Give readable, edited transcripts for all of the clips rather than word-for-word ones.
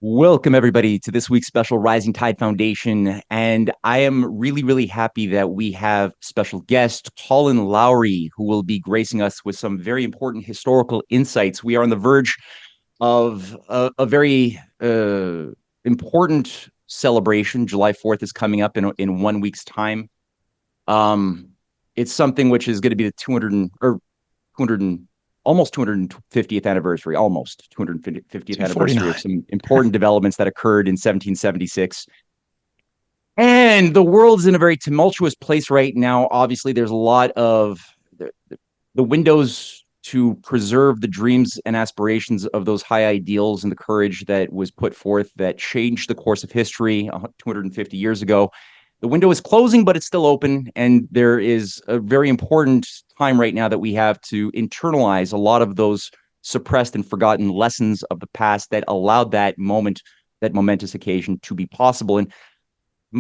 Welcome, everybody, to this week's special Rising Tide Foundation. And I am really, really happy that we have special guest Colin Lowry, who will be gracing us with some very important historical insights. We are on the verge of a very important celebration. July 4th is coming up in 1 week's time. Um, it's something which is going to be the 200 almost 250th anniversary, almost 250th anniversary of 249. some important developments that occurred in 1776. And the world's in a very tumultuous place right now. Obviously, there's a lot of the windows to preserve the dreams and aspirations of those high ideals and the courage that was put forth that changed the course of history 250 years ago. The window is closing, but it's still open. And there is a very important time right now that we have to internalize a lot of those suppressed and forgotten lessons of the past that allowed that moment, that momentous occasion to be possible. And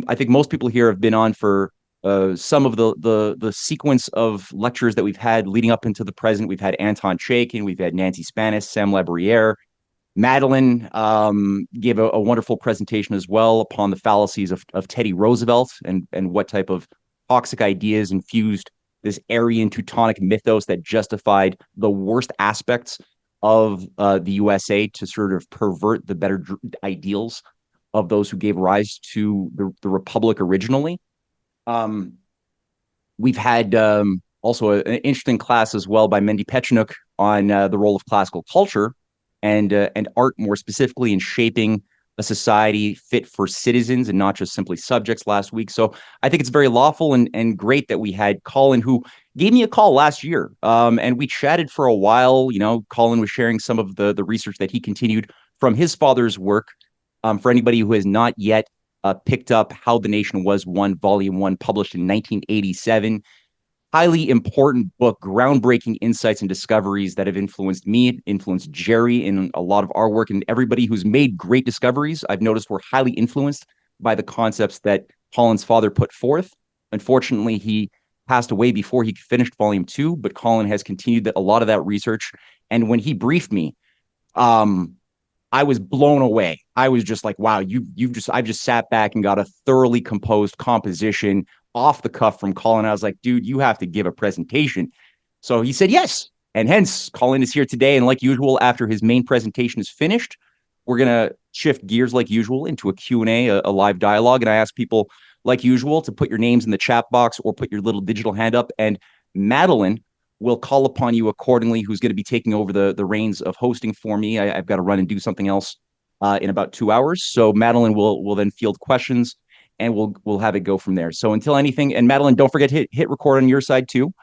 I think most people here have been on for some of the sequence of lectures that we've had leading up into the present. We've had Anton Chaikin, we've had Nancy Spanis, Sam Labriere, Madeline gave a wonderful presentation as well upon the fallacies of Teddy Roosevelt and what type of toxic ideas infused this Aryan Teutonic mythos that justified the worst aspects of the USA to sort of pervert the better ideals of those who gave rise to the Republic originally. Um, we've had also an interesting class as well by Mendy Petchenuk on the role of classical culture and art more specifically in shaping a society fit for citizens and not just simply subjects last week. So I think it's very lawful and great that we had Colin, who gave me a call last year, and we chatted for a while. You know, Colin was sharing some of the research that he continued from his father's work. For anybody who has not yet picked up How the Nation Was Won, Volume 1, published in 1987, highly important book, groundbreaking insights and discoveries that have influenced me, influenced Jerry in a lot of our work, and everybody who's made great discoveries. I've noticed we're highly influenced by the concepts that Colin's father put forth. Unfortunately, he passed away before he finished volume 2, but Colin has continued a lot of that research. And when he briefed me, um, I was blown away. I was just like, wow, I've just sat back and got a thoroughly composed composition off the cuff from Colin. I was like, dude, you have to give a presentation. So he said yes. And hence, Colin is here today. And like usual, after his main presentation is finished, we're going to shift gears like usual into a Q&A, a live dialogue. And I ask people, like usual, to put your names in the chat box or put your little digital hand up. And Madeline will call upon you accordingly, who's going to be taking over the reins of hosting for me. I've got to run and do something else in about 2 hours. So Madeline will then field questions and we'll have it go from there. So until anything, and Madeline, don't forget to hit record on your side too.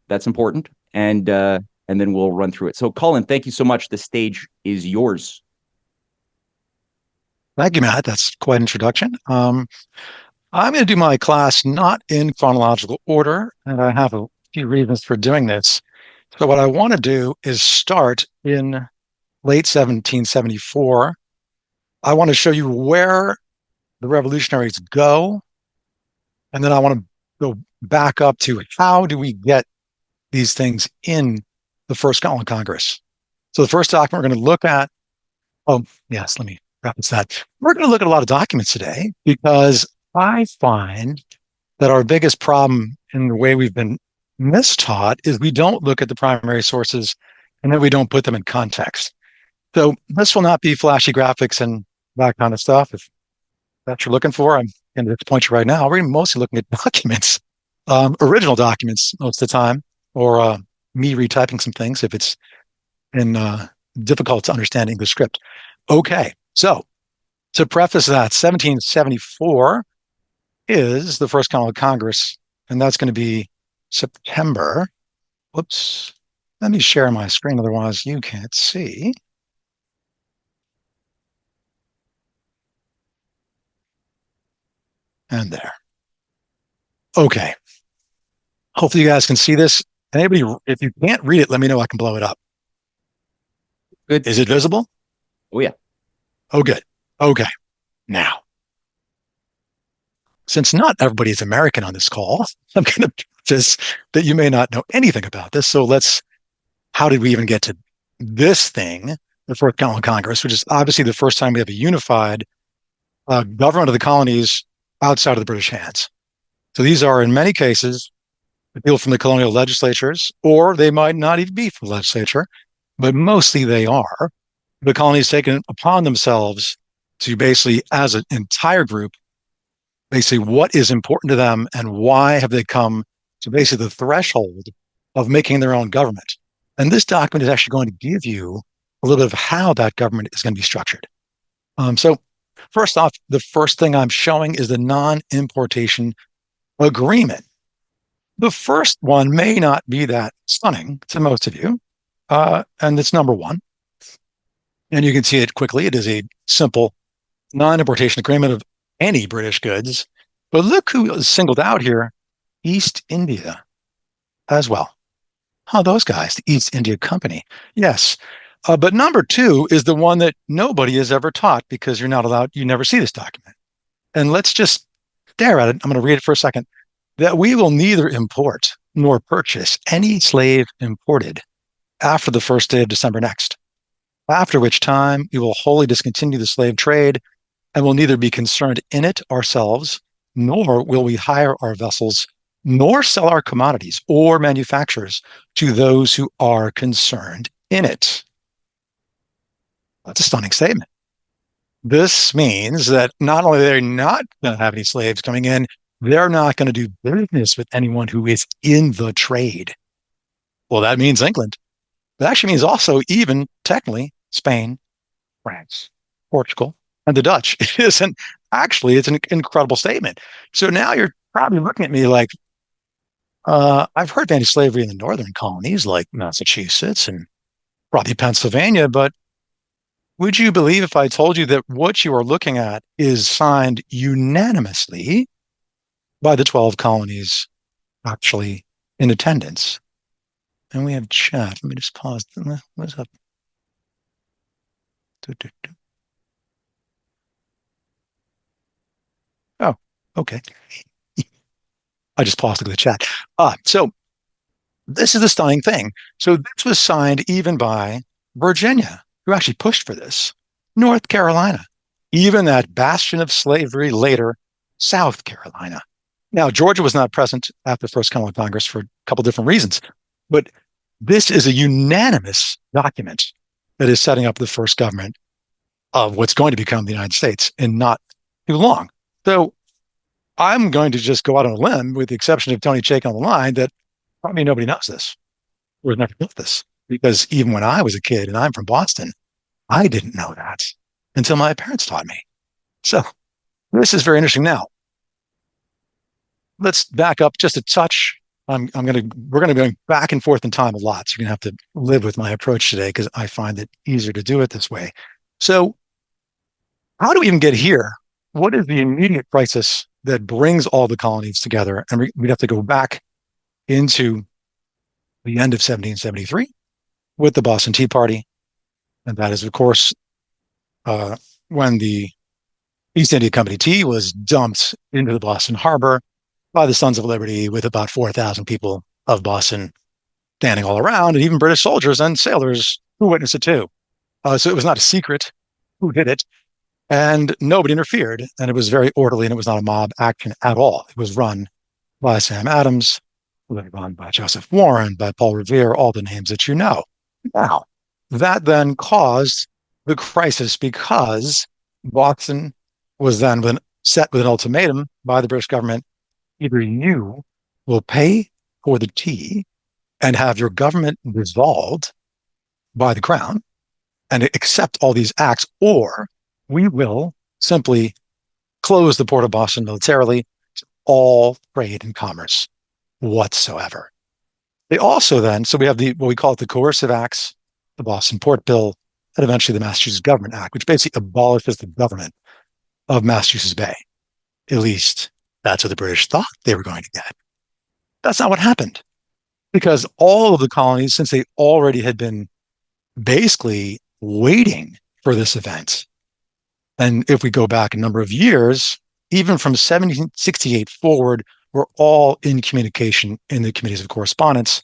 That's important. And then we'll run through it. So Colin, thank you so much. The stage is yours. Thank you, Matt. That's quite an introduction. I'm going to do my class not in chronological order, and I have a few reasons for doing this. So what I want to do is start in late 1774. I want to show you where the revolutionaries go, and then I want to go back up to how do we get these things in the First Continental Congress. So the first document we're going to look at, oh, yes, let me preface that. We're going to look at a lot of documents today because I find that our biggest problem in the way we've been mistaught is we don't look at the primary sources and then we don't put them in context. So this will not be flashy graphics and that kind of stuff. If that's what you're looking for, I'm going to disappoint you right now. We're mostly looking at documents, original documents most of the time, or me retyping some things if it's in difficult to understand English script. Okay, so to preface that, 1774 is the First Continental Congress, and that's going to be September. Whoops. Let me share my screen, otherwise you can't see. And there. Okay. Hopefully you guys can see this. Anybody, if you can't read it, let me know. I can blow it up. Good. Is it visible? Oh, yeah. Oh, good. Okay. Now, since not everybody is American on this call, I'm going to just that you may not know anything about this. So how did we even get to this thing? the First Continental Congress, which is obviously the first time we have a unified government of the colonies outside of the British hands. So these are, in many cases, people from the colonial legislatures, or they might not even be from the legislature, but mostly they are. The colonies taken upon themselves to basically, as an entire group, basically what is important to them and why have they come to basically the threshold of making their own government. And this document is actually going to give you a little bit of how that government is going to be structured. So first off, the first thing I'm showing is the non-importation agreement. The first one may not be that stunning to most of you, and it's number one. And you can see it quickly. It is a simple non-importation agreement of any British goods. But look who is singled out here, East India as well. Oh, those guys, the East India Company. Yes. But number two is the one that nobody has ever taught because you're not allowed, you never see this document. And let's just stare at it. I'm going to read it for a second. That we will neither import nor purchase any slave imported after the first day of December next, after which time we will wholly discontinue the slave trade and will neither be concerned in it ourselves, nor will we hire our vessels, nor sell our commodities or manufactures to those who are concerned in it. That's a stunning statement. This means that not only they're not going to have any slaves coming in, they're not going to do business with anyone who is in the trade. Well, that means England. That actually means also even technically Spain, France, Portugal, and the Dutch. It's an incredible statement. So now you're probably looking at me like, I've heard of anti-slavery in the northern colonies like Massachusetts and probably Pennsylvania, but would you believe if I told you that what you are looking at is signed unanimously by the 12 colonies actually in attendance? And we have chat. Let me just pause. What's up? Oh, okay. I just paused to look at the chat. So this is the stunning thing. So this was signed even by Virginia, who actually pushed for this, North Carolina, even that bastion of slavery later, South Carolina. Now, Georgia was not present at the First Continental Congress for a couple different reasons, but this is a unanimous document that is setting up the first government of what's going to become the United States in not too long. So I'm going to just go out on a limb, with the exception of Tony Chaikin on the line, that probably nobody knows this or never built this. Because even when I was a kid, and I'm from Boston, I didn't know that until my parents taught me. So this is very interesting. Now, let's back up just a touch. We're going to be going back and forth in time a lot. So you're going to have to live with my approach today because I find it easier to do it this way. So how do we even get here? What is the immediate crisis that brings all the colonies together? And we'd have to go back into the end of 1773 with the Boston Tea Party. And that is, of course, when the East India Company tea was dumped into the Boston Harbor by the Sons of Liberty, with about 4,000 people of Boston standing all around, and even British soldiers and sailors who witnessed it too. So it was not a secret who did it, and nobody interfered, and it was very orderly, and it was not a mob action at all. It was run by Sam Adams, run by Joseph Warren, by Paul Revere, all the names that you know. Now, that then caused the crisis because Boston was then set with an ultimatum by the British government: either you will pay for the tea and have your government dissolved by the crown and accept all these acts, or we will simply close the port of Boston militarily to all trade and commerce whatsoever. They also then, so we have what we call it the coercive acts, the Boston Port Bill, and eventually the Massachusetts Government Act, which basically abolishes the government of Massachusetts Bay. At least that's what the British thought they were going to get. That's not what happened, because all of the colonies, since they already had been basically waiting for this event, and if we go back a number of years, even from 1768 forward, we're all in communication in the committees of correspondence.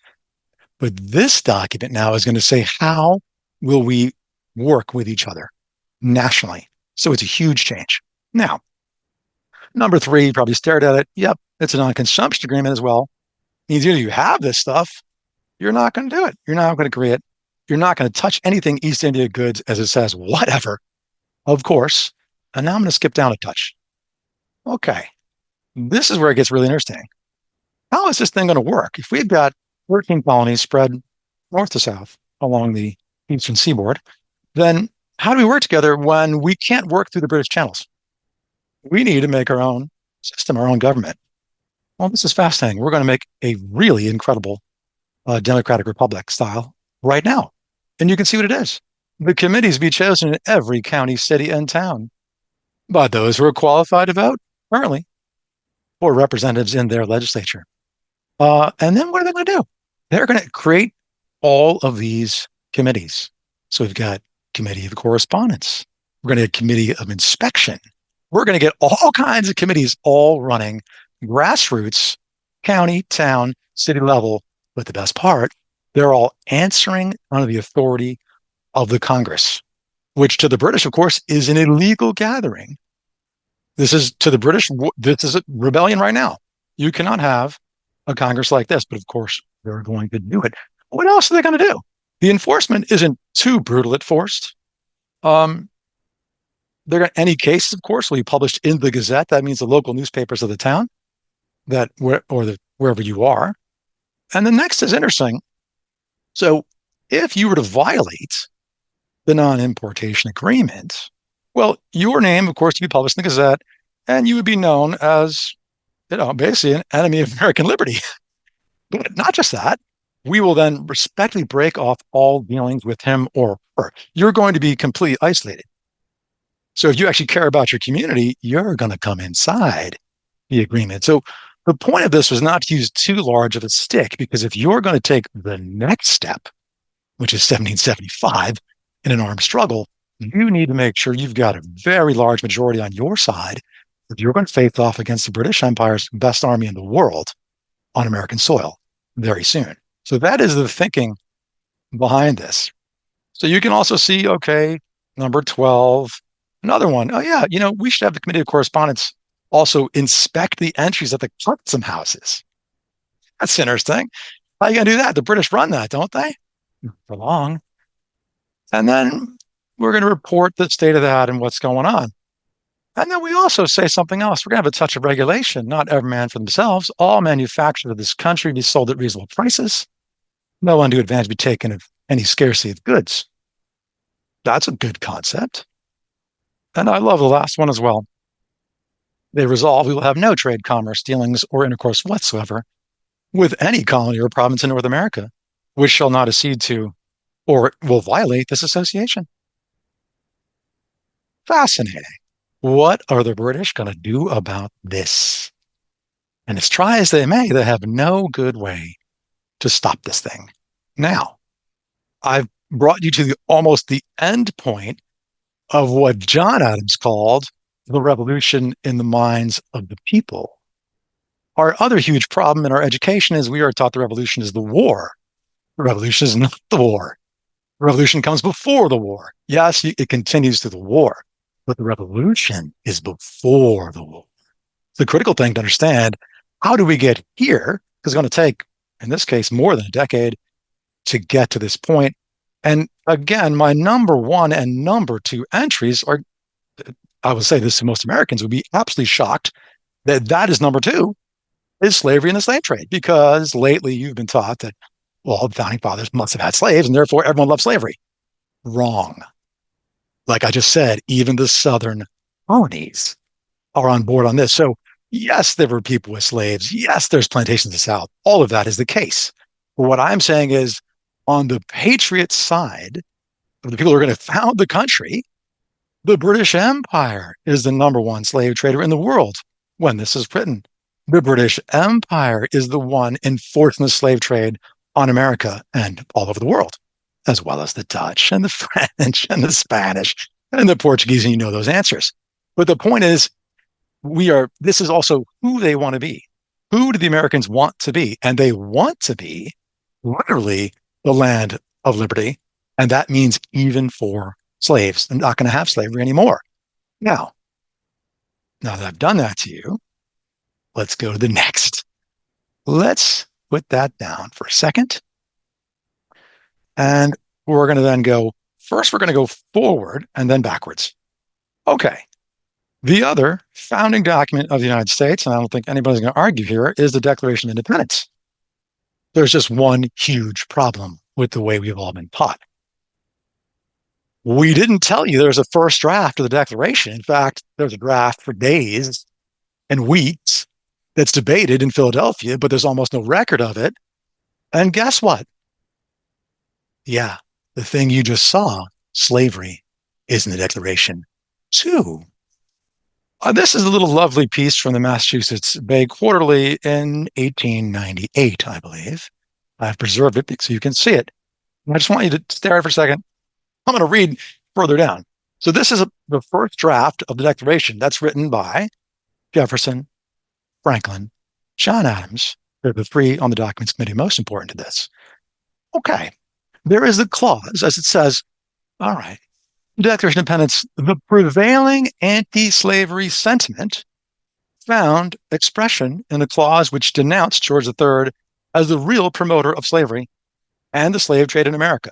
But this document now is going to say, how will we work with each other nationally. So it's a huge change. Now, number three, you probably stared at it. Yep, it's a non-consumption agreement as well. Means either you have this stuff, you're not going to do it. You're not going to agree it. You're not going to touch anything East India goods, as it says, whatever, of course. And now I'm going to skip down a touch. Okay, this is where it gets really interesting. How is this thing going to work? If we've got 13 colonies spread north to south along the eastern seaboard, then how do we work together when we can't work through the British channels? We need to make our own system, our own government. Well, this is fascinating. We're going to make a really incredible democratic republic style right now. And you can see what it is. The committees be chosen in every county, city, and town by those who are qualified to vote currently for representatives in their legislature. And then what are they going to do? They're going to create all of these committees. So we've got committee of correspondence. We're going to get committee of inspection. We're going to get all kinds of committees all running grassroots, county, town, city level. But the best part, they're all answering under the authority of the Congress, which to the British, of course, is an illegal gathering. This is to the British, this is a rebellion right now. You cannot have a Congress like this, but of course, they're going to do it. What else are they going to do? The enforcement isn't too brutal at first. Any cases, of course, will be published in the Gazette. That means the local newspapers of the town wherever you are. And the next is interesting. So if you were to violate the non-importation agreement, well, your name, of course, would be published in the Gazette, and you would be known as, basically an enemy of American liberty. But not just that, we will then respectfully break off all dealings with him or her. You're going to be completely isolated. So if you actually care about your community, you're going to come inside the agreement. So the point of this was not to use too large of a stick, because if you're going to take the next step, which is 1775, in an armed struggle, you need to make sure you've got a very large majority on your side if you're going to face off against the British Empire's best army in the world on American soil very soon. So that is the thinking behind this. So you can also see, okay, number 12, another one. Oh, yeah, we should have the Committee of Correspondence also inspect the entries at the custom houses. That's interesting. How are you going to do that? The British run that, don't they? Not for long. And then we're going to report the state of that and what's going on. And then we also say something else. We're going to have a touch of regulation, not every man for themselves. All manufactured in this country be sold at reasonable prices. No undue advantage be taken of any scarcity of goods. That's a good concept. And I love the last one as well. They resolve we will have no trade, commerce, dealings, or intercourse whatsoever with any colony or province in North America, which shall not accede to or will violate this association. Fascinating. What are the British going to do about this? And as try as they may, they have no good way to stop this thing. Now, I've brought you to almost the end point of what John Adams called the revolution in the minds of the people. Our other huge problem in our education is we are taught the revolution is the war. The revolution is not the war. The revolution comes before the war. Yes, it continues through the war, but the revolution is before the war. The critical thing to understand, how do we get here? Because it's going to take, in this case, more than a decade to get to this point. And again, my number one and number two entries are, I would say this to most Americans, would be absolutely shocked that is number two, is slavery and the slave trade. Because lately you've been taught that, well, the founding fathers must have had slaves and therefore everyone loved slavery. Wrong. Like I just said, even the Southern colonies are on board on this. So yes, there were people with slaves. Yes, there's plantations in the South. All of that is the case. But what I'm saying is, on the patriot side of the people who are going to found the country, the British Empire is the number one slave trader in the world when this is written. The British Empire is the one enforcing the slave trade on America and all over the world, as well as the Dutch and the French and the Spanish and the Portuguese, and you know those answers. But the point is, this is also who they want to be. Who do the Americans want to be? And they want to be literally the land of liberty. And that means even for slaves. They're not going to have slavery anymore. Now that I've done that to you, let's go to the next. Let's put that down for a second. And we're going to then go, first, we're going to go forward and then backwards. Okay. The other founding document of the United States, and I don't think anybody's going to argue here, is the Declaration of Independence. There's just one huge problem with the way we've all been taught. We didn't tell you there's a first draft of the Declaration. In fact, there's a draft for days and weeks that's debated in Philadelphia, but there's almost no record of it. And guess what? Yeah, the thing you just saw, slavery, is in the Declaration too. This is a little lovely piece from the Massachusetts Bay Quarterly in 1898, I believe. I've preserved it so you can see it. And I just want you to stare at it for a second. I'm going to read further down. So this is the first draft of the Declaration that's written by Jefferson, Franklin, John Adams. They're the three on the Documents Committee most important to this. Okay. There is the clause, as it says, all right, the Declaration of Independence, the prevailing anti-slavery sentiment found expression in the clause which denounced George III as the real promoter of slavery and the slave trade in America.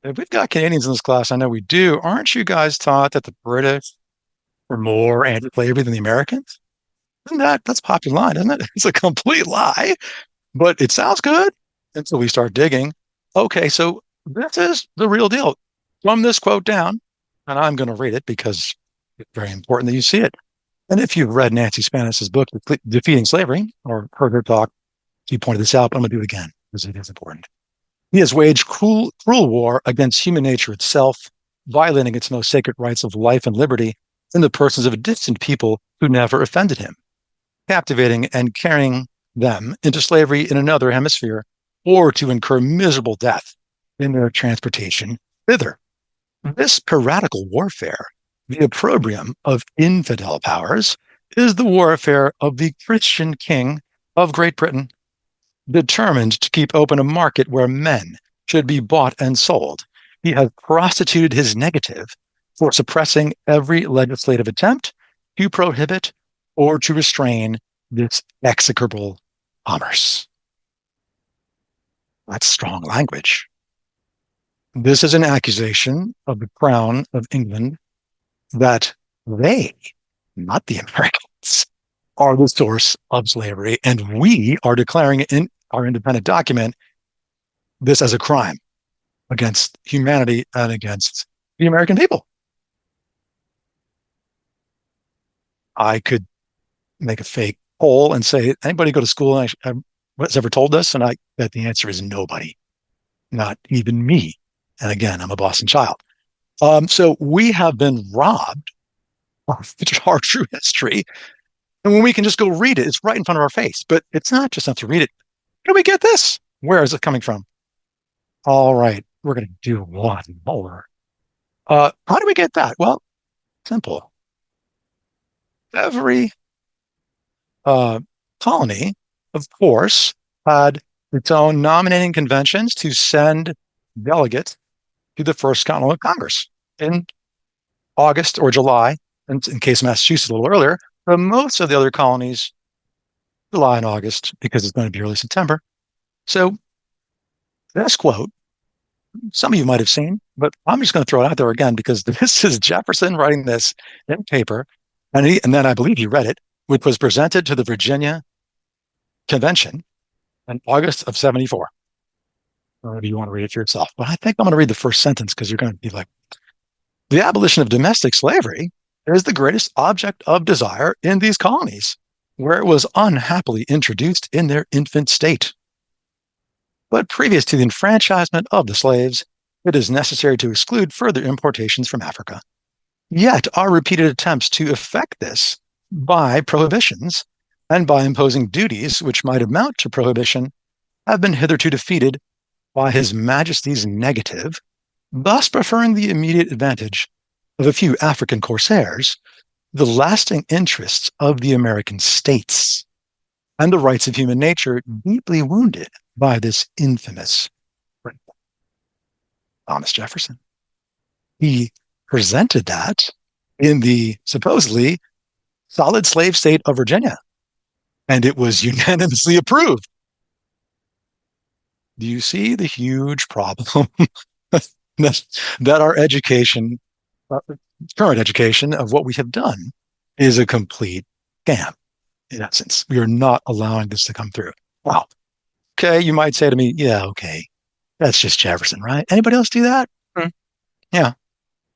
If we've got Canadians in this class, I know we do. Aren't you guys taught that the British were more anti-slavery than the Americans? That's a popular line, isn't it? It's a complete lie, but it sounds good until we start digging. Okay, so this is the real deal. From this quote down, and I'm going to read it because it's very important that you see it. And if you've read Nancy Spanis's book, Defeating Slavery, or heard her talk, she pointed this out, but I'm going to do it again because it is important. He has waged cruel war against human nature itself, violating its most sacred rights of life and liberty in the persons of a distant people who never offended him, captivating and carrying them into slavery in another hemisphere, or to incur miserable death in their transportation thither. This piratical warfare, the opprobrium of infidel powers, is the warfare of the Christian king of Great Britain, determined to keep open a market where men should be bought and sold. He has prostituted his negative for suppressing every legislative attempt to prohibit or to restrain this execrable commerce. That's strong language. This is an accusation of the Crown of England that they, not the Americans, are the source of slavery, and we are declaring in our independent document this as a crime against humanity and against the American people. I could make a fake poll and say, anybody go to school and has ever told this? And I bet the answer is nobody, not even me. And again, I'm a Boston child. So we have been robbed of our true history. And when we can just go read it, it's right in front of our face. But it's not just enough to read it. Where do we get this? Where is it coming from? All right, we're going to do one more. How do we get that? Well, simple. Every colony, of course, had its own nominating conventions to send delegates to the first Continental Congress in August or July, in case Massachusetts a little earlier. But most of the other colonies, July and August, because it's going to be early September. So this quote, some of you might have seen, but I'm just going to throw it out there again because this is Jefferson writing this in paper, and then I believe he read it, which was presented to the Virginia Convention in August of 74. Or maybe you want to read it for yourself, but I think I'm going to read the first sentence because you're going to be like, the abolition of domestic slavery is the greatest object of desire in these colonies, where it was unhappily introduced in their infant state. But previous to the enfranchisement of the slaves, it is necessary to exclude further importations from Africa. Yet our repeated attempts to effect this by prohibitions and by imposing duties which might amount to prohibition have been hitherto defeated by His Majesty's negative, thus preferring the immediate advantage of a few African corsairs, the lasting interests of the American states, and the rights of human nature deeply wounded by this infamous principle. Thomas Jefferson. He presented that in the supposedly solid slave state of Virginia, and it was unanimously approved. Do you see the huge problem that our education, uh, current education of what we have done, is a complete scam? In essence, we are not allowing this to come through. Wow. Okay, you might say to me, yeah, okay, that's just Jefferson, right? Anybody else do that? Hmm. Yeah.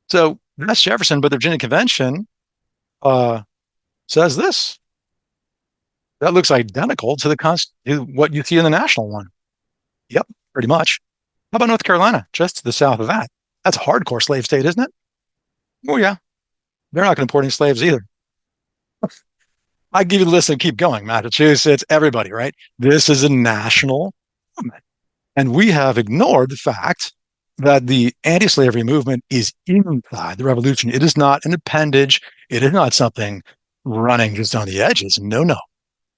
So that's Jefferson, but the Virginia Convention uh, says this. That looks identical to to what you see in the national one. Yep, pretty much. How about North Carolina, just to the south of that? That's a hardcore slave state, isn't it? Oh yeah, they're not going to import any slaves either. I give you the list and keep going. Massachusetts, everybody, right? This is a national movement. And we have ignored the fact that the anti-slavery movement is inside the revolution. It is not an appendage. It is not something running just on the edges. No, no.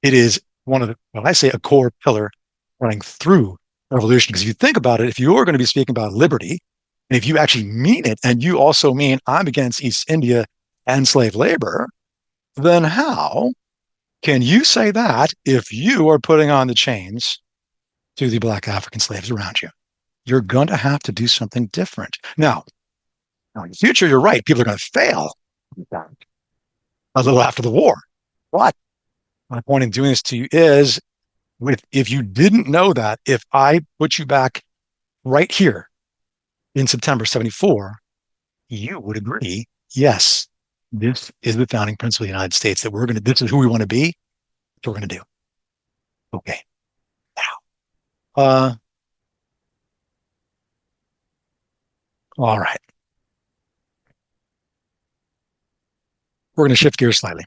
It is one of the, when I say a core pillar running through revolution, because if you think about it, if you're going to be speaking about liberty, and if you actually mean it, and you also mean I'm against East India and slave labor, then how can you say that if you are putting on the chains to the Black African slaves around you? You're going to have to do something different. Now in the future, you're right. People are going to fail a little after the war. But my point in doing this to you is if you didn't know that, if I put you back right here in September 74, you would agree, yes, this is the founding principle of the United States, that this is who we want to be, what we're going to do. Okay. Now, all right. We're going to shift gears slightly.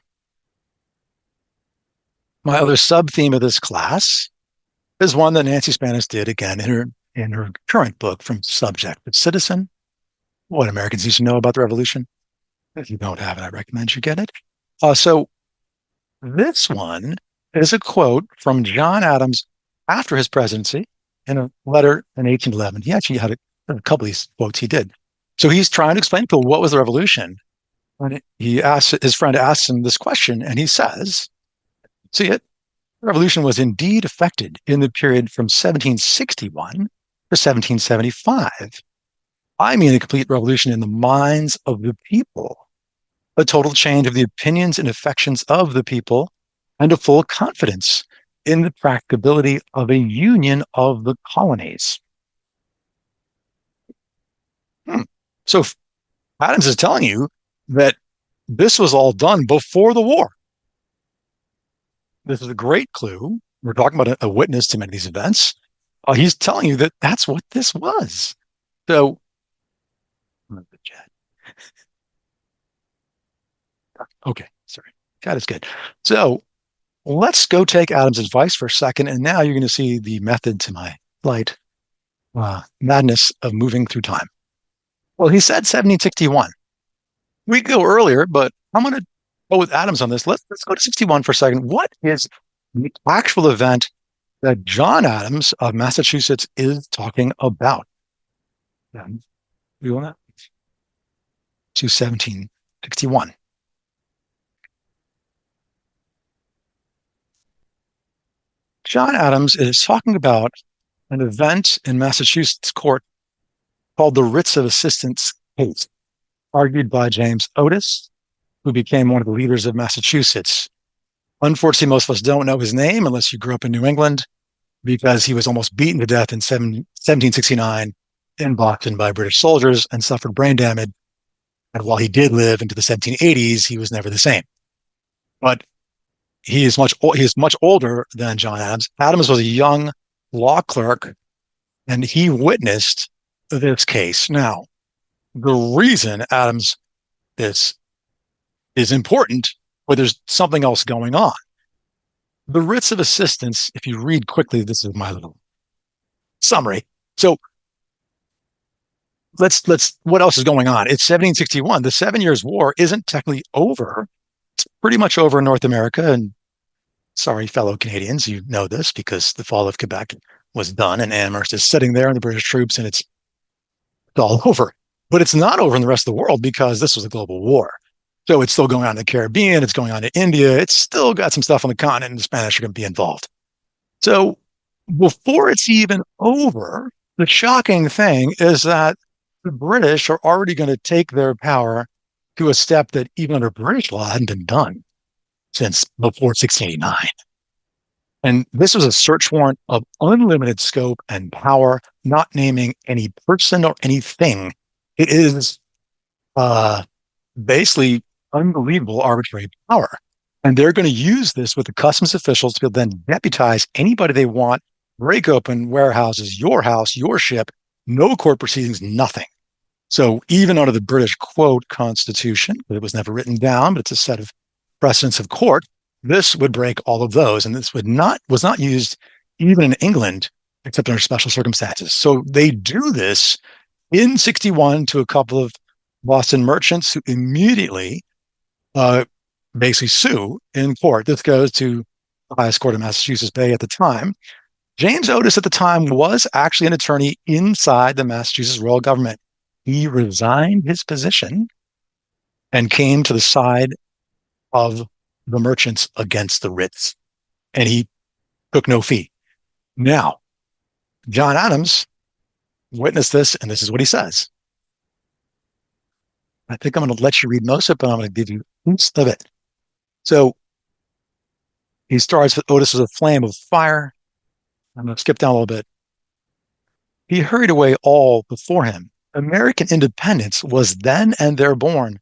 My other sub theme of this class is one that Nancy Spanos did again in her current book, From Subject to Citizen: What Americans Need to Know About the Revolution. If you don't have it, I recommend you get it. So this one is a quote from John Adams after his presidency in a letter in 1811. He actually had a couple of these quotes he did. So he's trying to explain to people what was the revolution. And his friend asks him this question, and he says, see it? The revolution was indeed effected in the period from 1761 to 1775. I mean a complete revolution in the minds of the people, a total change of the opinions and affections of the people, and a full confidence in the practicability of a union of the colonies. So Adams is telling you that this was all done before the war. This is a great clue. We're talking about a witness to many of these events. He's telling you that that's what this was. So, okay, sorry. God is good. So let's go take Adam's advice for a second. And now you're going to see the method to my light madness of moving through time. Well, he said 1761. We could go earlier, but I'm going to go with Adams on this. Let's go to 61 for a second. What is the actual event that John Adams of Massachusetts is talking about? You want that? To 1761. John Adams is talking about an event in Massachusetts court called the Writs of Assistance case, argued by James Otis, who became one of the leaders of Massachusetts. Unfortunately, most of us don't know his name unless you grew up in New England, because he was almost beaten to death in 1769 in Boston by British soldiers and suffered brain damage. And while he did live into the 1780s, he was never the same. But he is much older than John Adams. Adams was a young law clerk, and he witnessed this case. Now, the reason Adams is important, but there's something else going on. The writs of assistance, if you read quickly, this is my little summary. So what else is going on? It's 1761. The 7 Years' War isn't technically over. It's pretty much over in North America. And sorry, fellow Canadians, you know this because the fall of Quebec was done and Amherst is sitting there and the British troops, and it's It's all over. But it's not over in the rest of the world because this was a global war. So it's still going on in the Caribbean. It's going on in India. It's still got some stuff on the continent, and the Spanish are going to be involved. So before it's even over, the shocking thing is that the British are already going to take their power to a step that even under British law hadn't been done since before 1689. And this was a search warrant of unlimited scope and power, not naming any person or anything. It is uh, basically unbelievable arbitrary power. And they're going to use this with the customs officials to then deputize anybody they want, break open warehouses, your house, your ship, no court proceedings, nothing. So even under the British, quote, Constitution, it was never written down, but it's a set of precedents of court, this would break all of those. And this was not used even in England, except under special circumstances. So they do this in 61 to a couple of Boston merchants who immediately basically sue in court. This goes to the highest court of Massachusetts Bay at the time. James Otis at the time was actually an attorney inside the Massachusetts royal government. He resigned his position and came to the side of the merchants against the writs, and he took no fee. Now, John Adams witnessed this, and this is what he says. I think I'm going to let you read most of it, but I'm going to give you hints of it. So he starts with Otis was a flame of fire. I'm going to skip down a little bit. He hurried away all before him. American independence was then and there born.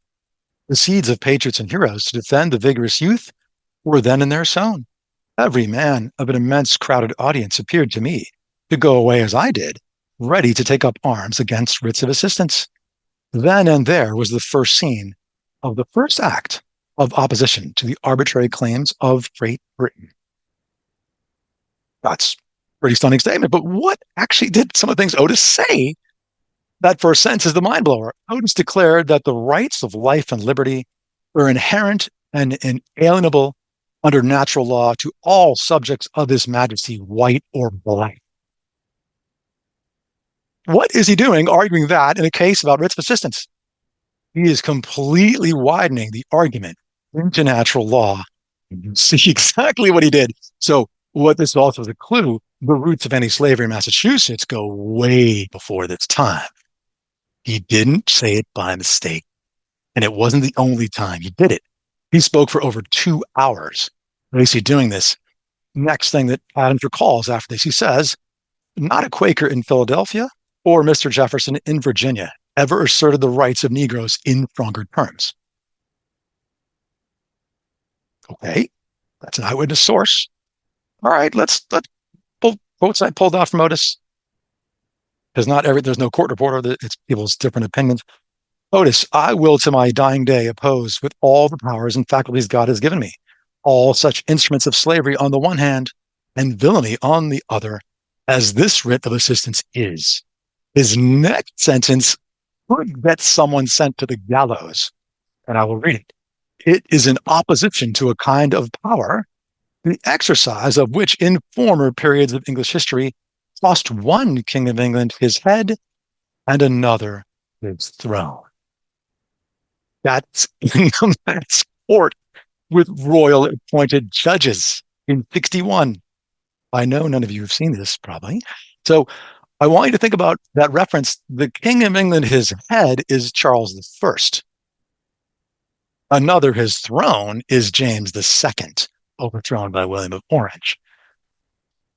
The seeds of patriots and heroes to defend the vigorous youth were then and there sown. Every man of an immense crowded audience appeared to me to go away as I did, ready to take up arms against writs of assistance. Then and there was the first scene of the first act of opposition to the arbitrary claims of Great Britain. That's a pretty stunning statement, but what actually did some of the things Otis say? That first sentence is the mind blower. Otis declared that the rights of life and liberty were inherent and inalienable under natural law to all subjects of His Majesty, white or black. What is he doing arguing that in a case about writs of assistance? He is completely widening the argument into natural law. You see exactly what he did. So what this also is a clue, the roots of anti-slavery in Massachusetts go way before this time. He didn't say it by mistake. And it wasn't the only time he did it. He spoke for over 2 hours, basically doing this. Next thing that Adams recalls after this, he says, not a Quaker in Philadelphia or Mr. Jefferson in Virginia ever asserted the rights of Negroes in stronger terms. Okay, that's an eyewitness source. All right, let's pull quotes I pulled out from Otis. There's no court reporter. It's people's different opinions. Otis, I will to my dying day oppose with all the powers and faculties God has given me, all such instruments of slavery on the one hand and villainy on the other, as this writ of assistance is. His next sentence could get someone sent to the gallows, and I will read it. It is in opposition to a kind of power, the exercise of which in former periods of English history cost one king of England his head and another his throne. That's in the mass court with royal appointed judges in 61. I know none of you have seen this probably. So I want you to think about that reference. The king of England, his head is Charles I. Another, his throne, is James II, overthrown by William of Orange.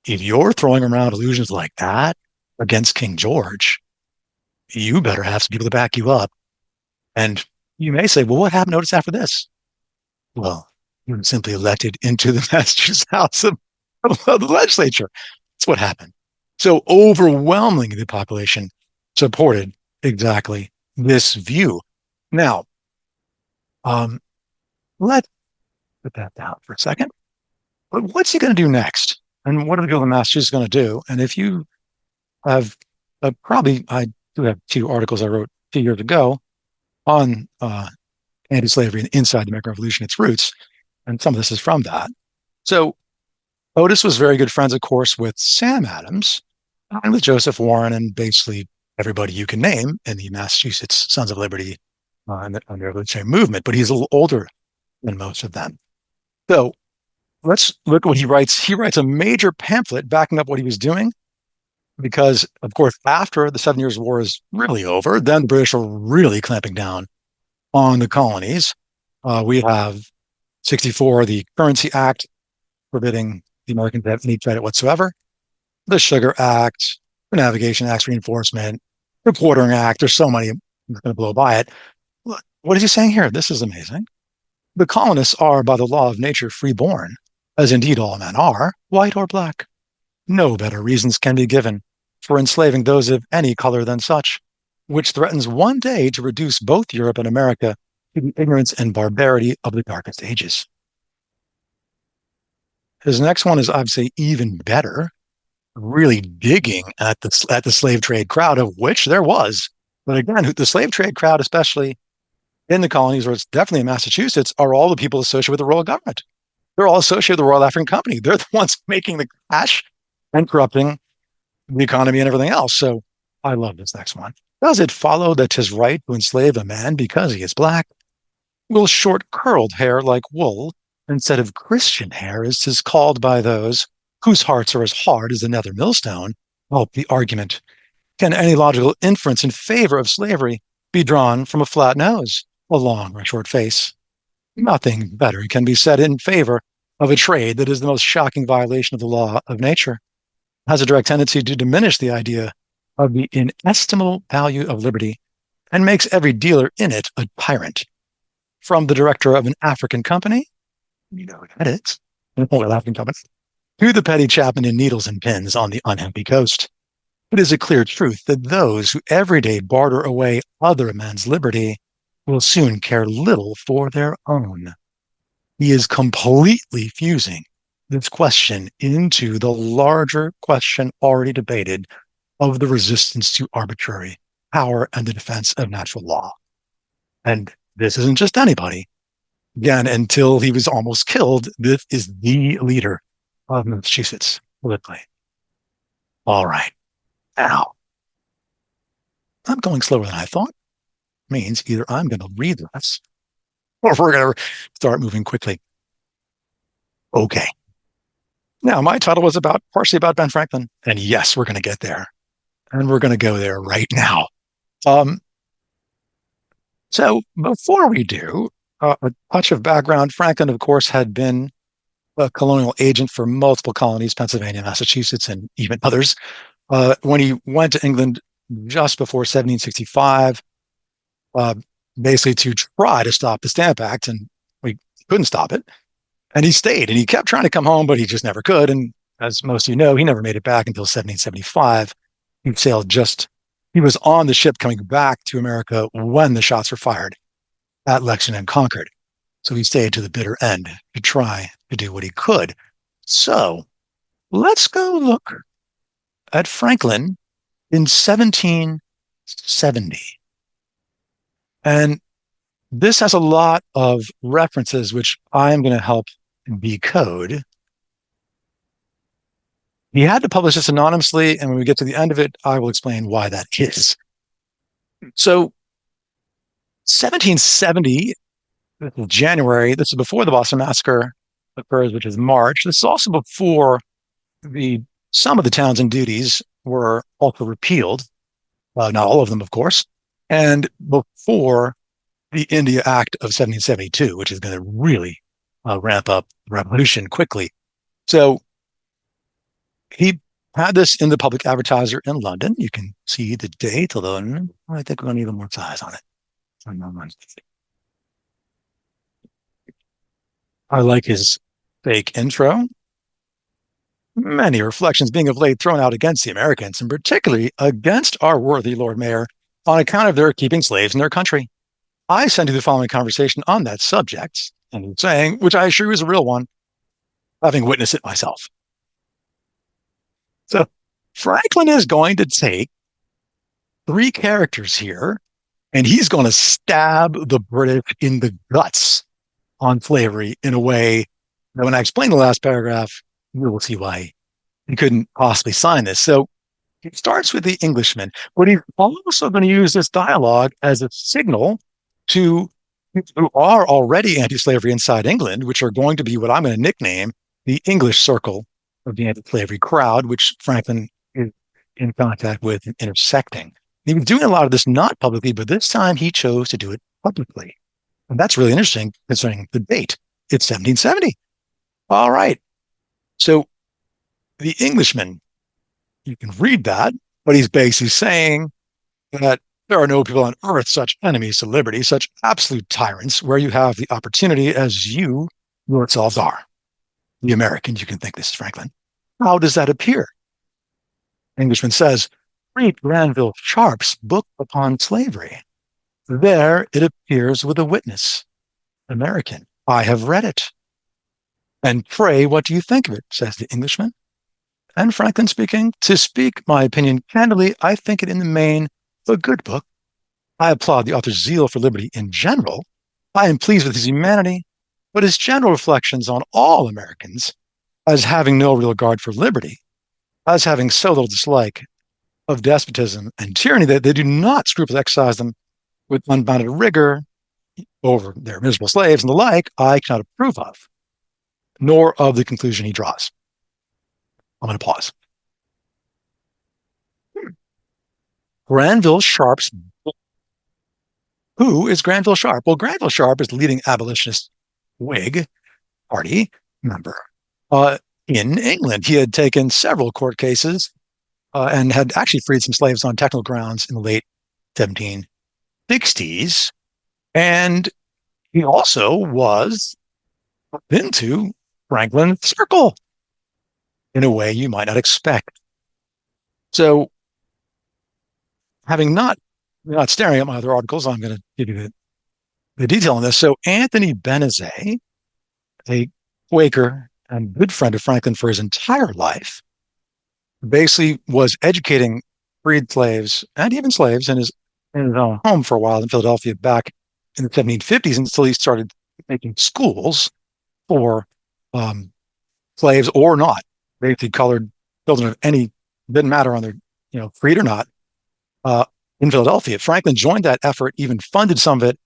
If you're throwing around illusions like that against King George, you better have some people to back you up. And you may say, well, what happened notice after this? Well, you were simply elected into the Massachusetts House of the legislature. That's what happened. So overwhelmingly, the population supported exactly this view. Now, let's put that down for a second. But what's he going to do next? And what are the people in Massachusetts going to do? And if you have I do have 2 articles I wrote a few years ago on anti-slavery and inside the American Revolution, its roots, and some of this is from that. So Otis was very good friends, of course, with Sam Adams and with Joseph Warren, and basically everybody you can name in the Massachusetts Sons of Liberty and the revolutionary movement, but he's a little older than most of them. So let's look at what he writes. He writes a major pamphlet backing up what he was doing because, of course, after the 7 Years' War is really over, then the British are really clamping down on the colonies. We have 64, the Currency Act, forbidding the Americans to have any credit whatsoever, the Sugar Act, the Navigation Act's reinforcement, the Quartering Act. There's so many, I'm going to blow by it. What is he saying here? This is amazing. The colonists are, by the law of nature, freeborn, as indeed all men are, white or black. No better reasons can be given for enslaving those of any color than such, which threatens one day to reduce both Europe and America to the ignorance and barbarity of the darkest ages. His next one is, I'd say, even better, really digging at the slave trade crowd, of which there was. But again, the slave trade crowd, especially in the colonies, or it's definitely in Massachusetts, are all the people associated with the royal government. They're all associated with the Royal African Company. They're the ones making the cash and corrupting the economy and everything else. So I love this next one. Does it follow that 'tis right to enslave a man because he is black? Will short curled hair like wool, instead of Christian hair, as 'tis called by those whose hearts are as hard as the nether millstone, help the argument? Can any logical inference in favor of slavery be drawn from a flat nose, a long or short face? Nothing better can be said in favor of a trade that is the most shocking violation of the law of nature, has a direct tendency to diminish the idea of the inestimable value of liberty, and makes every dealer in it a tyrant. From the director of an African company, you know what that is, an African company, to the petty chapman in needles and pins on the unhappy coast. It is a clear truth that those who every day barter away other men's liberty will soon care little for their own. He is completely fusing this question into the larger question already debated of the resistance to arbitrary power and the defense of natural law. And this isn't just anybody. Again, until he was almost killed, this is the leader of Massachusetts politically. All right. Now, I'm going slower than I thought. Means either I'm going to read this or we're going to start moving quickly. Okay. Now, my title was partially about Ben Franklin. And yes, we're going to get there. And we're going to go there right now. So before we do, a touch of background. Franklin, of course, had been a colonial agent for multiple colonies, Pennsylvania, Massachusetts, and even others. When he went to England just before 1765, basically to try to stop the Stamp Act, and we couldn't stop it. And he stayed, and he kept trying to come home, but he just never could. And as most of you know, he never made it back until 1775. He was on the ship coming back to America when the shots were fired at Lexington and Concord. So he stayed to the bitter end to try to do what he could. So let's go look at Franklin in 1770. And this has a lot of references, which I'm going to help decode. He had to publish this anonymously, and when we get to the end of it, I will explain why that is. So 1770, this is January, this is before the Boston Massacre occurs, which is March. This is also before some of the Townsend duties were also repealed, not all of them, of course, and before the India Act of 1772, which is going to really ramp up the revolution quickly. So he had this in the Public Advertiser in London. You can see the date, although I think we're going to need a little more size on it. I like his fake intro. Many reflections being of late thrown out against the Americans, and particularly against our worthy Lord Mayor, on account of their keeping slaves in their country. I send you the following conversation on that subject, and saying, which I assure you is a real one, having witnessed it myself. So Franklin is going to take three characters here, and he's going to stab the British in the guts on slavery in a way that when I explain the last paragraph, you will see why he couldn't possibly sign this. So He starts with the Englishmen, but he's also going to use this dialogue as a signal to people who are already anti-slavery inside England, which are going to be what I'm going to nickname the English circle of the anti-slavery crowd, which Franklin is in contact with and intersecting. He was doing a lot of this not publicly, but this time he chose to do it publicly. And that's really interesting concerning the date. It's 1770. All right. So the Englishman, you can read that, but he's basically saying that there are no people on earth such enemies to liberty, such absolute tyrants, where you have the opportunity as you yourselves are. The Americans, you can think this is Franklin. How does that appear? Englishman says, read Granville Sharp's book upon slavery. There it appears with a witness. American, I have read it. And pray, what do you think of it? Says the Englishman. And Franklin speaking, to speak my opinion candidly, I think it in the main a good book. I applaud the author's zeal for liberty in general. I am pleased with his humanity, but his general reflections on all Americans as having no real regard for liberty, as having so little dislike of despotism and tyranny that they do not scruple to exercise them with unbounded rigor over their miserable slaves and the like, I cannot approve of, nor of the conclusion he draws. I'm going to pause. Granville Sharp's book. Who is Granville Sharp? Well, Granville Sharp is the leading abolitionist Whig Party member in England. He had taken several court cases and had actually freed some slaves on technical grounds in the late 1760s. And he also was into Franklin's circle in a way you might not expect. So, having not staring at my other articles, I'm going to give you the detail on this. So Anthony Benezet, a Quaker and good friend of Franklin for his entire life, basically was educating freed slaves and even slaves in his own home for a while in Philadelphia back in the 1750s until he started making schools for slaves or not, basically colored children of any, didn't matter on their, freed or not, in Philadelphia. Franklin joined that effort, even funded some of it.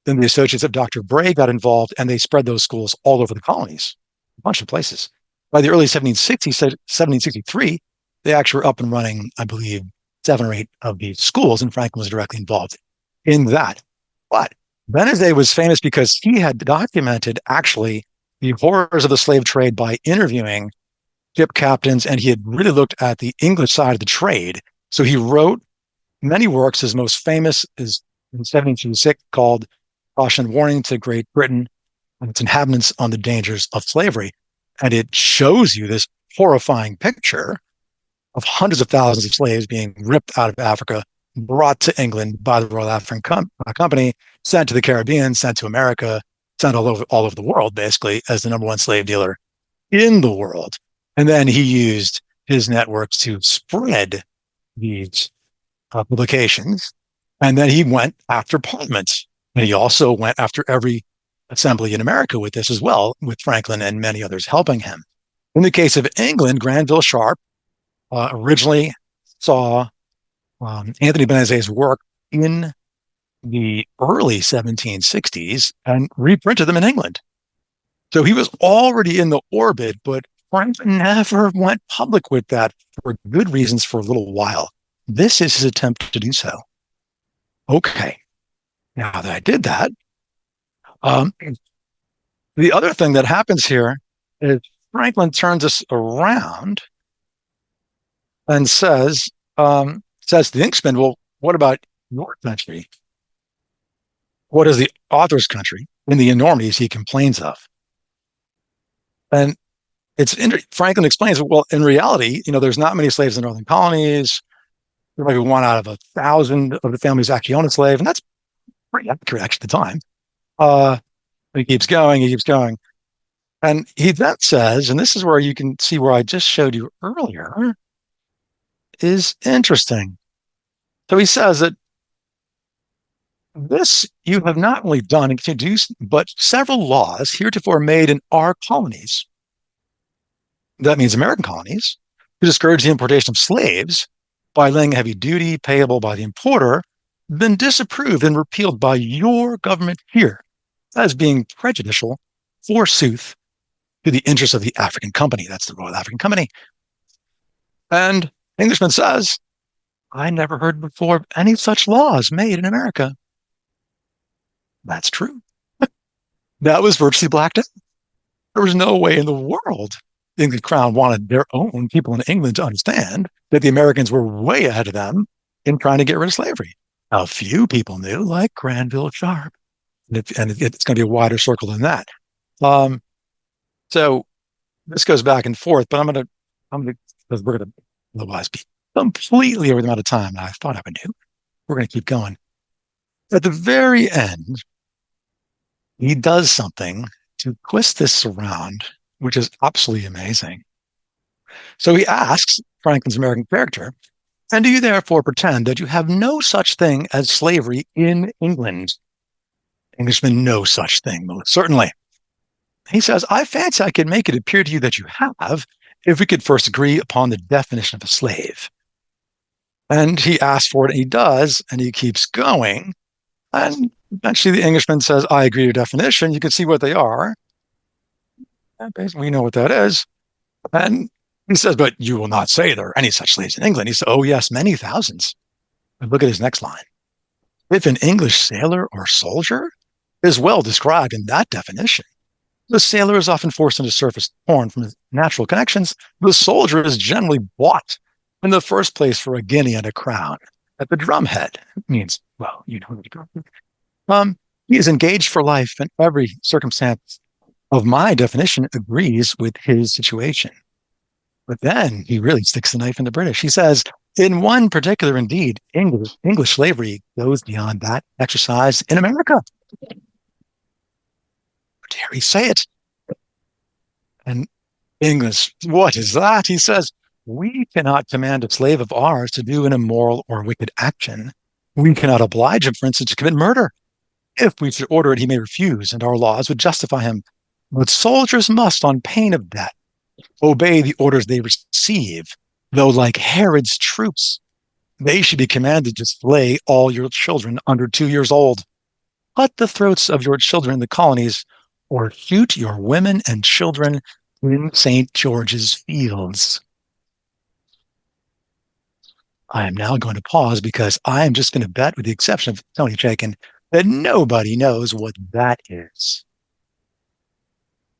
Then the associates of Dr. Bray got involved, and they spread those schools all over the colonies, a bunch of places. By the early 1760s, 1763, they actually were up and running, I believe, 7 or 8 of these schools, and Franklin was directly involved in that. But Benezet was famous because he had documented actually the horrors of the slave trade by interviewing ship captains, and he had really looked at the English side of the trade. So he wrote many works. His most famous is in 1726 called Caution Warning to Great Britain and its inhabitants on the dangers of slavery. And it shows you this horrifying picture of hundreds of thousands of slaves being ripped out of Africa, brought to England by the Royal African Company, sent to the Caribbean, sent to America, sent all over the world, basically, as the #1 slave dealer in the world. And then he used his networks to spread these publications. And then he went after Parliament. And he also went after every assembly in America with this as well, with Franklin and many others helping him. In the case of England, Granville Sharp originally saw Anthony Benezet's work in the early 1760s and reprinted them in England. So he was already in the orbit, but Franklin never went public with that for good reasons for a little while. This is his attempt to do so. Okay, now that I did that, the other thing that happens here is Franklin turns us around and says to the Inksman, well, what about your country? What is the author's country in the enormities he complains of? And Franklin explains, well, in reality, there's not many slaves in the northern colonies. There might be 1 out of 1,000 of the families actually own a slave, and that's pretty accurate actually at the time. He keeps going. And he then says, and this is where you can see where I just showed you earlier, is interesting. So he says that this you have not only done and introduced, but several laws heretofore made in our colonies, that means American colonies, to discourage the importation of slaves, by laying a heavy duty payable by the importer, been disapproved and repealed by your government here as being prejudicial, forsooth, to the interests of the African Company. That's the Royal African Company. And Englishman says, I never heard before of any such laws made in America. That's true. That was virtually blacked out. There was no way in the world the English crown wanted their own people in England to understand that the Americans were way ahead of them in trying to get rid of slavery. A few people knew, like Granville Sharp, and it's going to be a wider circle than that. So this goes back and forth, but because we're going to otherwise be completely over the amount of time I thought I would do. We're going to keep going. At the very end, he does something to twist this around, which is absolutely amazing. So he asks Franklin's American character, and do you therefore pretend that you have no such thing as slavery in England? Englishman, no such thing, most certainly. He says, I fancy I can make it appear to you that you have, if we could first agree upon the definition of a slave. And he asks for it, and he does, and he keeps going. And eventually the Englishman says, I agree to your definition. You can see what they are. And basically, we know what that is. And he says, but you will not say there are any such slaves in England. He says, oh, yes, many thousands. And look at his next line. If an English sailor or soldier is well described in that definition, the sailor is often forced into service torn from his natural connections. The soldier is generally bought in the first place for a guinea and a crown. At the drumhead means, well, you know what you he is engaged for life, and every circumstance of my definition agrees with his situation. But then he really sticks the knife in the British. He says, in one particular, indeed, English slavery goes beyond that exercised in America. Dare he say it? And English, what is that? He says, we cannot command a slave of ours to do an immoral or wicked action. We cannot oblige him, for instance, to commit murder. If we should order it, he may refuse, and our laws would justify him. But soldiers must, on pain of death, obey the orders they receive, though like Herod's troops, they should be commanded to slay all your children under 2 years old. Cut the throats of your children in the colonies, or shoot your women and children in St. George's Fields. I am now going to pause because I am just going to bet, with the exception of Tony Chaikin, that nobody knows what that is.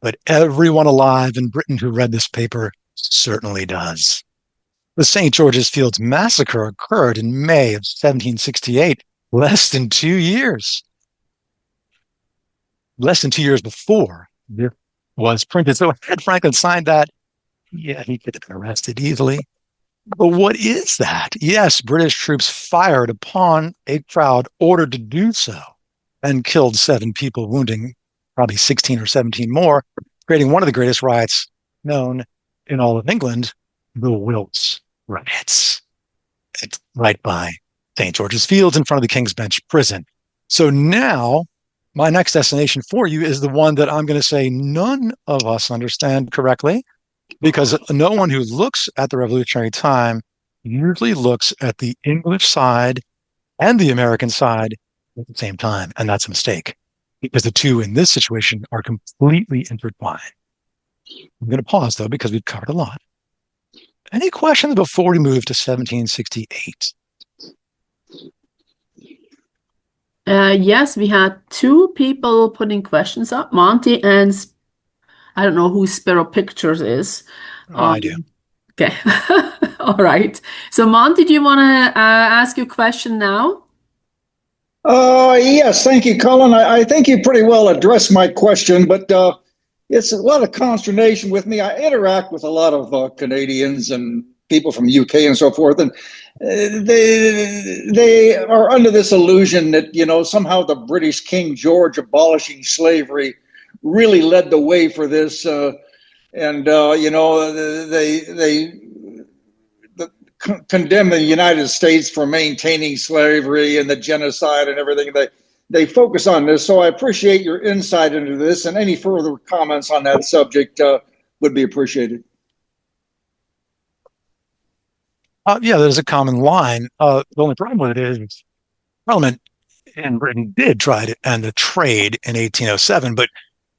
But everyone alive in Britain who read this paper certainly does. The St. George's Fields massacre occurred in May of 1768, less than 2 years. Less than 2 years before this was printed. So had Franklin signed that, yeah, he could have been arrested easily. But what is that? Yes, British troops fired upon a crowd ordered to do so and killed 7 people, wounding probably 16 or 17 more, creating one of the greatest riots known in all of England, the Wilks riots. It's right by St. George's Fields in front of the King's Bench prison. So now my next destination for you is the one that I'm going to say none of us understand correctly, because no one who looks at the revolutionary time usually looks at the English side and the American side at the same time. And that's a mistake, because the two in this situation are completely intertwined. I'm going to pause, though, because we've covered a lot. Any questions before we move to 1768? Yes, we had 2 people putting questions up, Monty and I don't know who Sparrow Pictures is. I do. Okay. All right. So Monty, do you want to ask your question now? Yes, thank you, Colin. I think you pretty well addressed my question, but it's a lot of consternation with me. I interact with a lot of Canadians and people from UK and so forth, and they are under this illusion that, you know, somehow the British King George abolishing slavery really led the way for this, and you know, they condemn the United States for maintaining slavery and the genocide and everything. They focus on this. So I appreciate your insight into this, and any further comments on that subject would be appreciated. Yeah, there's a common line. The only problem with it is Parliament in Britain did try to end the trade in 1807, but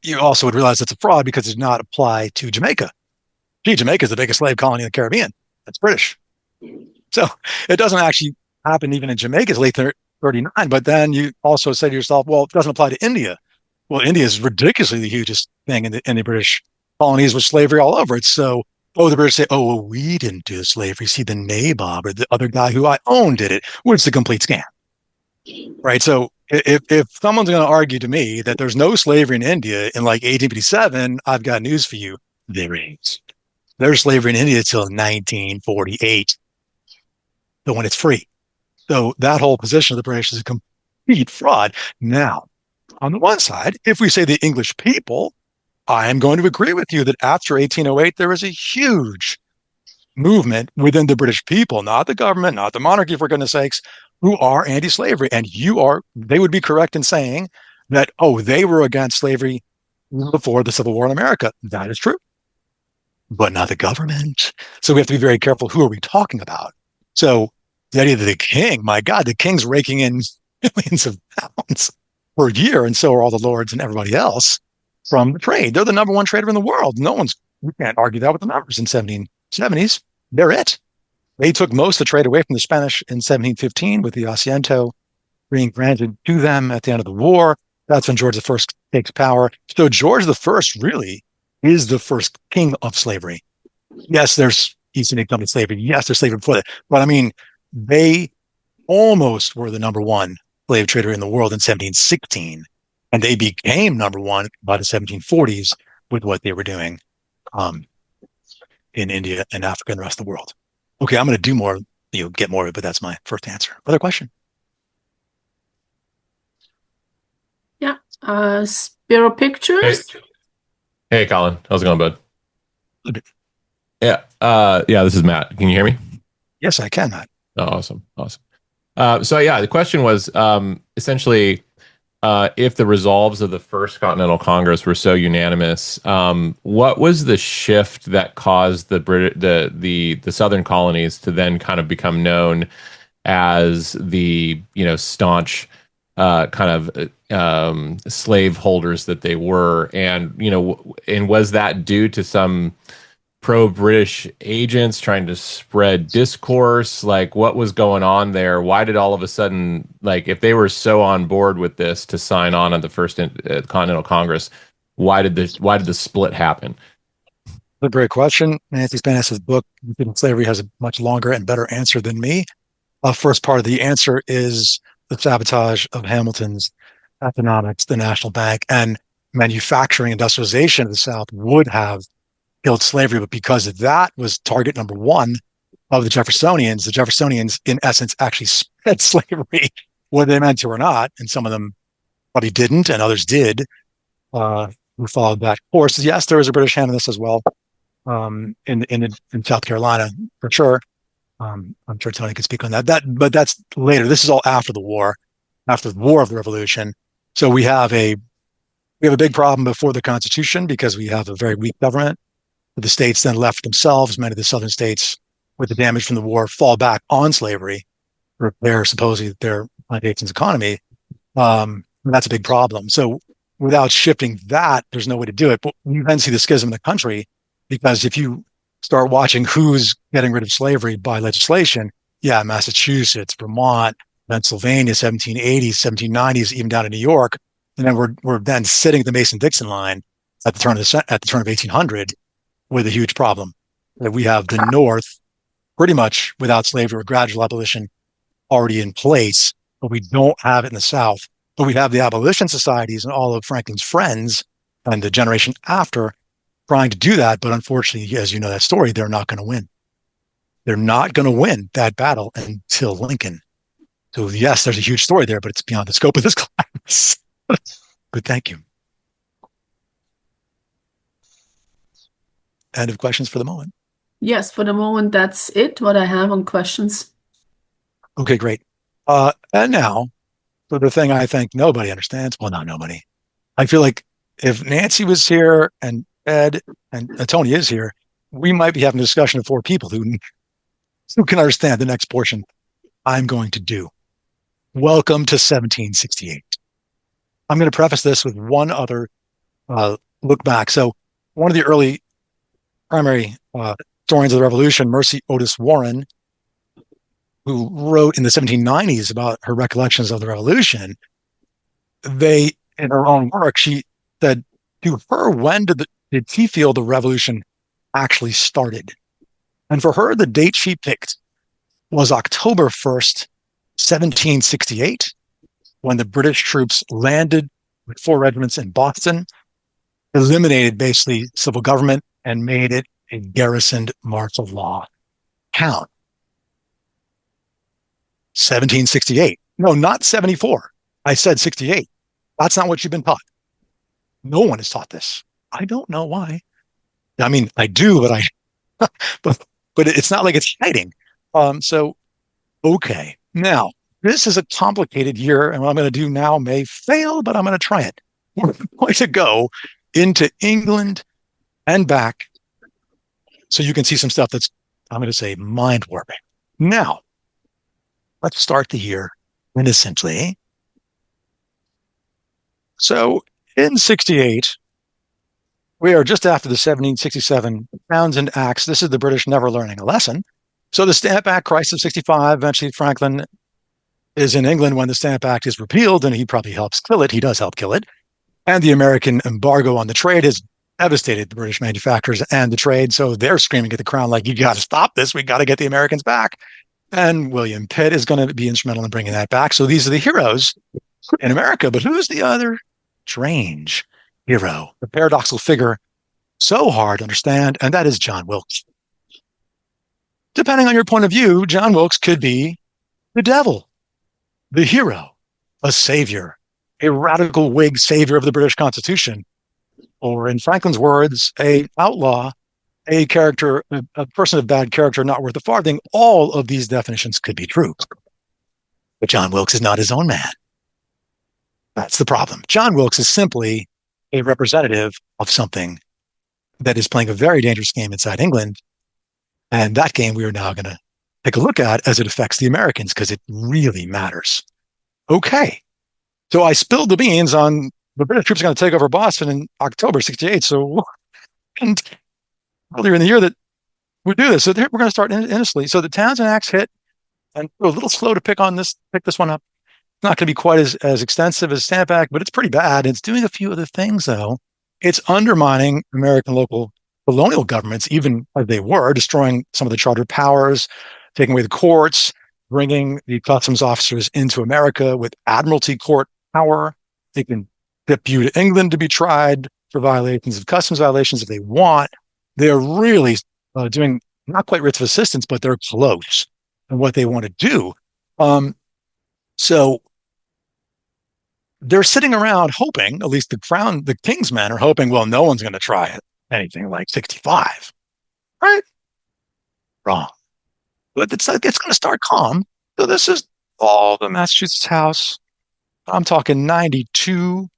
you also would realize it's a fraud because it did not apply to Jamaica. Gee, Jamaica is the biggest slave colony in the Caribbean. That's British. So it doesn't actually happen even in Jamaica's late 39. But then you also say to yourself, well, it doesn't apply to India. Well, India is ridiculously the hugest thing in the British colonies with slavery all over it. So, the British say, oh, well, we didn't do the slavery. See, the nabob or the other guy who I own did it, which is a complete scam. Right. So if someone's going to argue to me that there's no slavery in India in like 1857, I've got news for you. There is. There's slavery in India till 1948. So when it's free. So that whole position of the British is a complete fraud. Now, on the one side, if we say the English people, I am going to agree with you that after 1808, there was a huge movement within the British people, not the government, not the monarchy, for goodness sakes, who are anti-slavery. And they would be correct in saying that, they were against slavery before the Civil War in America. That is true, but not the government. So we have to be very careful. Who are we talking about? So the idea that the king, my God, the king's raking in millions of pounds per year, and so are all the lords and everybody else from the trade. They're the number one trader in the world. We can't argue that with the numbers in 1770s. They're it. They took most of the trade away from the Spanish in 1715 with the Asiento being granted to them at the end of the war. That's when George I takes power. So George I really is the first king of slavery. Yes, there's East India Company slavery. Yes, there's slavery before that. But I mean, they almost were the number one slave trader in the world in 1716. And they became number one by the 1740s with what they were doing in India and Africa and the rest of the world. Okay, I'm going to do more, get more of it, but that's my first answer. Other question? Yeah. Spiro Pictures. Hey, Colin. How's it going, bud? Good. Yeah. This is Matt. Can you hear me? Yes, I can, Matt. Oh, awesome. The question was essentially if the resolves of the First Continental Congress were so unanimous, what was the shift that caused the Southern colonies to then kind of become known as the staunch slave holders that they were, and was that due to some pro-British agents trying to spread discourse? Like, what was going on there? Why did all of a sudden, like, if they were so on board with this to sign on at the First Continental Congress, why did the split happen? A great question. Nancy Spanis's book, Defeating Slavery, has a much longer and better answer than me. First part of the answer is the sabotage of Hamilton's economics, the National Bank, and manufacturing industrialization of the South would have killed slavery, but because that was target number one of the Jeffersonians in essence actually spread slavery, whether they meant to or not, and some of them probably didn't, and others did, who followed that course. Yes, there is a British hand in this as well, in South Carolina for sure. I'm sure Tony could speak on that. But that's later. This is all after the war of the Revolution. So we have a big problem before the Constitution because we have a very weak government. The states then left themselves, many of the southern states, with the damage from the war, fall back on slavery, repair supposedly their plantations economy. That's a big problem. So without shifting that, there's no way to do it. But you then see the schism in the country, because if you start watching who's getting rid of slavery by legislation, Massachusetts, Vermont, Pennsylvania, 1780s, 1790s, even down to New York, and then we're then sitting at the Mason-Dixon line at the turn of 1800 with a huge problem. That we have the North pretty much without slavery or gradual abolition already in place, but we don't have it in the South. But we have the abolition societies and all of Franklin's friends and the generation after trying to do that. But unfortunately, as you know that story, they're not going to win. They're not going to win that battle until Lincoln. So yes, there's a huge story there, but it's beyond the scope of this class. But thank you. End of questions for the moment. Yes, for the moment, that's it, what I have on questions. Okay, great. And now, for the thing I think nobody understands, well, not nobody. I feel like if Nancy was here and Ed and Tony is here, we might be having a discussion of four people who who can understand the next portion I'm going to do. Welcome to 1768. I'm going to preface this with one other look back. So one of the early primary historians of the Revolution, Mercy Otis Warren, who wrote in the 1790s about her recollections of the Revolution, in her own work, she said to her, when did she feel the revolution actually started? And for her, the date she picked was October 1st, 1768, when the British troops landed with 4 regiments in Boston, eliminated basically civil government, and made it a garrisoned martial law town. 1768. No, not 74. I said 68. That's not what you've been taught. No one is taught this. I don't know why. I mean, I do, but it's not like it's hiding. Okay. Now, this is a complicated year, and what I'm going to do now may fail, but I'm going to try it. We're going to go into England and back so you can see some stuff that's, I'm going to say, mind-warping. Now, let's start the year innocently. So, in 68, we are just after the 1767 Townshend Acts. This is the British never learning a lesson. So the Stamp Act crisis of 65, eventually Franklin is in England when the Stamp Act is repealed, and he probably helps kill it. He does help kill it. And the American embargo on the trade has devastated the British manufacturers and the trade. So they're screaming at the crown like, you got to stop this. We got to get the Americans back. And William Pitt is going to be instrumental in bringing that back. So these are the heroes in America. But who's the other strange hero, the paradoxical figure so hard to understand? And that is John Wilkes. Depending on your point of view, John Wilkes could be the devil, the hero, a savior, a radical Whig savior of the British Constitution, or in Franklin's words, a outlaw, a character, a person of bad character, not worth a farthing. All of these definitions could be true. But John Wilkes is not his own man. That's the problem. John Wilkes is simply a representative of something that is playing a very dangerous game inside England. And that game we are now going to take a look at as it affects the Americans, because it really matters. Okay. So I spilled the beans on the British troops are going to take over Boston in October 68. So, and earlier in the year that we do this. So we're going to start innocently. So the Townshend Acts hit, and we're a little slow to pick this one up. It's not going to be quite as extensive as Stamp Act, but it's pretty bad. It's doing a few other things, though. It's undermining American local colonial governments, even as they were, destroying some of the charter powers, taking away the courts, bringing the customs officers into America with admiralty court power. They can ship you to England to be tried for violations of customs violations if they want. They're really doing not quite writs of assistance, but they're close in what they want to do. So they're sitting around hoping, at least the king's men are hoping, well, no one's going to try it. Anything like 65, right? Wrong. But it's going to start calm. So this is all the Massachusetts House. I'm talking 92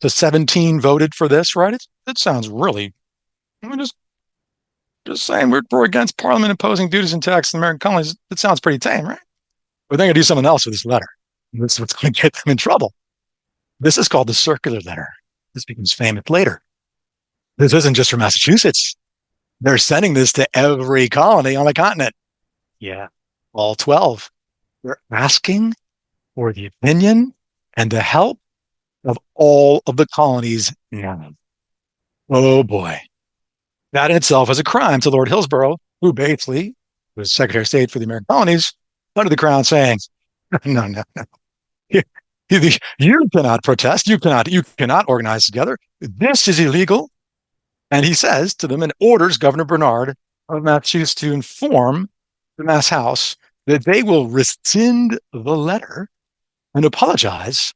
to 17 voted for this, right? It sounds really, I'm just saying we're against Parliament imposing duties and taxes on American colonies. It sounds pretty tame, right? But they're going to do something else with this letter. This is what's going to get them in trouble. This is called the circular letter. This becomes famous later. This isn't just for Massachusetts. They're sending this to every colony on the continent. Yeah, all 12. They're asking for the opinion and the help of all of the colonies now. Oh boy. That in itself is a crime to Lord Hillsborough, who basically was Secretary of State for the American colonies, under the crown saying, no. You cannot protest. You cannot organize together. This is illegal. And he says to them and orders Governor Bernard of Massachusetts to inform the Mass House that they will rescind the letter and apologize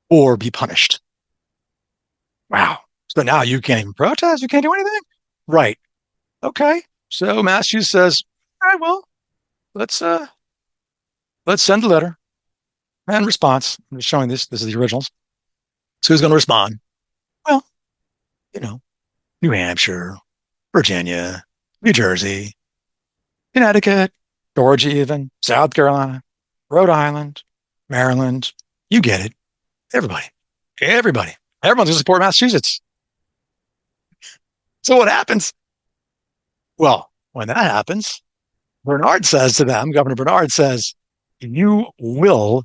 or be punished. Wow. So now you can't even protest. You can't do anything. Right. Okay. So Massachusetts says, all right, well, let's send a letter and response. I'm just showing this. This is the originals. So who's going to respond? Well, New Hampshire, Virginia, New Jersey, Connecticut, Georgia even, South Carolina, Rhode Island, Maryland. You get it. Everybody. Everyone's going to support Massachusetts. So what happens? Well, when that happens, Bernard says to them, Governor Bernard says, you will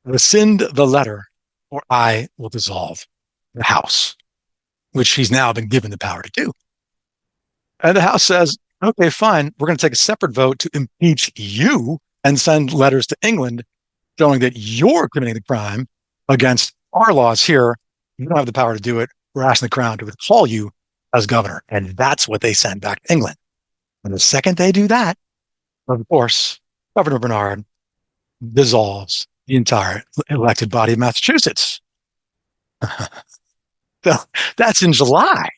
rescind the letter or I will dissolve the House, which he's now been given the power to do. And the House says, okay, fine. We're going to take a separate vote to impeach you and send letters to England showing that you're committing the crime against our laws here. You don't have the power to do it. We're asking the Crown to recall you as governor. And that's what they send back to England. And the second they do that, of course, Governor Bernard dissolves the entire elected body of Massachusetts. So that's in July.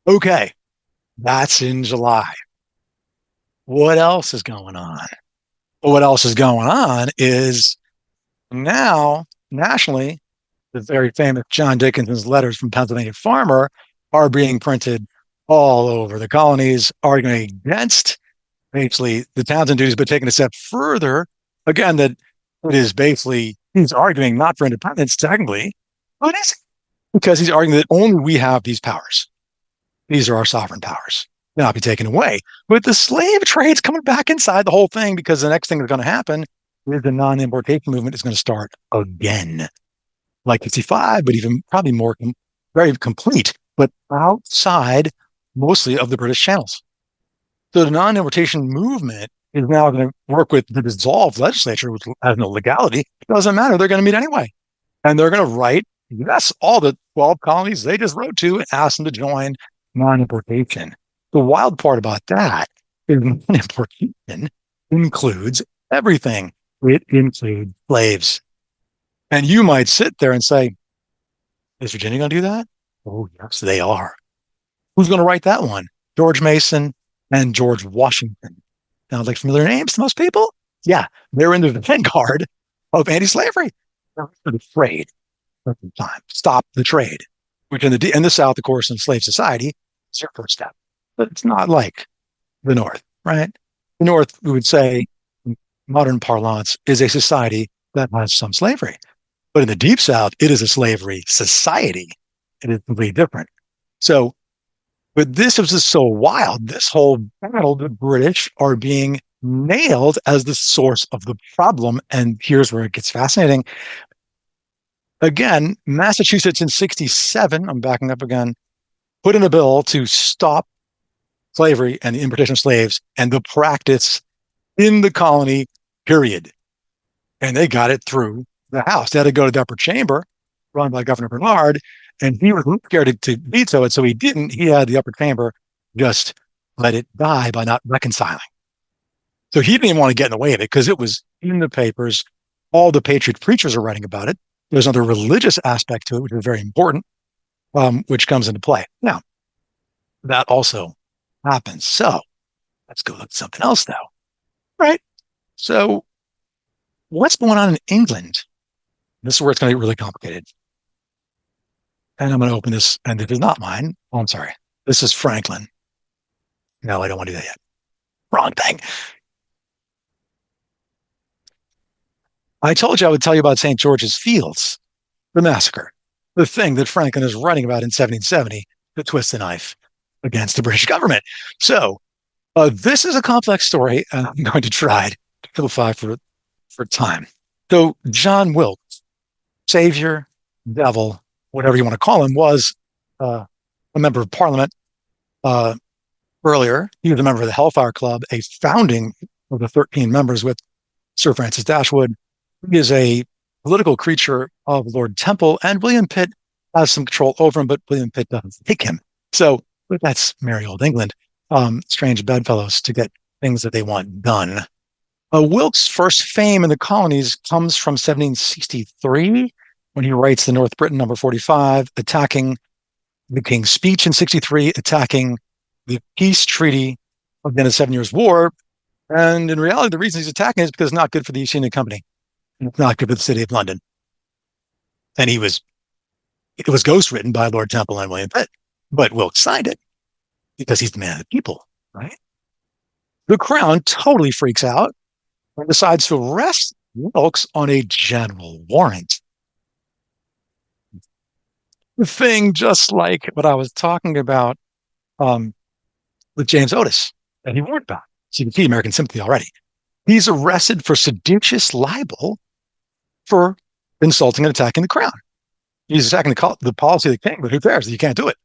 Okay, that's in July. What else is going on? What else is going on is now, nationally, the very famous John Dickinson's letters from Pennsylvania Farmer are being printed all over the colonies, arguing against basically the Townsend duties, but taking a step further. Again, that it is basically, he's arguing not for independence technically, but is because he's arguing that only we have these powers. These are our sovereign powers. Cannot be taken away. But the slave trade's coming back inside the whole thing because the next thing that's going to happen is the non-importation movement is going to start again. Like 55, but even probably more, very complete, but outside mostly of the British channels. So the non-importation movement is now going to work with the dissolved legislature, which has no legality. It doesn't matter. They're going to meet anyway. And they're going to write, yes, all the 12 colonies they just wrote to and asked them to join non-importation. The wild part about that is non-importation includes everything. It includes slaves. And you might sit there and say, is Virginia going to do that? Oh, yes, they are. Who's going to write that one? George Mason and George Washington. Sounds like familiar names to most people? Yeah, they're in the vanguard of anti-slavery. They're for the trade at the time. Stop the trade, which in the South, of course, in slave society, is your first step. But it's not like the North, right? The North, we would say, in modern parlance, is a society that has some slavery. But in the Deep South, it is a slavery society. It is completely different. So, but this was just so wild. This whole battle, the British are being nailed as the source of the problem. And here's where it gets fascinating. Again, Massachusetts in 67, I'm backing up again, put in a bill to stop slavery and the importation of slaves and the practice in the colony, period. And they got it through the House. They had to go to the upper chamber, run by Governor Bernard, and he was scared to veto it, so he didn't. He had the upper chamber just let it die by not reconciling. So he didn't even want to get in the way of it because it was in the papers. All the patriot preachers are writing about it. There's another religious aspect to it, which is very important, which comes into play. Now, that also happens. So let's go look at something else now. Right? So what's going on in England? This is where it's going to get really complicated. And I'm going to open this, and it is not mine. Oh, I'm sorry. This is Franklin. No, I don't want to do that yet. Wrong thing. I told you I would tell you about St. George's Fields, the massacre, the thing that Franklin is writing about in 1770 to twist the knife against the British government. So this is a complex story, and I'm going to try to simplify for time. So John Wilks, savior, devil, whatever you want to call him, was a member of Parliament earlier. He was a member of the Hellfire Club, a founding of the 13 members with Sir Francis Dashwood. He is a political creature of Lord Temple, and William Pitt has some control over him, but William Pitt doesn't take him. So that's merry old England. Strange bedfellows to get things that they want done. Wilkes' first fame in the colonies comes from 1763, when he writes the North Briton number 45, attacking the King's Speech in 63, attacking the peace treaty of the end of the 7 Years' War. And in reality, the reason he's attacking it is because it's not good for the East India Company. And it's not good for the City of London. And it was ghostwritten by Lord Temple and William Pitt, but Wilkes signed it because he's the man of the people, right? The Crown totally freaks out and decides to arrest Wilkes on a general warrant. The thing just like what I was talking about with James Otis that he warned about. So you can see American sympathy already. He's arrested for seditious libel for insulting and attacking the Crown. He's attacking the policy of the king, but who cares? You can't do it.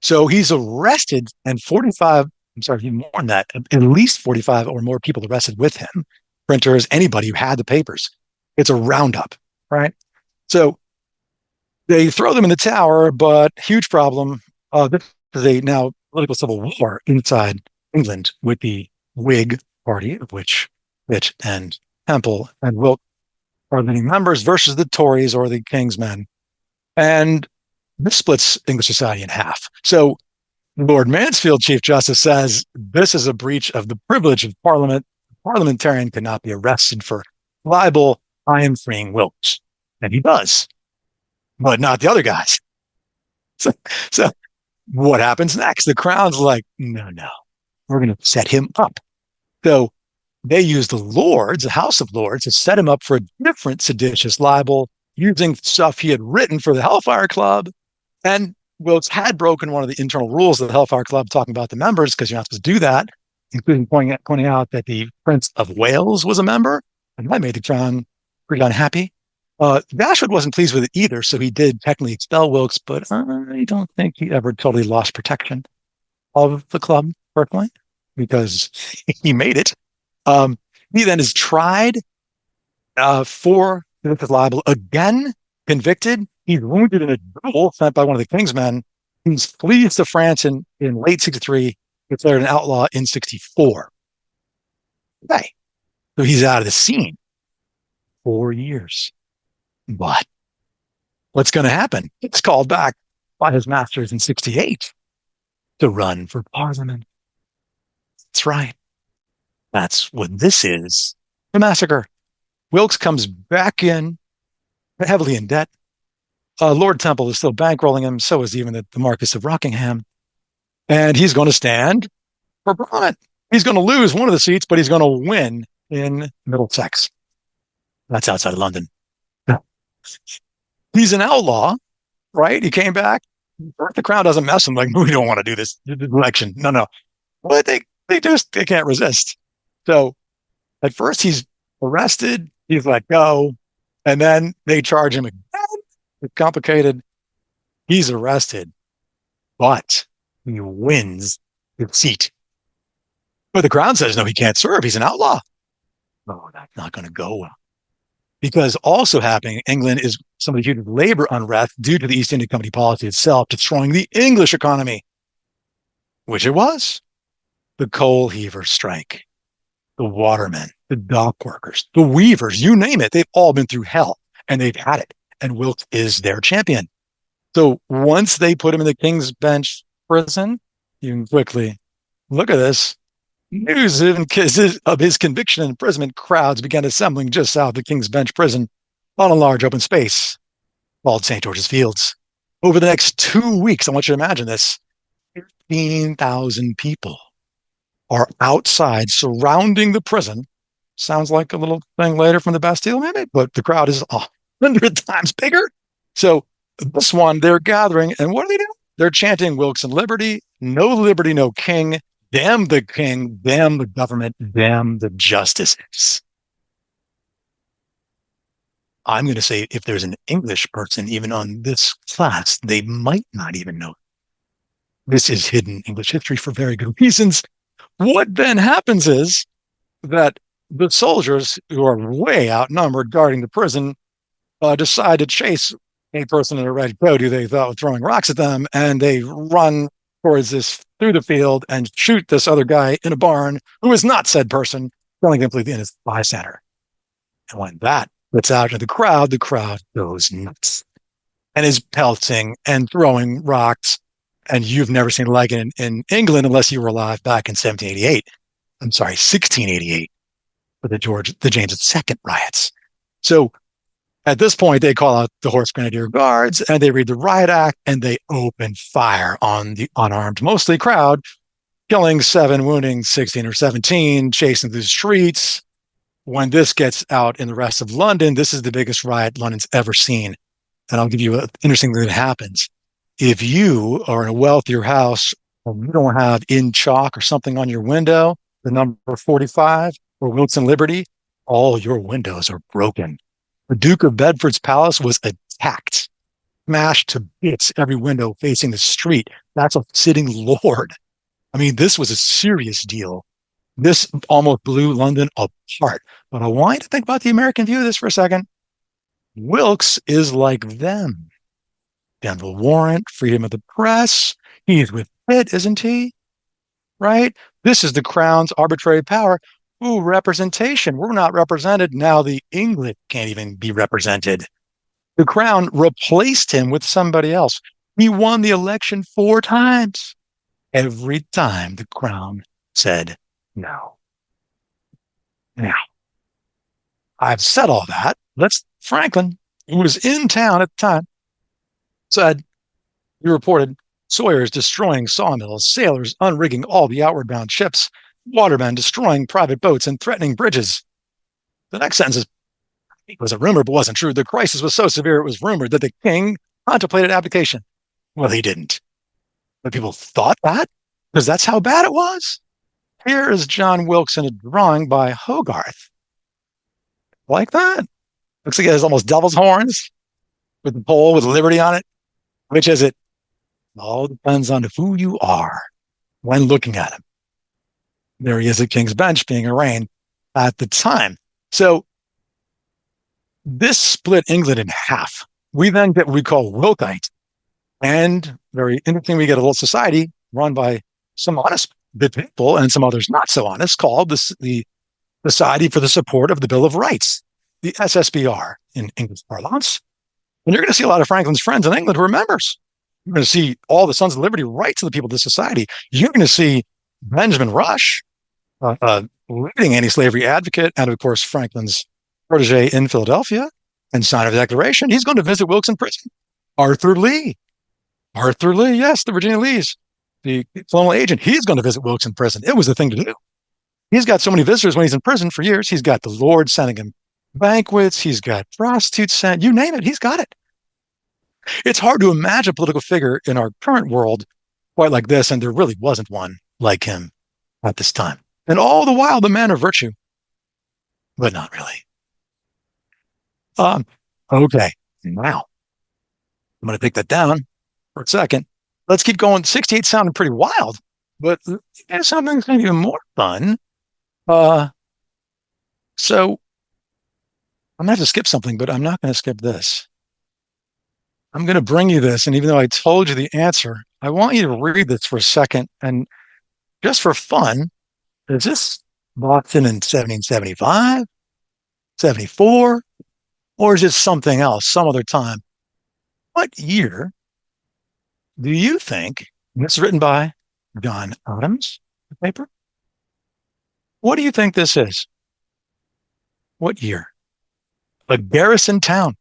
So he's arrested, and even more than that, at least 45 or more people arrested with him, printers, anybody who had the papers. It's a roundup, right? So they throw them in the Tower, but huge problem. This is a now political civil war inside England with the Whig party, of which Pitt and Temple and Wilkes are leading members, versus the Tories or the King's men. And this splits English society in half. So Lord Mansfield, Chief Justice, says this is a breach of the privilege of Parliament. A parliamentarian cannot be arrested for libel. I am freeing Wilkes. And he does, but not the other guys. So what happens next? The Crown's like, no, we're going to set him up. So they use the Lords, the House of Lords, to set him up for a different seditious libel using stuff he had written for the Hellfire Club. And Wilkes had broken one of the internal rules of the Hellfire Club, talking about the members, because you're not supposed to do that, including pointing out that the Prince of Wales was a member, and that made the Crown pretty unhappy. Dashwood wasn't pleased with it either, so he did technically expel Wilkes, but I don't think he ever totally lost protection of the club, personally, because he made it. He then is tried for libel, again convicted. He's wounded in a duel sent by one of the King's men. He flees to France in late 63, declared an outlaw in 64. Okay. So he's out of the scene. 4 years. But what's going to happen? It's called back by his masters in 68 to run for Parliament. That's right. That's what this is. The massacre. Wilkes comes back in, heavily in debt. Lord Temple is still bankrolling him. So is even the Marquis of Rockingham. And he's going to stand for Parliament. He's going to lose one of the seats, but he's going to win in Middlesex. That's outside of London. He's an outlaw, right? He came back. The Crown doesn't mess him like, we don't want to do this election. No. But they can't resist. So at first he's arrested. He's let go. And then they charge him again. It's complicated. He's arrested, but he wins his seat. But the Crown says, no, he can't serve. He's an outlaw. No, that's not going to go well. Because also happening in England is some of the huge labor unrest due to the East India Company policy itself, destroying the English economy, which it was. The coal heavers strike, the watermen, the dock workers, the weavers, you name it. They've all been through hell, and they've had it. And Wilkes is their champion. So once they put him in the King's Bench prison, you can quickly look at this. News of his conviction and imprisonment, crowds began assembling just south of the King's Bench prison on a large open space called St. George's Fields. Over the next 2 weeks, I want you to imagine this, 15,000 people are outside surrounding the prison. Sounds like a little thing later from the Bastille, maybe, but the crowd is 100 times bigger. So this one, they're gathering, and what do they do? They're chanting Wilkes and liberty, no king, damn the king, damn the government, damn the justices. I'm going to say if there's an English person even on this class, they might not even know. This is hidden English history for very good reasons. What then happens is that the soldiers, who are way outnumbered guarding the prison, decide to chase a person in a red coat who they thought was throwing rocks at them, and they run towards this through the field and shoot this other guy in a barn who is not said person, killing him completely in his bystander. And when that gets out to the crowd goes nuts and is pelting and throwing rocks. And you've never seen like it in England unless you were alive back in 1688 for the James II riots. So at this point, they call out the Horse Grenadier Guards and they read the riot act and they open fire on the unarmed, mostly crowd, killing 7, wounding 16 or 17, chasing through the streets. When this gets out in the rest of London, this is the biggest riot London's ever seen. And I'll give you an interesting thing that happens. If you are in a wealthier house and you don't have in chalk or something on your window, the number 45 or Wilks and Liberty, all your windows are broken. The Duke of Bedford's palace was attacked, smashed to bits, every window facing the street. That's a sitting lord. I mean, this was a serious deal. This almost blew London apart. But I want you to think about the American view of this for a second. Wilkes is like them. General warrant, freedom of the press. He's with Pitt, isn't he? Right? This is the crown's arbitrary power. Ooh, representation. We're not represented. Now the English can't even be represented. The crown replaced him with somebody else. He won the election 4 times. Every time the crown said no. Now, I've said all that. Franklin, who was in town at the time, said, he reported, Sawyer's destroying sawmills, sailors unrigging all the outward bound ships, watermen destroying private boats and threatening bridges. The next sentence is, it was a rumor, but wasn't true. The crisis was so severe, it was rumored that the king contemplated abdication. Well, he didn't. But people thought that, because that's how bad it was. Here is John Wilkes in a drawing by Hogarth. Like that? Looks like it has almost devil's horns with the pole with liberty on it. Which is it? All depends on who you are when looking at him. There he is at King's Bench being arraigned at the time. So this split England in half. We then get what we call Wilkite. And very interesting, we get a little society run by some honest people and some others not so honest, called the Society for the Support of the Bill of Rights, the SSBR in English parlance. And you're going to see a lot of Franklin's friends in England who are members. You're going to see all the Sons of Liberty write to the people of the society. You're going to see Benjamin Rush, leading anti-slavery advocate, and of course Franklin's protege in Philadelphia, and signer of the Declaration. He's going to visit Wilkes in prison. Arthur Lee, yes, the Virginia Lees, the colonial agent. He's going to visit Wilkes in prison. It was the thing to do. He's got so many visitors when he's in prison for years. He's got the Lord sending him banquets. He's got prostitutes sent. You name it, he's got it. It's hard to imagine a political figure in our current world quite like this, and there really wasn't one like him at this time. And all the while, the man of virtue, but not really. Okay, now I'm going to take that down for a second. Let's keep going. 68 sounded pretty wild, but there's something that's even more fun. So I'm going to have to skip something, but I'm not going to skip this. I'm going to bring you this, and even though I told you the answer, I want you to read this for a second, and just for fun, is this Boston in 1775, 74, or is it something else, some other time? What year do you think, and this is written by John Adams, the paper, what do you think this is? What year? A garrison town.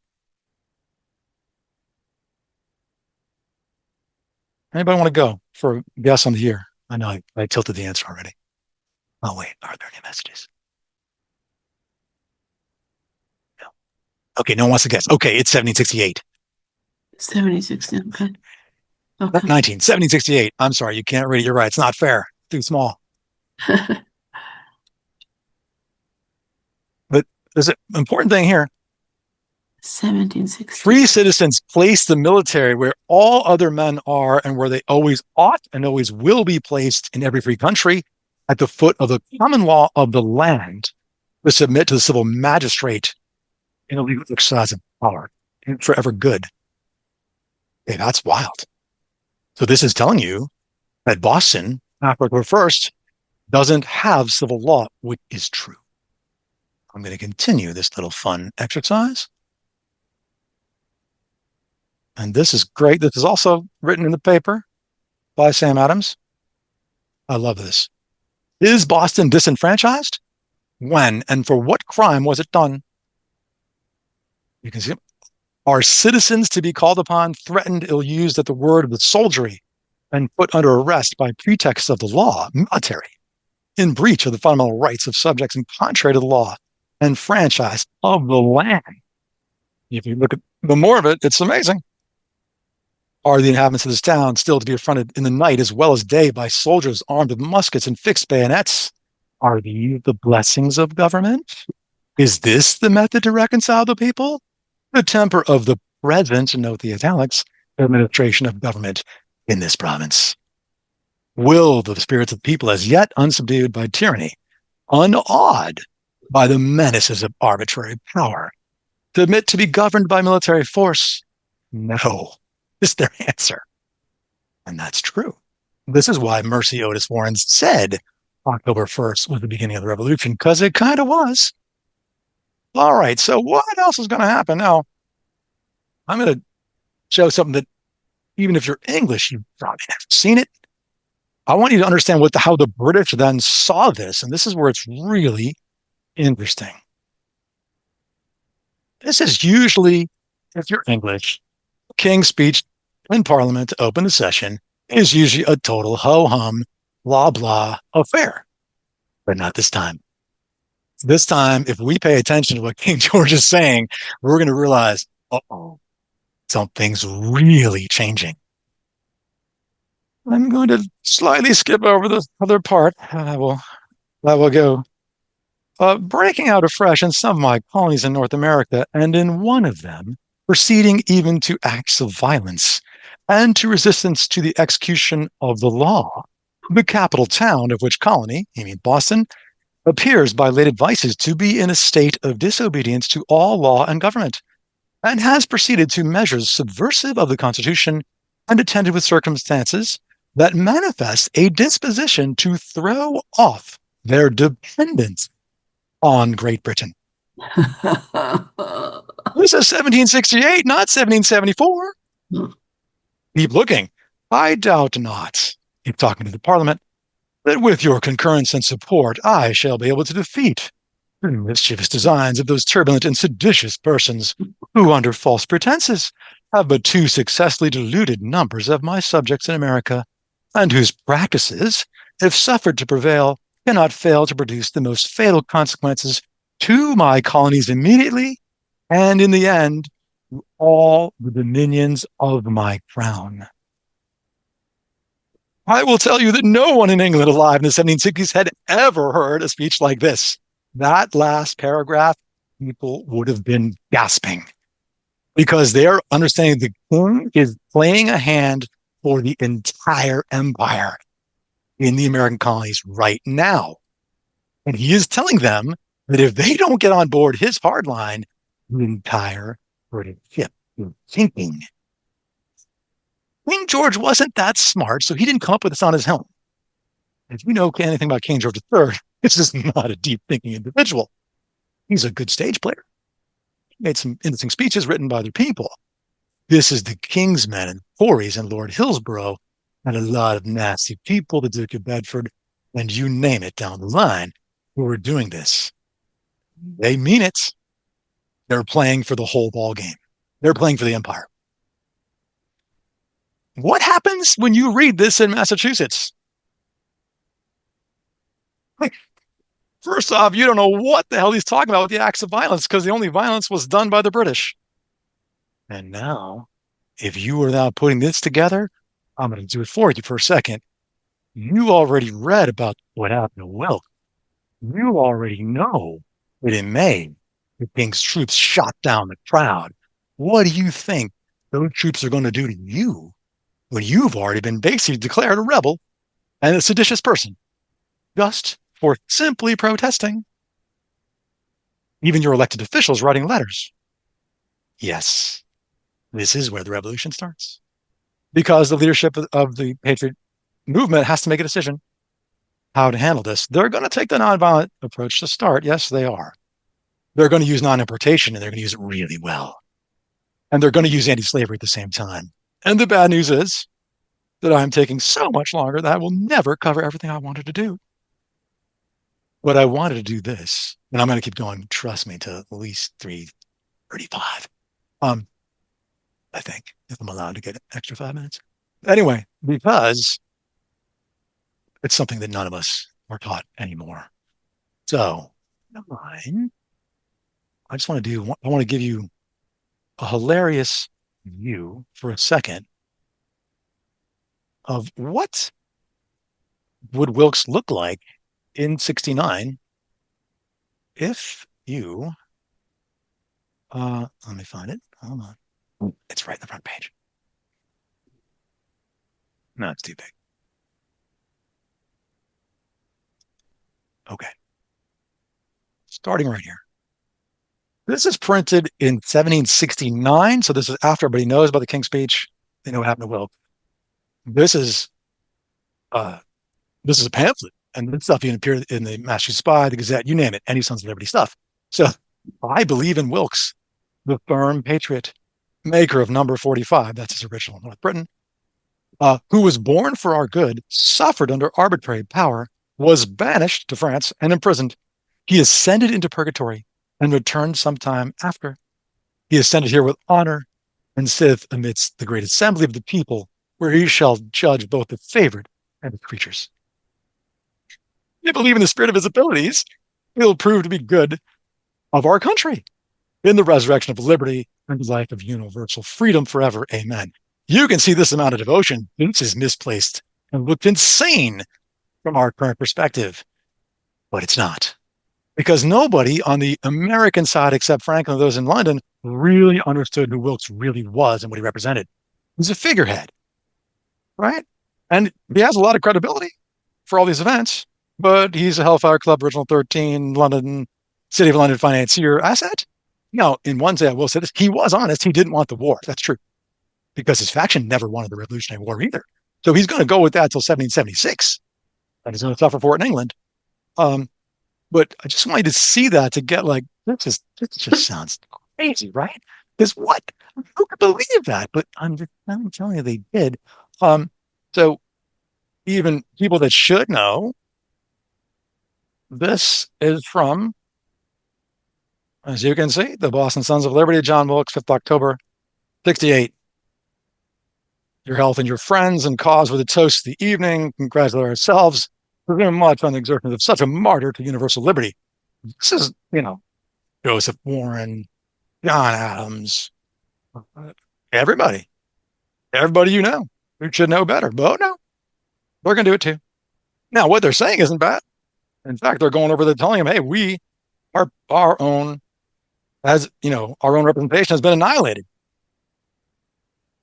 Anybody want to go for a guess on the year? I know I tilted the answer already. Oh, wait. Are there any messages? No. Okay, no one wants to guess. Okay, it's 1768. 1716, okay. Okay. 1768. I'm sorry, you can't read it. You're right. It's not fair. Too small. But there's an important thing here. 1760. Free citizens place the military where all other men are and where they always ought and always will be placed in every free country, at the foot of the common law of the land, to submit to the civil magistrate in a legal exercise of power, and forever good. Okay, that's wild. So this is telling you that Boston, after October 1st, doesn't have civil law, which is true. I'm going to continue this little fun exercise. And this is great. This is also written in the paper by Sam Adams. I love this. Is Boston disenfranchised? When and for what crime was it done? You can see, are citizens to be called upon, threatened, ill-used at the word of the soldiery and put under arrest by pretext of the law, military, in breach of the fundamental rights of subjects and contrary to the law and franchise of the land. If you look at the more of it, it's amazing. Are the inhabitants of this town still to be affronted in the night as well as day by soldiers armed with muskets and fixed bayonets? Are these the blessings of government? Is this the method to reconcile the people? The temper of the present, note the italics, administration of government in this province. Will the spirits of the people, as yet unsubdued by tyranny, unawed by the menaces of arbitrary power, submit to be governed by military force? No, is their answer. And that's true. This is why Mercy Otis Warren said October 1st was the beginning of the revolution, because it kind of was. All right, so what else is going to happen now? I'm going to show something that even if you're English, you've probably never seen it. I want you to understand how the British then saw this, and this is where it's really interesting. This is usually, if you're English, King's speech in Parliament to open the session is usually a total ho-hum, blah, blah affair. But not this time. This time, if we pay attention to what King George is saying, we're going to realize, uh-oh, something's really changing. I'm going to slightly skip over the other part. I will go breaking out afresh in some of my colonies in North America, and in one of them, proceeding even to acts of violence and to resistance to the execution of the law. The capital town of which colony, I mean Boston, appears by late advices to be in a state of disobedience to all law and government, and has proceeded to measures subversive of the Constitution and attended with circumstances that manifest a disposition to throw off their dependence on Great Britain. This is 1768, not 1774. Keep looking. I doubt not, if talking to the Parliament, that with your concurrence and support, I shall be able to defeat the mischievous designs of those turbulent and seditious persons who, under false pretenses, have but too successfully deluded numbers of my subjects in America, and whose practices, if suffered to prevail, cannot fail to produce the most fatal consequences to my colonies immediately, and in the end, to all the dominions of my crown. I will tell you that no one in England alive in the 1760s had ever heard a speech like this. That last paragraph, people would have been gasping, because they're understanding the king is playing a hand for the entire empire in the American colonies right now. And he is telling them that if they don't get on board his hard line, the entire British ship is sinking. King George wasn't that smart, so he didn't come up with this on his own. If you know anything about King George III, this is not a deep-thinking individual. He's a good stage player. He made some interesting speeches written by other people. This is the King's men and Tories and Lord Hillsborough and a lot of nasty people, the Duke of Bedford, and you name it down the line, who are doing this. They mean it. They're playing for the whole ball game. They're playing for the empire. What happens when you read this in Massachusetts? First off, you don't know what the hell he's talking about with the acts of violence, because the only violence was done by the British. And now, if you are now putting this together, I'm going to do it for you for a second. You already read about what happened to Wilks. You already know that in May, the King's troops shot down the crowd. What do you think those troops are going to do to you when you've already been basically declared a rebel and a seditious person just for simply protesting? Even your elected officials writing letters. Yes, this is where the revolution starts. Because the leadership of the Patriot movement has to make a decision how to handle this. They're going to take the nonviolent approach to start. Yes, they are. They're going to use non-importation, and they're going to use it really well. And they're going to use anti-slavery at the same time. And the bad news is that I'm taking so much longer that I will never cover everything I wanted to do. But I wanted to do this, and I'm going to keep going, trust me, to at least 3:35. I think, if I'm allowed to get an extra 5 minutes. Anyway, because it's something that none of us are taught anymore. So, I just want to give you a hilarious view for a second of what would Wilkes look like in 69 if you, let me find it. Hold on. It's right in the front page. No, it's too big. Okay. Starting right here. This is printed in 1769. So this is after everybody knows about the King's Speech. They know what happened to Wilkes. This is a pamphlet, and this stuff even appeared in the Massachusetts Spy, the Gazette, you name it, any Sons of Liberty stuff. So I believe in Wilkes, the firm patriot, maker of number 45. That's his original North Britain, who was born for our good, suffered under arbitrary power, was banished to France and imprisoned. He ascended into purgatory and returned some time after. He ascended here with honor and sitteth amidst the great assembly of the people, where he shall judge both the favored and the creatures. You believe in the spirit of his abilities, he'll prove to be good of our country in the resurrection of liberty and the life of universal freedom forever. Amen. You can see this amount of devotion. This is misplaced and looked insane from our current perspective, but it's not. Because nobody on the American side, except Franklin, those in London, really understood who Wilkes really was and what he represented. He's a figurehead, right? And he has a lot of credibility for all these events, but he's a Hellfire Club, Original 13, London, City of London financier asset. Now, in one way, I will say this, he was honest. He didn't want the war. That's true. Because his faction never wanted the Revolutionary War either. So he's going to go with that until 1776. And he's going to suffer for it in England. But I just wanted to see that to get like, this just sounds crazy, right? Because what? Who could believe that? But I'm telling you, they did. So even people that should know, this is from, as you can see, the Boston Sons of Liberty, John Wilkes, 5th October, 68. Your health and your friends and cause with a toast of the evening. Congratulate ourselves for very much on the exertion of such a martyr to universal liberty. This is, Joseph Warren, John Adams, everybody you know who should know better. But no, they're going to do it too. Now, what they're saying isn't bad. In fact, they're going over there telling him, hey, we are our own, our own representation has been annihilated.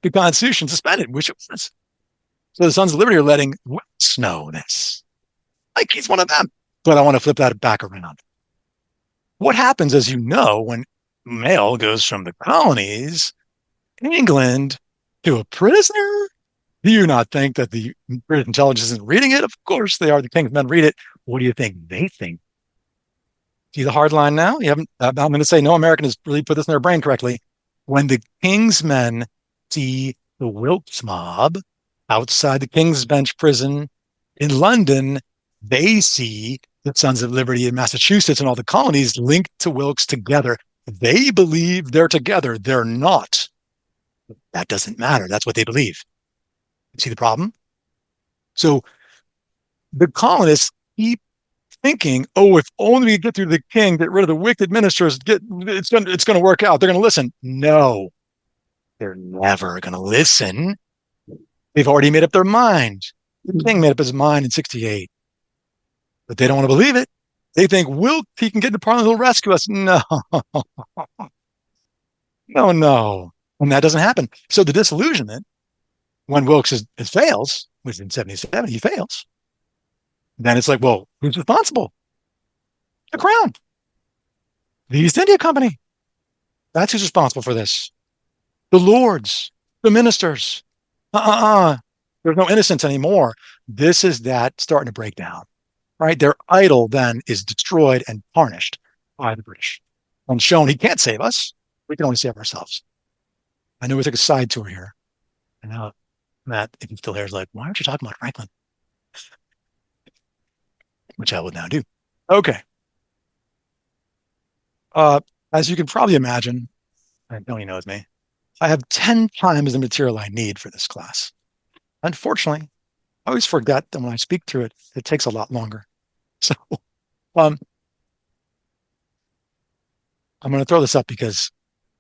The Constitution suspended, which it was. So the Sons of Liberty are letting Wilkes know this. Like he's one of them. But I want to flip that back around. What happens, as you know, when mail goes from the colonies, England, to a prisoner? Do you not think that the British intelligence isn't reading it? Of course they are. The King's men read it. What do you think they think? See the hard line now? You haven't. I'm going to say no American has really put this in their brain correctly. When the King's men see the Wilkes mob outside the King's Bench prison in London, they see the Sons of Liberty in Massachusetts and all the colonies linked to Wilkes together. They believe they're together. They're not. That doesn't matter. That's what they believe. See the problem? So the colonists keep thinking, oh, if only we get through the king, get rid of the wicked ministers, it's going to work out. They're going to listen. No, they're never going to listen. They've already made up their mind. The king made up his mind in 68. But they don't want to believe it. They think, he can get into Parliament, he'll rescue us. No. No. And that doesn't happen. So the disillusionment, when Wilkes fails, which is in 77, he fails. Then it's like, well, who's responsible? The Crown. The East India Company. That's who's responsible for this. The lords, the ministers. There's no innocence anymore. This is that starting to break down, right? Their idol then is destroyed and tarnished by the British and shown he can't save us. We can only save ourselves. I know we took a side tour here. And now Matt, if he's still here, is like, why aren't you talking about Franklin? Which I will now do. Okay. As you can probably imagine, and Tony knows me, I have 10 times the material I need for this class. Unfortunately, I always forget that when I speak through it, it takes a lot longer. So um, I'm going to throw this up because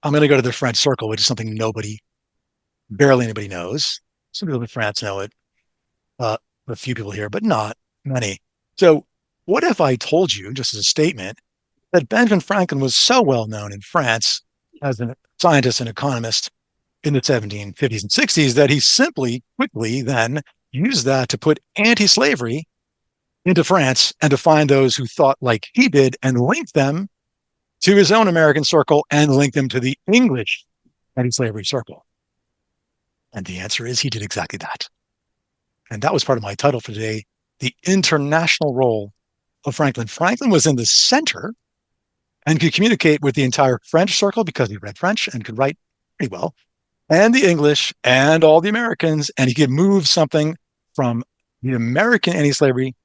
I'm going to go to the French Circle, which is something barely anybody knows. Some people in France know it, uh, a few people here, but not many. So what if I told you, just as a statement, that Benjamin Franklin was so well known in France as a scientist and economist in the 1750s and 60s that he simply quickly then used that to put anti-slavery into France and to find those who thought like he did and link them to his own American circle and link them to the English anti-slavery circle? And the answer is he did exactly that. And that was part of my title for today, The International Role of Franklin. Franklin was in the center and could communicate with the entire French circle because he read French and could write pretty well, and the English and all the Americans, and he could move something from the American anti-slavery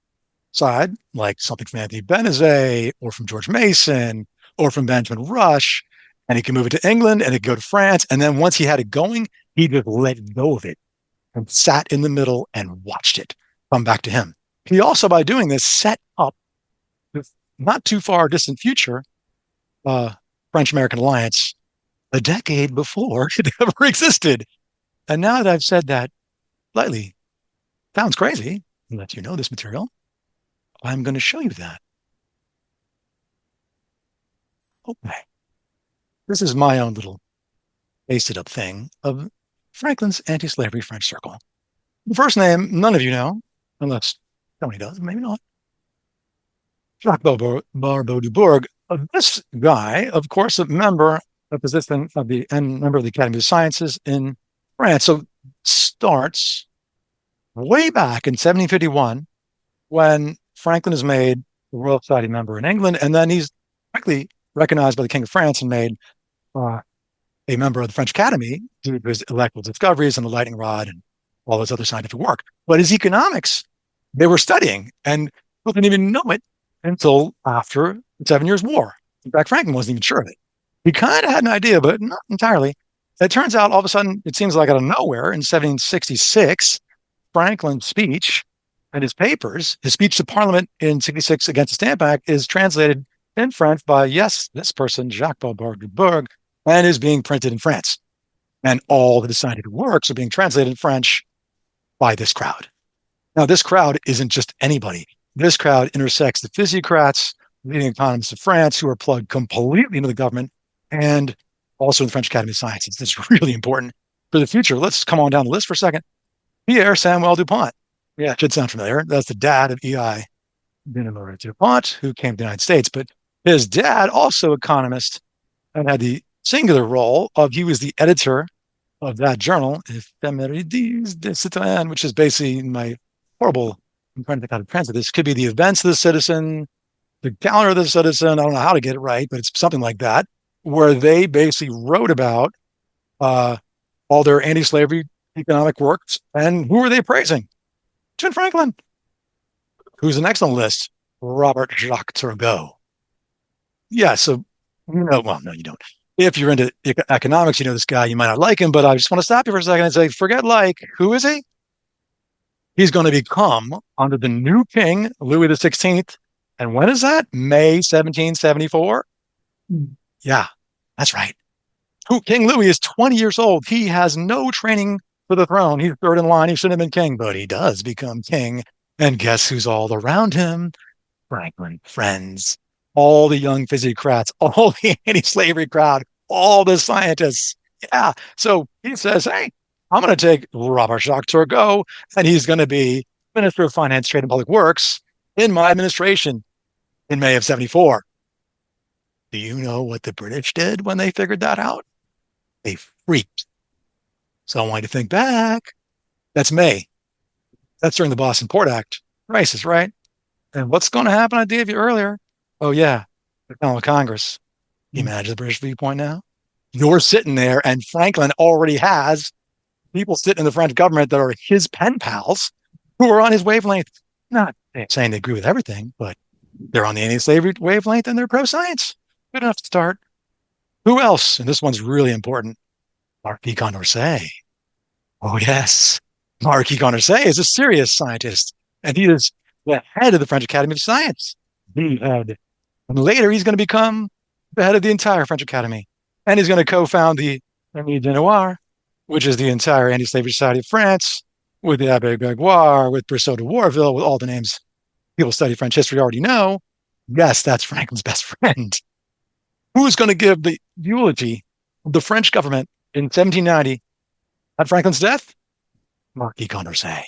side, like something from Anthony Benezet or from George Mason or from Benjamin Rush, and he could move it to England and it could go to France. And then once he had it going, he just let go of it and sat in the middle and watched it come back to him. He also, by doing this, set up the not too far distant future French-American alliance a decade before it ever existed. And now that I've said that lightly, sounds crazy, and let you know this material, I'm going to show you that. Okay. This is my own little pasted up thing of Franklin's anti-slavery French circle. The first name, none of you know, unless somebody does, maybe not. Jacques Barbeau du Bourg. This guy, of course, a member of the Academy of Sciences in France. So starts way back in 1751 when Franklin is made the Royal Society member in England, and then he's directly recognized by the King of France and made a member of the French Academy due to his electrical discoveries and the lightning rod and all this other scientific work. But his economics, they were studying, and people didn't even know it until after the 7 Years' War. In fact, Franklin wasn't even sure of it. He kind of had an idea, but not entirely. It turns out all of a sudden, it seems like out of nowhere, in 1766, Franklin's speech and his papers, his speech to Parliament in 66 against the Stamp Act, is translated in French by, yes, this person, Jacques Barbeau du Bourg, and is being printed in France. And all the scientific works are being translated in French by this crowd. Now, this crowd isn't just anybody. This crowd intersects the physiocrats, leading economists of France, who are plugged completely into the government, and also in the French Academy of Sciences. This is really important for the future. Let's come on down the list for a second. Pierre Samuel Dupont. Yeah, it should sound familiar. That's the dad of E.I. Dupont, who came to the United States. But his dad, also economist, and had the singular role of, he was the editor of that journal, Ephémérides des Citoyens, which is basically my horrible, I'm trying to think how to translate this. Could be the events of the citizen, the calendar of the citizen. I don't know how to get it right, but it's something like that, where they basically wrote about all their anti-slavery economic works. And who are they praising? Benjamin Franklin. Who's the next on the list? Robert Jacques Turgot. Yeah, so, well, no, you don't. If you're into economics, you know this guy, you might not like him, but I just want to stop you for a second and say, forget like, who is he? He's going to become, under the new king, Louis the 16th. And when is that? May 1774? Yeah, that's right. King Louis is 20 years old. He has no training for the throne. He's third in line. He shouldn't have been king, but he does become king. And guess who's all around him? Franklin friends, all the young physiocrats, all the anti-slavery crowd, all the scientists. Yeah. So he says, hey, I'm going to take Robert Jacques Turgot, and he's going to be Minister of Finance, Trade, and Public Works in my administration in May of 74. Do you know what the British did when they figured that out? They freaked. So I want you to think back. That's May. That's during the Boston Port Act crisis, right? And what's going to happen? I gave you earlier. Oh, yeah. The Continental Congress. Can you imagine the British viewpoint now? You're sitting there, and Franklin already has people sitting in the French government that are his pen pals who are on his wavelength. Not saying they agree with everything, but they're on the anti-slavery wavelength and they're pro-science. Good enough to start. Who else? And this one's really important. Marquis Condorcet. Oh, yes. Marquis Condorcet is a serious scientist, and he is the head of the French Academy of Science. The head. And later, he's going to become the head of the entire French Academy. And he's going to co-found the Ami de Noir, which is the entire anti-slavery society of France, with the Abbé Gregoire, with Brissot de Warville, with all the names people study French history already know. Yes, that's Franklin's best friend. Who's going to give the eulogy of the French government in 1790 at Franklin's death? Marquis Condorcet.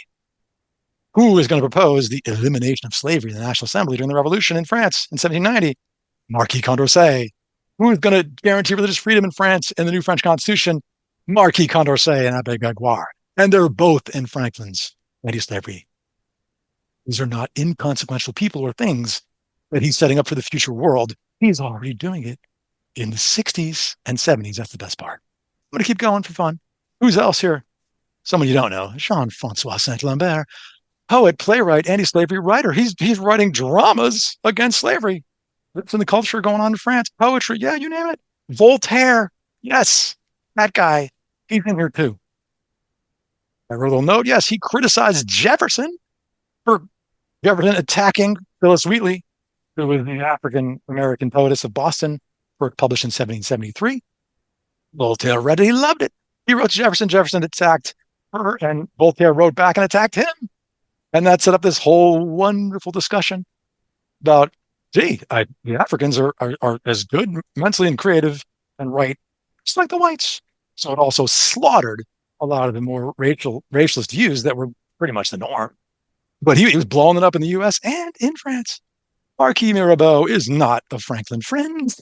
Who is going to propose the elimination of slavery in the National Assembly during the Revolution in France in 1790? Marquis Condorcet. Who is going to guarantee religious freedom in France in the new French Constitution? Marquis Condorcet and Abbé Gregoire. And they're both in Franklin's anti-slavery. These are not inconsequential people or things that he's setting up for the future world. He's already doing it in the 60s and 70s. That's the best part. I'm going to keep going for fun. Who's else here? Someone you don't know. Jean-Francois Saint-Lambert, poet, playwright, anti-slavery writer. He's writing dramas against slavery. It's in the culture going on in France. Poetry, yeah, you name it. Voltaire, yes, that guy. He's in here too. I wrote a little note. Yes, he criticized Jefferson for Jefferson attacking Phyllis Wheatley, who was the African-American poetess of Boston, work published in 1773. Voltaire read it. He loved it. He wrote to Jefferson. Jefferson attacked her, and Voltaire wrote back and attacked him. And that set up this whole wonderful discussion about, gee, the Africans are as good mentally and creative and right, just like the whites. So it also slaughtered a lot of the more racialist views that were pretty much the norm. But he was blowing it up in the U.S. and in France. Marquis Mirabeau is not a Franklin friend.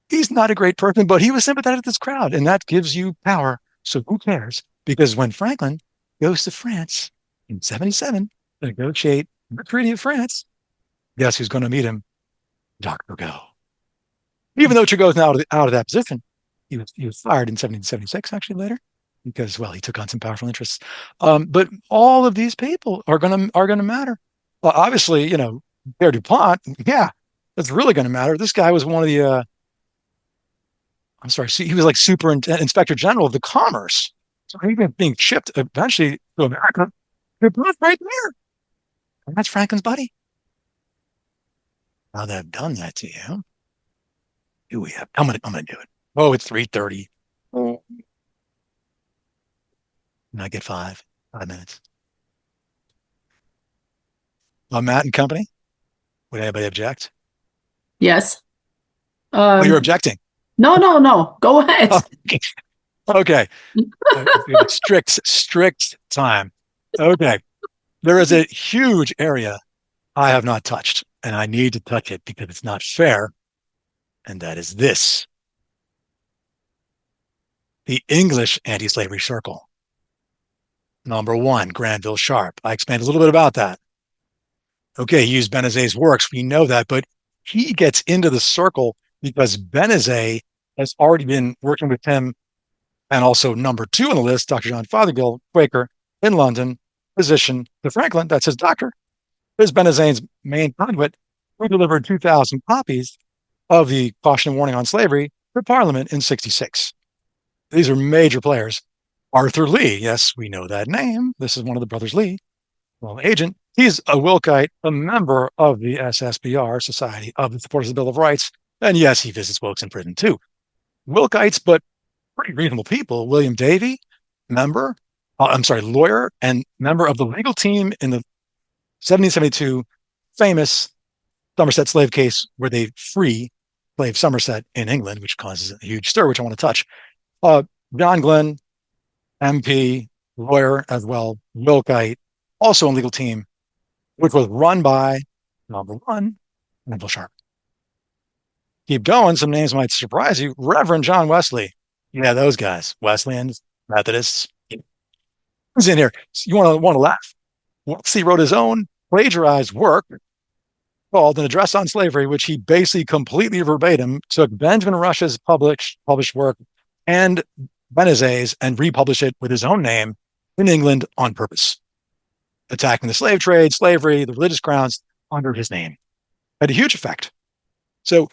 He's not a great person, but he was sympathetic to this crowd, and that gives you power. So who cares? Because when Franklin goes to France in 77 to negotiate the Treaty of France, guess who's going to meet him? Dr. Go. Even though Turgot's now out of that position, he was fired in 1776, actually later, because, well, he took on some powerful interests. But all of these people are gonna matter. Well, obviously, Pierre Dupont, yeah, that's really going to matter. This guy was one of the he was like inspector general of the commerce. So he was being shipped eventually to America. DuPont's right there. And that's Franklin's buddy. Now that I've done that to you, do we have? I'm gonna do it. Oh, it's 3:30. Oh. And I get 5 minutes. Matt and company. Would anybody object? Yes. Oh, you're objecting. No. Go ahead. Okay. Strict time. Okay. There is a huge area I have not touched, and I need to touch it because it's not fair. And that is this. The English anti-slavery circle. Number 1, Granville Sharp. I explained a little bit about that. Okay, he used Benezet's works. We know that, but he gets into the circle because Benezet has already been working with him. And also number 2 on the list, Dr. John Fothergill, Quaker, in London, physician to Franklin, that's his doctor, is Benezet's main conduit, who delivered 2,000 copies of the Caution and Warning on Slavery to Parliament in 66. These are major players. Arthur Lee, yes, we know that name. This is one of the brothers Lee, well, agent. He's a Wilkite, a member of the SSBR, Society of the Supporters of the Bill of Rights. And yes, he visits Wilkes in prison too. Wilkites, but pretty reasonable people. William Davey, lawyer and member of the legal team in the 1772 famous Somerset slave case where they free slave Somerset in England, which causes a huge stir, which I want to touch. John Glenn, MP, lawyer as well, Wilkite, also on legal team, which was run by number 1, Granville Sharp. Keep going. Some names might surprise you. Reverend John Wesley. Yeah, those guys. Wesleyans, Methodists. Who's in here? You want to laugh. Wesley wrote his own plagiarized work called An Address on Slavery, which he basically completely verbatim took Benjamin Rush's published work and Benezet's and republished it with his own name in England on purpose, attacking the slave trade, slavery, the religious grounds under his name. Had a huge effect. So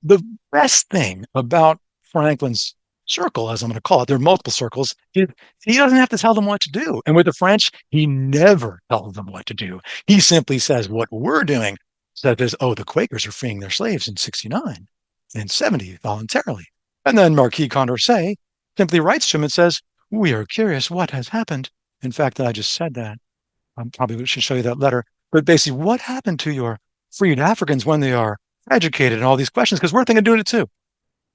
the best thing about Franklin's circle, as I'm going to call it, there are multiple circles, he doesn't have to tell them what to do. And with the French, he never tells them what to do. He simply says what we're doing. So that oh, the Quakers are freeing their slaves in 69 and 70 voluntarily. And then Marquis Condorcet simply writes to him and says, we are curious what has happened. In fact, I just said that. I probably should show you that letter. But basically, what happened to your freed Africans when they are educated and all these questions? Because we're thinking of doing it too.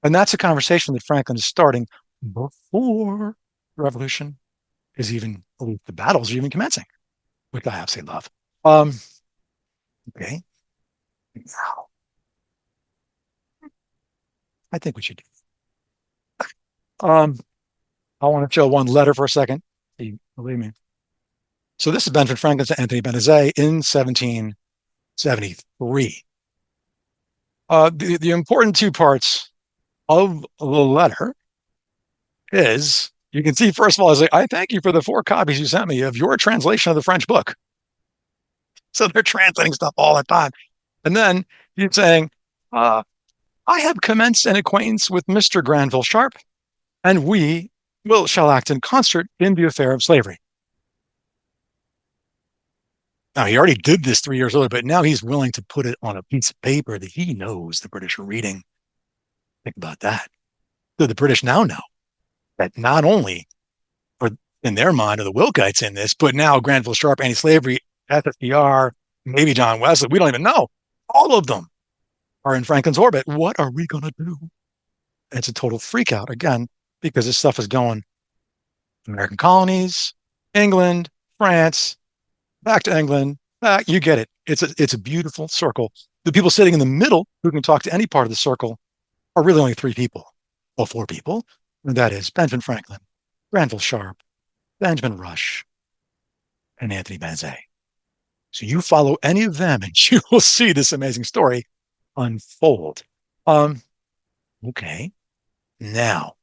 And that's a conversation that Franklin is starting before the revolution is even, the battles are even commencing, which I absolutely love. Okay. Now, I think we should do. I want to show one letter for a second. Believe me. So this is Benjamin Franklin to Anthony Benezet in 1773. The important two parts of the letter is, you can see, first of all, I thank you for the 4 copies you sent me of your translation of the French book. So they're translating stuff all the time. And then he's saying, I have commenced an acquaintance with Mr. Granville Sharp, and we shall act in concert in the affair of slavery. Now, he already did this 3 years earlier, but now he's willing to put it on a piece of paper that he knows the British are reading. Think about that. So the British now know that not only are, in their mind, are the Wilkites in this, but now Granville Sharp, anti-slavery, FFDR, maybe John Wesley, we don't even know. All of them are in Franklin's orbit. What are we going to do? It's a total freak out, again, because this stuff is going American colonies, England, France, back to England. You get it. It's a beautiful circle. The people sitting in the middle who can talk to any part of the circle are really only 3 people, or 4 people. And that is Benjamin Franklin, Granville Sharp, Benjamin Rush, and Anthony Benezet. So you follow any of them and you will see this amazing story unfold. Okay. Now,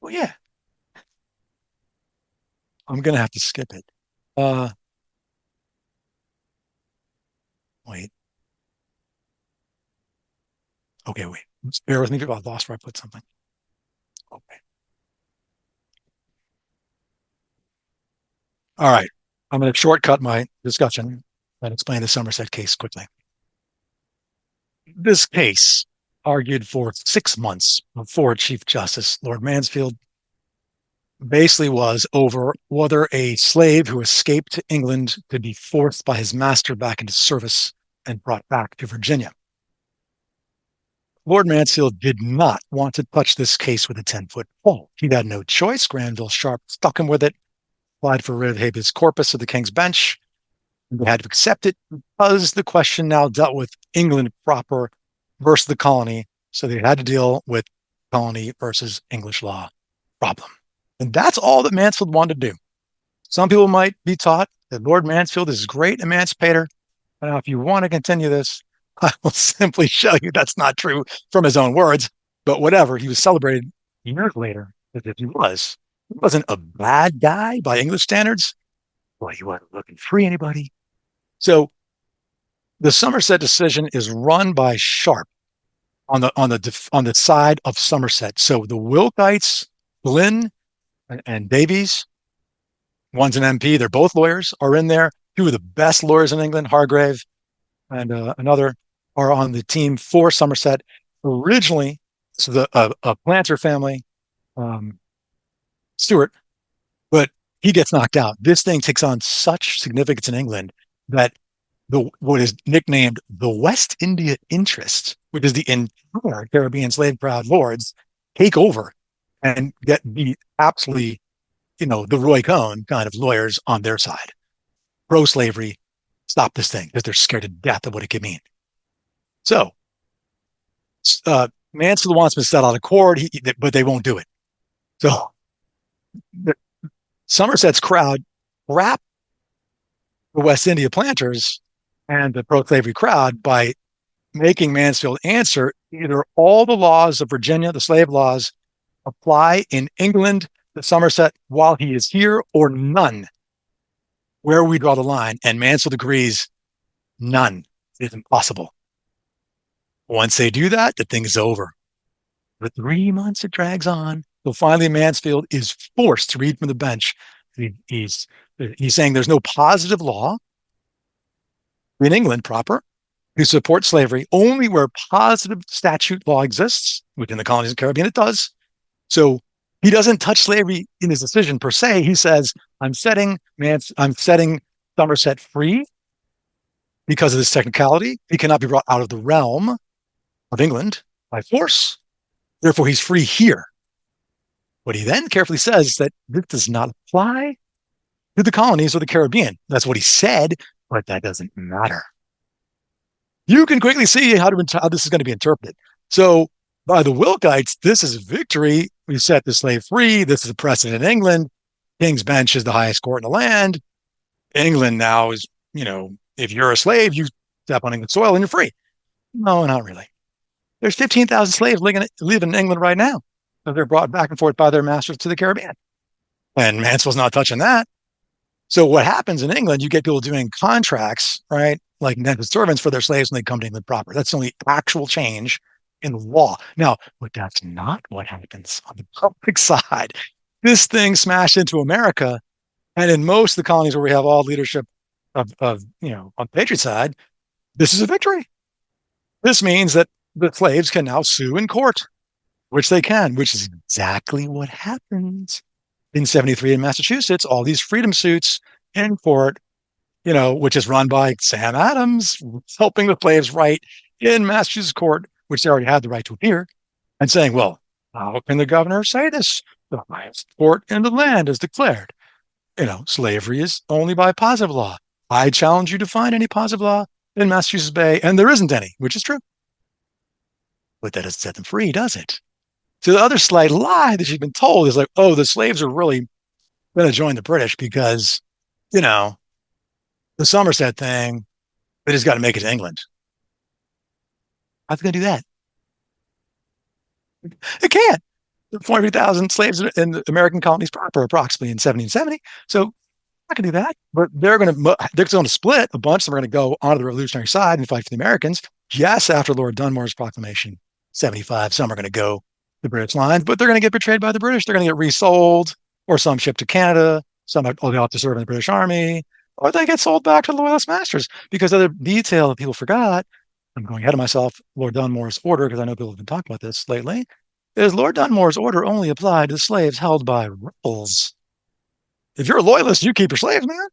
well, yeah, I'm going to have to skip it. Wait. Okay, wait. Just bear with me. I lost where I put something. Okay. All right. I'm going to shortcut my discussion and explain the Somerset case quickly. This case argued for 6 months before Chief Justice Lord Mansfield basically was over whether a slave who escaped to England could be forced by his master back into service and brought back to Virginia. Lord Mansfield did not want to touch this case with a 10-foot pole. He had no choice. Granville Sharp stuck him with it, applied for writ of habeas corpus of the King's Bench. They had to accept it because the question now dealt with England proper versus the colony. So they had to deal with colony versus English law problem. And that's all that Mansfield wanted to do. Some people might be taught that Lord Mansfield is a great emancipator. Now, if you want to continue this, I will simply show you that's not true from his own words. But whatever, he was celebrated years later as if he was. He wasn't a bad guy by English standards. Boy, he wasn't looking to free anybody. So the Somerset decision is run by Sharp on the side of Somerset. So the Wilkites, Glynn and Davies, one's an MP, they're both lawyers, are in there. 2 of the best lawyers in England, Hargrave and another, are on the team for Somerset. Originally, so a planter family, Stuart, but he gets knocked out. This thing takes on such significance in England that what is nicknamed the West India interest, which is the entire Caribbean slave proud lords, take over and be absolutely, the Roy Cohn kind of lawyers on their side. Pro-slavery, stop this thing, because they're scared to death of what it could mean. So, Mansfield wants to settle out of court, but they won't do it. So, Somerset's crowd wrapped the West India planters and the pro-slavery crowd by making Mansfield answer either all the laws of Virginia, the slave laws, apply in England to Somerset while he is here, or none. Where we draw the line, and Mansfield agrees, None. It is impossible. Once they do that, the thing is over. For 3 months, it drags on. So finally, Mansfield is forced to read from the bench. He's saying there's no positive law in England proper to support slavery. Only where positive statute law exists within the colonies of the Caribbean, it does. So he doesn't touch slavery in his decision per se. He says, I'm setting Somerset free because of this technicality. He cannot be brought out of the realm of England by force. Therefore, he's free here. What he then carefully says is that this does not apply to the colonies or the Caribbean. That's what he said, but that doesn't matter. You can quickly see how this is going to be interpreted. So by the Wilkites, this is a victory. We set the slave free. This is a precedent in England. King's Bench is the highest court in the land. England now is, if you're a slave, you step on English soil and you're free. No, not really. There's 15,000 slaves living in England right now. So they're brought back and forth by their masters to the Caribbean. And Mansfield's not touching that. So what happens in England, you get people doing contracts, right? Like indentured servants for their slaves when they come to England proper. That's the only actual change in the law. Now, but that's not what happens on the public side. This thing smashed into America. And in most of the colonies where we have all leadership of on the Patriot side, this is a victory. This means that the slaves can now sue in court, which they can, which is exactly what happens in 73 in Massachusetts. All these freedom suits in court, which is run by Sam Adams, helping the slaves right in Massachusetts court, which they already had the right to appear, and saying, well, how can the governor say this? The highest court in the land is declared. Slavery is only by positive law. I challenge you to find any positive law in Massachusetts Bay, and there isn't any, which is true. But that doesn't set them free, does it? So the other slight lie that she's been told is like, oh, the slaves are really going to join the British because, the Somerset thing, they just got to make it to England. How's it going to do that? It can't. There are 43,000 slaves in the American colonies proper, approximately in 1770. So not going to do that. But they're going to split a bunch. They're going to go onto the revolutionary side and fight for the Americans. Yes, after Lord Dunmore's proclamation, 75, some are going to go the British lines, but they're going to get betrayed by the British. They're going to get resold, or some shipped to Canada. Some they have to serve in the British Army, or they get sold back to the Loyalist masters. Because other detail that people forgot, I'm going ahead of myself, Lord Dunmore's order, because I know people have been talking about this lately, is Lord Dunmore's order only applied to slaves held by rebels. If you're a loyalist, you keep your slaves, man.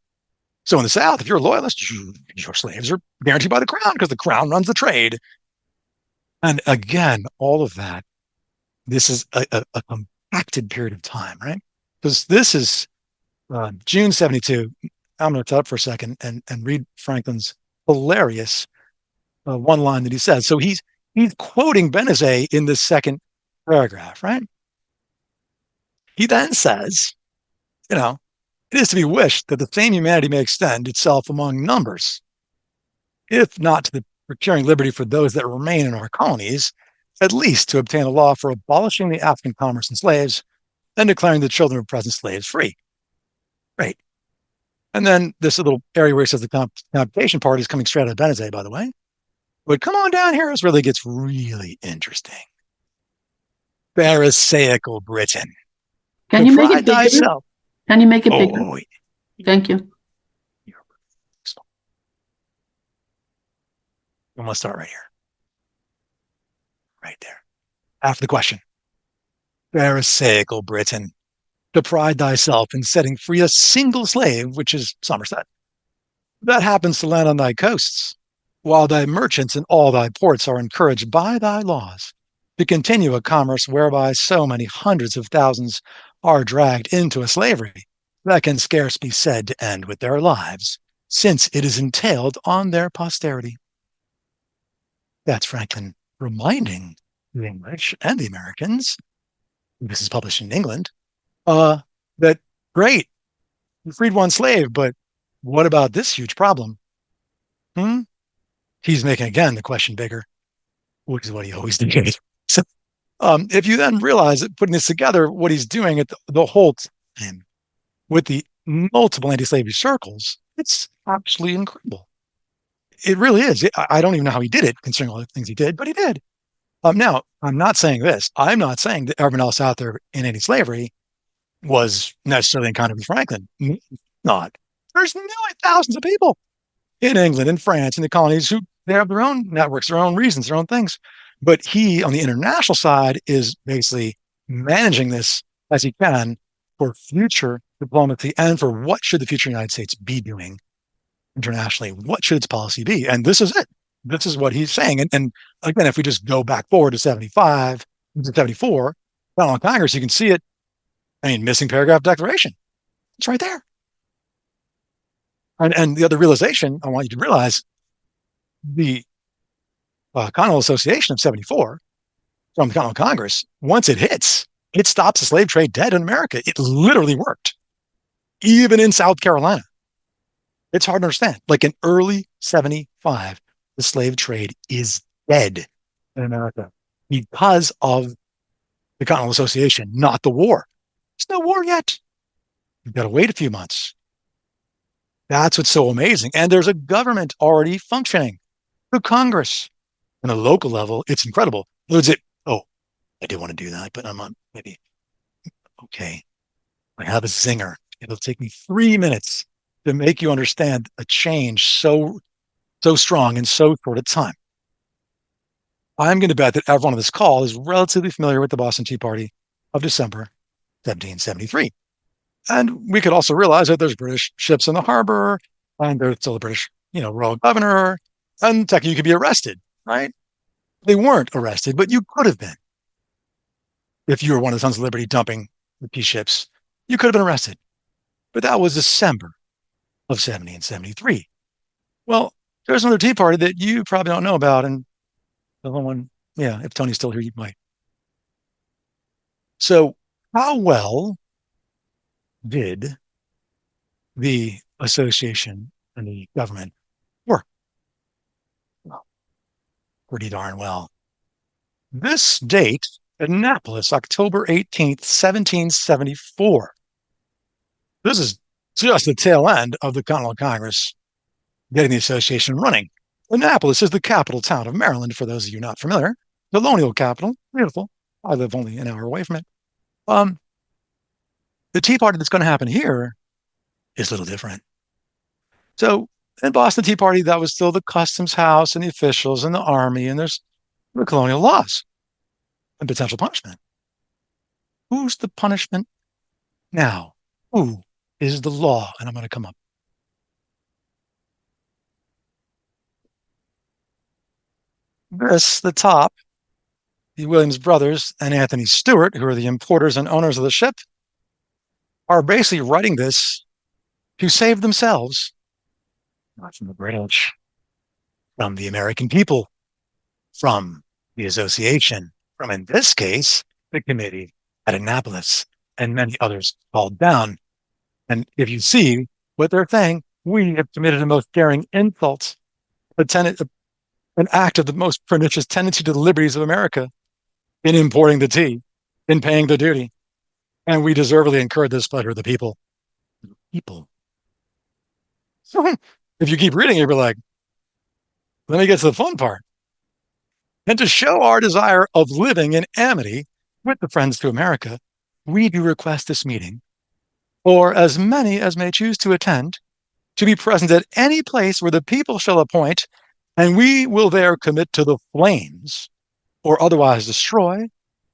So in the South, if you're a loyalist, your slaves are guaranteed by the crown because the crown runs the trade. And again, all of that, this is a compacted period of time, right? Because this is June 72. I'm going to shut up for a second and read Franklin's hilarious one line that he says. So he's quoting Benezet in this second paragraph, right? He then says, it is to be wished that the same humanity may extend itself among numbers, if not to the procuring liberty for those that remain in our colonies, at least to obtain a law for abolishing the African commerce in slaves and declaring the children of present slaves free. Right. And then this little area where he says the computation part is coming straight out of Benezet, by the way. But come on down here, it gets really interesting. Pharisaical Britain. Can you make it bigger? Thyself. Can you make it bigger? Thank you. I'm going to start right here. Right there. After the question. Pharisaical Britain, to pride thyself in setting free a single slave, which is Somerset, that happens to land on thy coasts, while thy merchants in all thy ports are encouraged by thy laws to continue a commerce whereby so many hundreds of thousands are dragged into a slavery that can scarce be said to end with their lives, since it is entailed on their posterity. That's Franklin reminding the English and the Americans, this is published in England, that great, you freed one slave, but what about this huge problem? He's making, again, the question bigger, which is what he always did. So, if you then realize that putting this together, what he's doing at the whole time with the multiple anti-slavery circles, it's absolutely incredible. It really is. I don't even know how he did it, considering all the things he did, but he did. Now, I'm not saying this. I'm not saying that everyone else out there in anti-slavery was necessarily in kind with Franklin. Not. There's millions, thousands of people in England and France and the colonies who they have their own networks, their own reasons, their own things. But he, on the international side, is basically managing this as he can for future diplomacy and for what should the future United States be doing internationally? What should its policy be? And this is it. This is what he's saying. And again, if we just go back forward to 75, to 74, Continental Congress, you can see it. I mean, missing paragraph declaration. It's right there. And the other realization I want you to realize, the Continental Association of 74 from the Continental Congress, once it hits, it stops the slave trade dead in America. It literally worked. Even in South Carolina. It's hard to understand. Like in early 75, the slave trade is dead in America because of the Continental Association, not the war. There's no war yet. You've got to wait a few months. That's what's so amazing. And there's a government already functioning. The Congress. On a local level, it's incredible. Oh, I did want to do that, but I'm on maybe. Okay. I have a zinger. It'll take me 3 minutes to make you understand a change so strong in so short a time. I'm going to bet that everyone on this call is relatively familiar with the Boston Tea Party of December 1773. And we could also realize that there's British ships in the harbor, and there's still a British, royal governor, and technically you could be arrested, right? They weren't arrested, but you could have been. If you were one of the Sons of Liberty dumping the peace ships, you could have been arrested. But that was December of 1773. Well, there's another Tea Party that you probably don't know about, and the one, if Tony's still here, you might. So how well did the association and the government work? Well, pretty darn well. This date, Annapolis, October 18th, 1774. This is just the tail end of the Continental Congress getting the association running. Annapolis is the capital town of Maryland, for those of you not familiar. Colonial capital, beautiful. I live only an hour away from it. The Tea Party that's going to happen here is a little different. So in Boston Tea Party, that was still the customs house and the officials and the army, and there's the colonial laws and potential punishment. Who's the punishment now? Who is the law? And I'm going to come up. This, the top, the Williams brothers and Anthony Stewart, who are the importers and owners of the ship, are basically writing this to save themselves, not from the British, from the American people, from the association, from, in this case, the committee at Annapolis, and many others called down. And if you see what they're saying, we have committed the most daring insult, an act of the most pernicious tendency to the liberties of America in importing the tea, in paying the duty. And we deservedly incurred the displeasure of the people. People. So if you keep reading, you'll be like, let me get to the fun part. And to show our desire of living in amity with the Friends to America, we do request this meeting, or as many as may choose to attend, to be present at any place where the people shall appoint, and we will there commit to the flames, or otherwise destroy,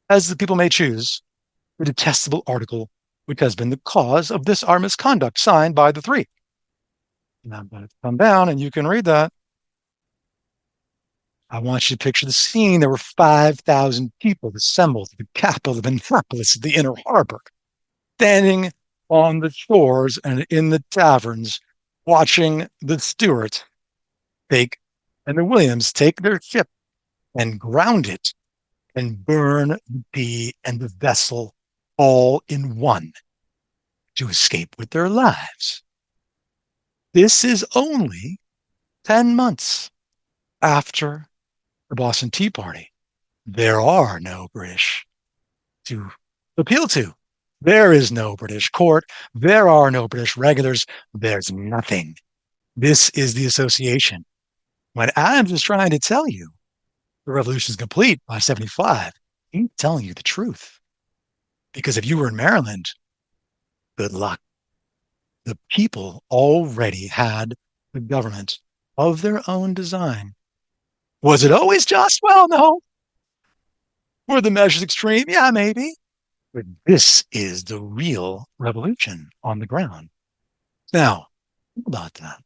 as the people may choose, the detestable article which has been the cause of this our misconduct, signed by the three. And I'm going to come down and you can read that. I want you to picture the scene. There were 5,000 people assembled at the capital of Annapolis, the inner harbor, standing on the shores and in the taverns, watching the Stuart and the Williams take their ship and ground it and burn the tea and the vessel all in one to escape with their lives. This is only 10 months after the Boston Tea Party. There are no British to appeal to. There is no British court. There are no British regulars. There's nothing. This is the association. when Adams is trying to tell you the revolution is complete by 75, he's telling you the truth. Because if you were in Maryland, good luck. The people already had the government of their own design. Was it always just? Well, no. Were the measures extreme? Yeah, maybe. But this is the real revolution on the ground. Now, think about that.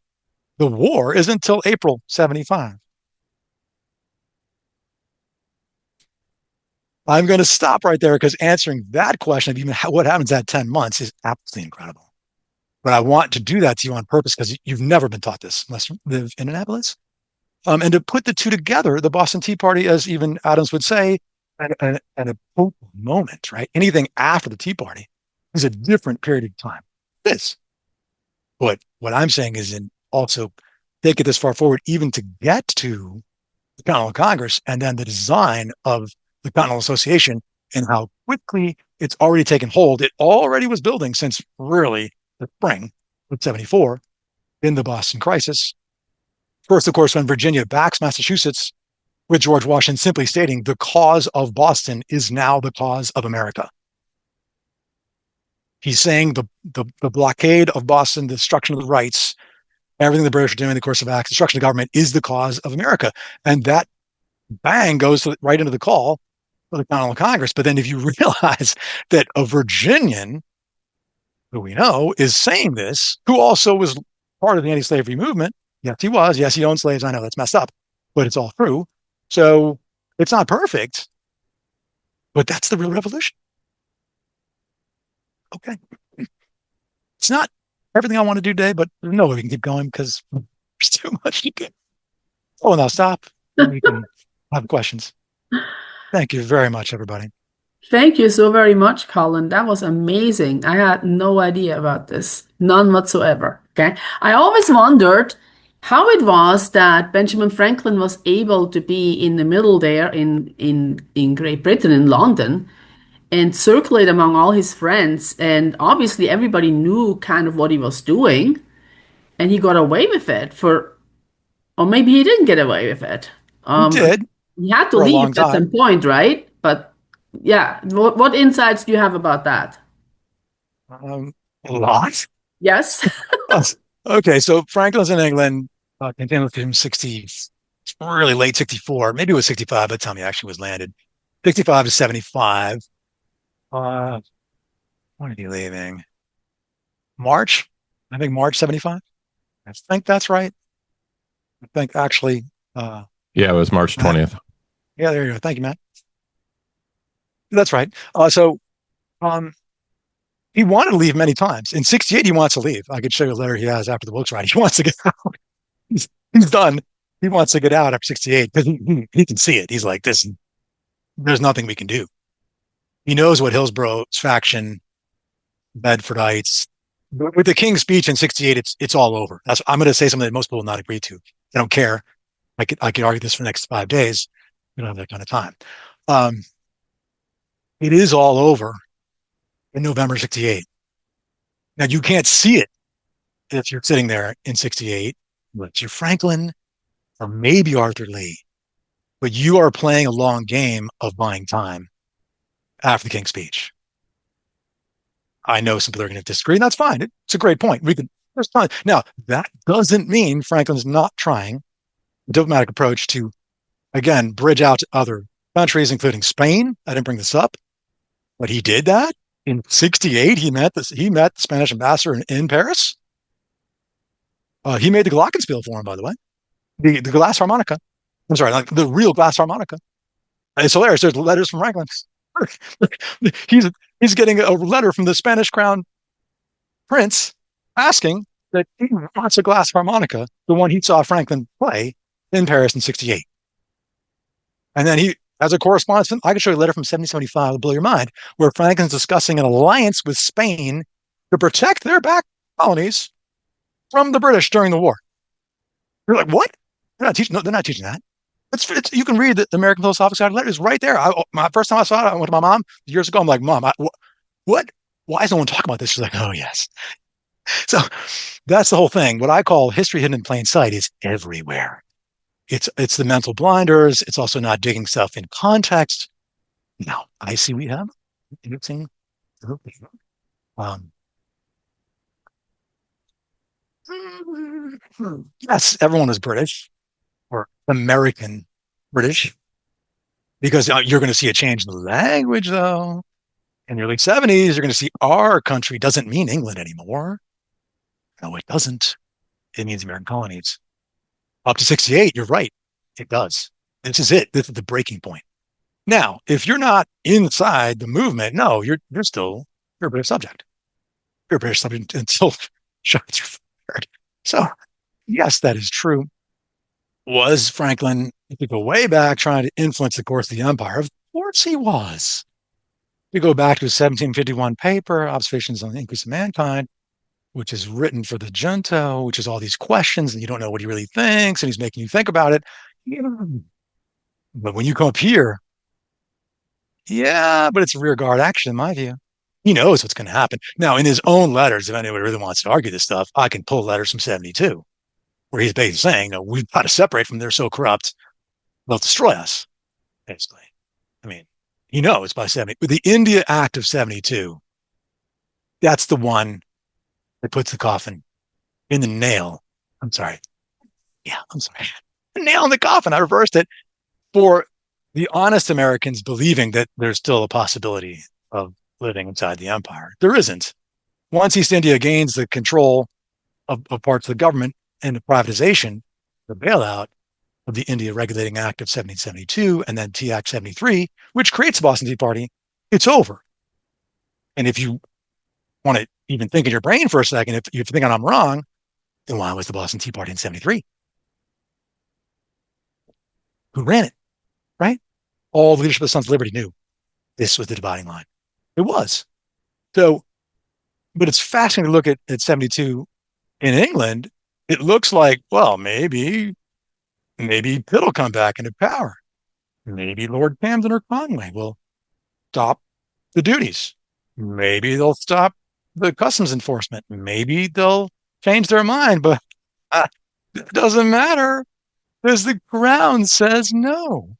The war isn't until April 75. I'm going to stop right there because answering that question of even what happens at 10 months is absolutely incredible. But I want to do that to you on purpose because you've never been taught this unless you live in Annapolis. And to put the two together, the Boston Tea Party, as even Adams would say, and a focal moment, right? Anything after the Tea Party is a different period of time. This. But what I'm saying is also take it this far forward, even to get to the Continental Congress and then the design of the Continental Association and how quickly it's already taken hold. It already was building since really the spring of 74 in the Boston crisis. First, of course, when Virginia backs Massachusetts with George Washington simply stating the cause of Boston is now the cause of America. He's saying the blockade of Boston, the destruction of the rights, everything the British are doing in the course of acts, destruction of government is the cause of America. And that bang goes right into the call for the Continental Congress. But then if you realize that a Virginian, who we know, is saying this, who also was part of the anti-slavery movement, yes, he was. Yes, he owned slaves. I know that's messed up, but it's all true. So it's not perfect, but that's the real revolution. Okay. It's not everything I want to do today, but no way we can keep going because there's too much to get. Oh, and I'll stop. And we can have questions. Thank you very much, everybody. Thank you so very much, Colin. That was amazing. I had no idea about this, none whatsoever. Okay. I always wondered how it was that Benjamin Franklin was able to be in the middle there in Great Britain, in London, and circulate among all his friends. And obviously everybody knew kind of what he was doing, and he got away with it or maybe he didn't get away with it. He did. He had to for a leave long at time. some point, right? But yeah, what insights do you have about that? A lot. Yes. Okay, so Franklin's in England, continued from 60, really late 64, maybe it was 65 by the time he actually was landed. 65 to 75. When are you leaving? March? I think March 75. I think that's right. I think actually. Yeah, it was March 20th. Yeah, there you go. Thank you, Matt. That's right. So he wanted to leave many times. In 68, he wants to leave. I could show you a letter he has after the Wilks riot. He wants to get out. He's done. He wants to get out after 68 because he can see it. He's like, there's nothing we can do. He knows what Hillsborough's faction, Bedfordites, with the King's speech in 68, it's all over. I'm going to say something that most people will not agree to. I don't care. I could argue this for the next 5 days. We don't have that kind of time. It is all over in November 68. Now you can't see it if you're sitting there in 68, but you're Franklin or maybe Arthur Lee, but you are playing a long game of buying time after the King's speech. I know some people are going to disagree, and that's fine. It's a great point. There's time. Now, that doesn't mean Franklin's not trying a diplomatic approach to, again, bridge out to other countries, including Spain. I didn't bring this up, but he did that. In 68, he met the Spanish ambassador in Paris. He made the glockenspiel for him, by the way. The glass harmonica. I'm sorry, like the real glass harmonica. It's hilarious. There's letters from Franklin. He's getting a letter from the Spanish crown prince asking that he wants a glass harmonica, the one he saw Franklin play in Paris in 68. And then he, as a correspondent, I can show you a letter from 1775, it'll blow your mind, where Franklin's discussing an alliance with Spain to protect their back colonies from the British during the war. You're like, what? They're not teaching. No, they're not teaching that. You can read the American Philosophical Society letter. It's right there. My first time I saw it, I went to my mom years ago. I'm like, Mom, what? Why is no one talking about this? She's like, oh, yes. So that's the whole thing. What I call history hidden in plain sight is everywhere. It's the mental blinders. It's also not digging stuff in context. Now, I see we have interesting. Um, yes, everyone is British or American British because you're going to see a change in the language, though. In the early 70s, you're going to see our country doesn't mean England anymore. No, it doesn't. It means American colonies. Up to 68, you're right. It does. This is it. This is the breaking point. Now, if you're not inside the movement, no, you're a British subject. You're a British subject until shots are fired. So, yes, that is true. Was Franklin, if you go way back, trying to influence the course of the empire? Of course he was. We go back to his 1751 paper, Observations on the Increase of Mankind, which is written for the junto, which is all these questions, and you don't know what he really thinks, and he's making you think about it. But when you come up here, yeah, but it's a rear guard action, in my view. He knows what's going to happen. Now, in his own letters, if anybody really wants to argue this stuff, I can pull letters from 72, where he's basically saying, no, we've got to separate from them. They're so corrupt, they'll destroy us, basically. I mean, he knows by 70. But the India Act of 72, that's the one that puts the coffin in the nail. I'm sorry. Yeah, I'm sorry. The nail in the coffin. I reversed it for the honest Americans believing that there's still a possibility of living inside the empire. There isn't. Once East India gains the control of parts of the government and the privatization, the bailout of the India Regulating Act of 1772 and then T Act 73, which creates the Boston Tea Party, it's over. And if you want to even think in your brain for a second, if you're thinking I'm wrong, then why was the Boston Tea Party in 73? Who ran it, right? All the leadership of the Sons of Liberty knew this was the dividing line. It was. So, but it's fascinating to look at 72 in England. It looks like, well, maybe Pitt will come back into power. Maybe Lord Camden or Conway will stop the duties. Maybe they'll stop the customs enforcement. Maybe they'll change their mind, but it doesn't matter because the crown says no.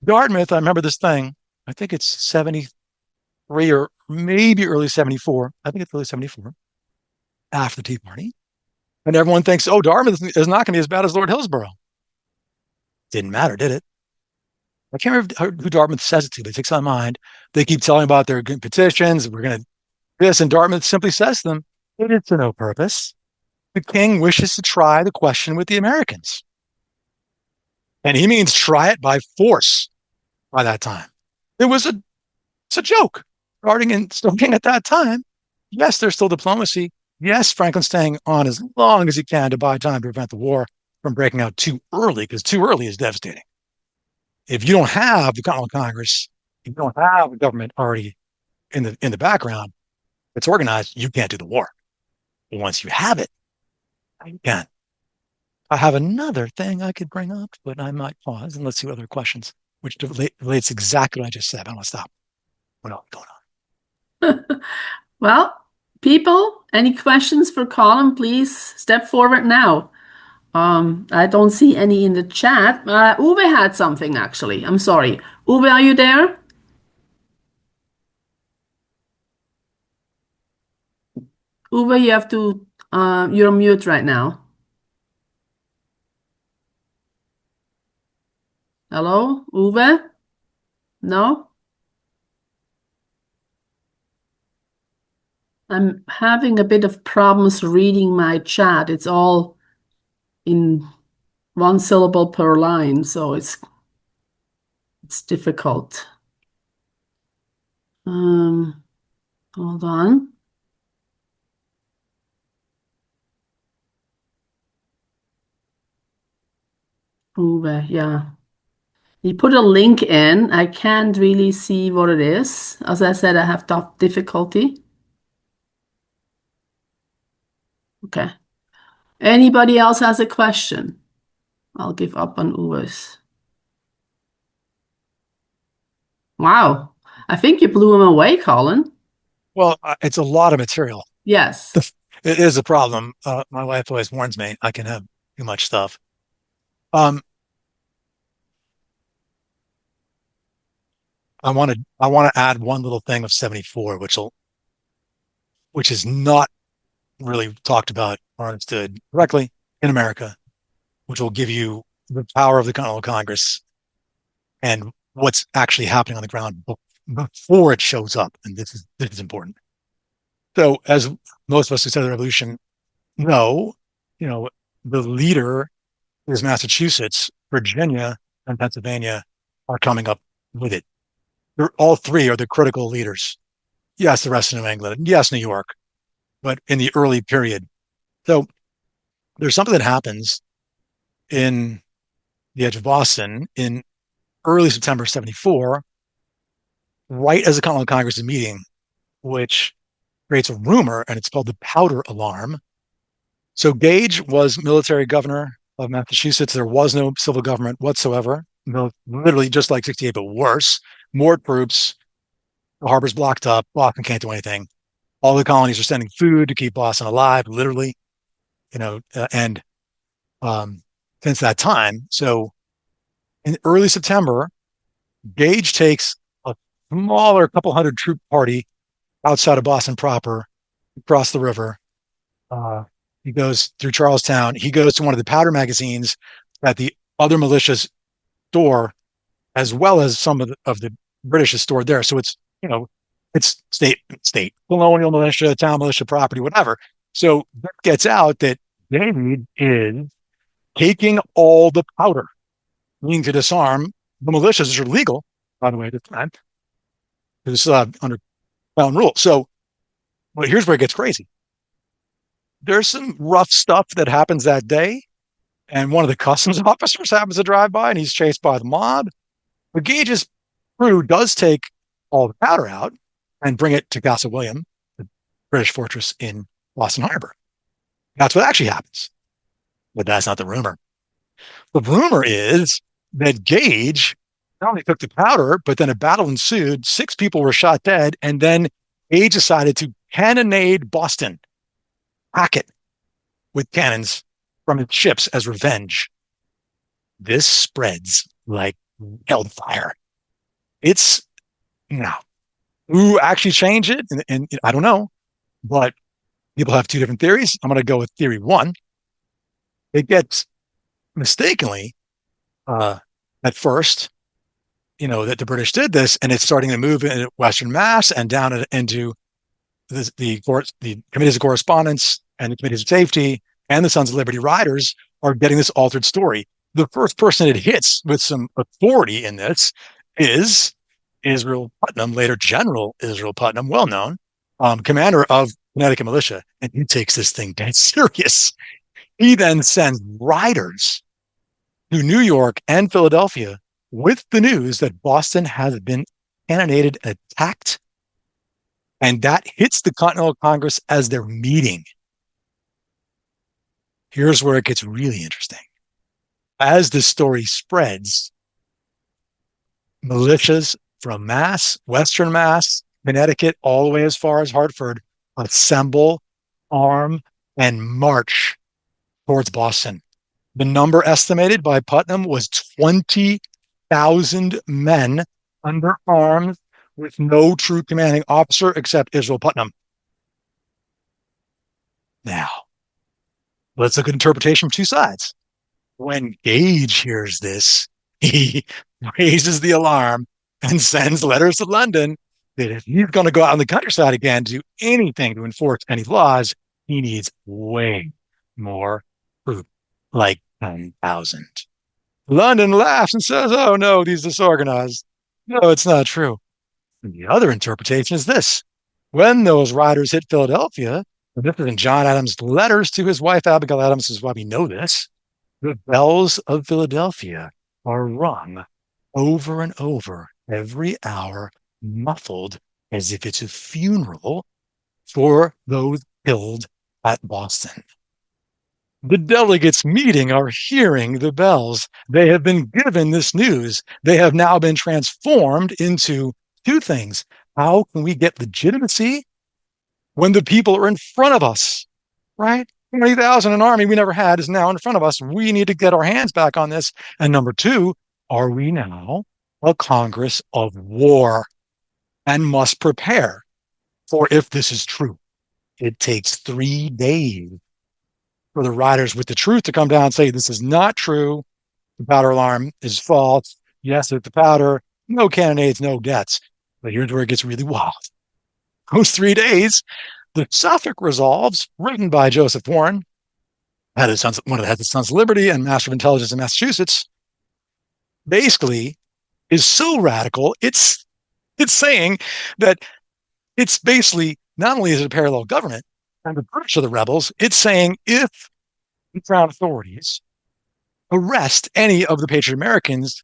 Dartmouth, I remember this thing. I think it's 73 or maybe early 74. I think it's early 74 after the Tea Party. And everyone thinks, oh, Dartmouth is not going to be as bad as Lord Hillsborough. Didn't matter, did it? I can't remember who Dartmouth says it to, but it takes on mind. They keep telling about their petitions. We're going to this, and Dartmouth simply says to them, it is to no purpose. The king wishes to try the question with the Americans. And he means try it by force by that time. It's a joke starting at that time. Yes, there's still diplomacy. Yes, Franklin's staying on as long as he can to buy time to prevent the war from breaking out too early, because too early is devastating. If you don't have the Continental Congress, if you don't have a government already in the background that's organized, you can't do the war. But once you have it, you can. I have another thing I could bring up, but I might pause and let's see what other questions, which relates exactly what I just said. I don't want to stop. What else going on? Well, people, any questions for Colin, please step forward now. I don't see any in the chat. Uwe had something, actually. I'm sorry. Uwe, are you there? Uwe, you have to, you're on mute right now. Hello, Uwe? No? I'm having a bit of problems reading my chat. It's all in one syllable per line, so it's difficult. Hold on. Uwe, yeah. You put a link in. I can't really see what it is. As I said, I have difficulty. Okay. Anybody else has a question? I'll give up on Uwe's. Wow. I think you blew him away, Colin. Well, it's a lot of material. Yes. It is a problem. My wife always warns me I can have too much stuff. Um, I want to add one little thing of 74, which is not really talked about or understood correctly in America, which will give you the power of the Continental Congress and what's actually happening on the ground before it shows up. And this is important. So, as most of us who study the revolution know, you know, the leader is Massachusetts, Virginia, and Pennsylvania are coming up with it. All three are the critical leaders. Yes, the rest of New England. Yes, New York, but in the early period. So there's something that happens in the edge of Boston in early September 74, right as the Continental Congress is meeting, which creates a rumor, and it's called the powder alarm. So Gage was military governor of Massachusetts. There was no civil government whatsoever. Literally just like 68, but worse. More troops. The harbor's blocked up. Boston can't do anything. All the colonies are sending food to keep Boston alive, literally. And since that time, so in early September, Gage takes a smaller couple hundred troop party outside of Boston proper, across the river. He goes through Charlestown. He goes to one of the powder magazines that the other militias store, as well as some of the British is stored there. So it's, it's state, colonial militia, town militia property, whatever. So that gets out that David is taking all the powder, meaning to disarm the militias, which are legal, by the way, at the time. It's under ground rule. So, but here's where it gets crazy. There's some rough stuff that happens that day, and one of the customs officers happens to drive by, and he's chased by the mob. But Gage's crew does take all the powder out and bring it to Castle William, the British fortress in Boston Harbor. That's what actually happens. But that's not the rumor. The rumor is that Gage not only took the powder, but then a battle ensued. 6 people were shot dead, and then Gage decided to cannonade Boston, pack it with cannons from its ships as revenge. This spreads like hellfire. It's now who actually changed it, and I don't know, but people have 2 different theories. I'm going to go with theory 1. It gets mistakenly at first, that the British did this, and it's starting to move in Western Mass and down into the committees of correspondence and the committees of safety and the Sons of Liberty riders are getting this altered story. The first person it hits with some authority in this is Israel Putnam, later General Israel Putnam, well known, commander of Connecticut militia, and he takes this thing dead serious. He then sends riders to New York and Philadelphia with the news that Boston has been cannonaded and attacked, and that hits the Continental Congress as they're meeting. Here's where it gets really interesting. As the story spreads, militias from Mass, Western Mass, Connecticut, all the way as far as Hartford, assemble, arm, and march towards Boston. The number estimated by Putnam was 20,000 men under arms with no true commanding officer except Israel Putnam. Now, let's look at interpretation from 2 sides. When Gage hears this, he raises the alarm and sends letters to London that if he's going to go out in the countryside again to do anything to enforce any laws, he needs way more troops, like 10,000. London laughs and says, oh no, these disorganized. No, it's not true. And the other interpretation is this. When those riders hit Philadelphia, and this is in John Adams' letters to his wife, Abigail Adams, is why we know this, the bells of Philadelphia are rung over and over every hour, muffled as if it's a funeral for those killed at Boston. The delegates meeting are hearing the bells. They have been given this news. They have now been transformed into 2 things. How can we get legitimacy when the people are in front of us, right? 20,000, an army we never had, is now in front of us. We need to get our hands back on this. And number two, are we now a Congress of war and must prepare for if this is true? It takes 3 days for the riders with the truth to come down and say, this is not true. The powder alarm is false. Yes, it's the powder. No cannonades, no deaths. But here's where it gets really wild. Those 3 days, the Suffolk Resolves, written by Joseph Warren, one of the heads of Sons of Liberty and Master of Intelligence in Massachusetts, basically is so radical, it's saying that it's basically, not only is it a parallel government, and the British are the rebels, it's saying if the Crown authorities arrest any of the Patriot Americans,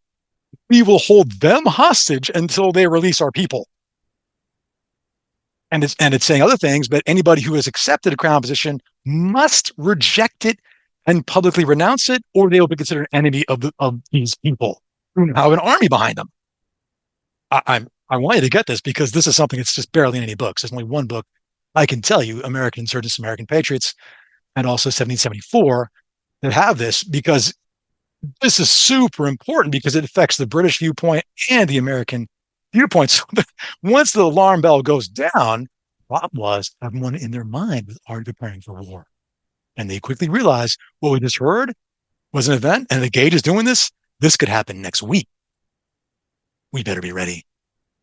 we will hold them hostage until they release our people. And it's saying other things, but anybody who has accepted a Crown position must reject it and publicly renounce it, or they will be considered an enemy of these people who have an army behind them. I want you to get this, because this is something that's just barely in any books. There's only one book I can tell you, American Insurgents, American Patriots, and also 1774, that have this, because this is super important, because it affects the British viewpoint and the American viewpoint. So once the alarm bell goes down, what was everyone in their mind was already preparing for war. And they quickly realized what we just heard was an event, and the Gage is doing this. This could happen next week. We better be ready.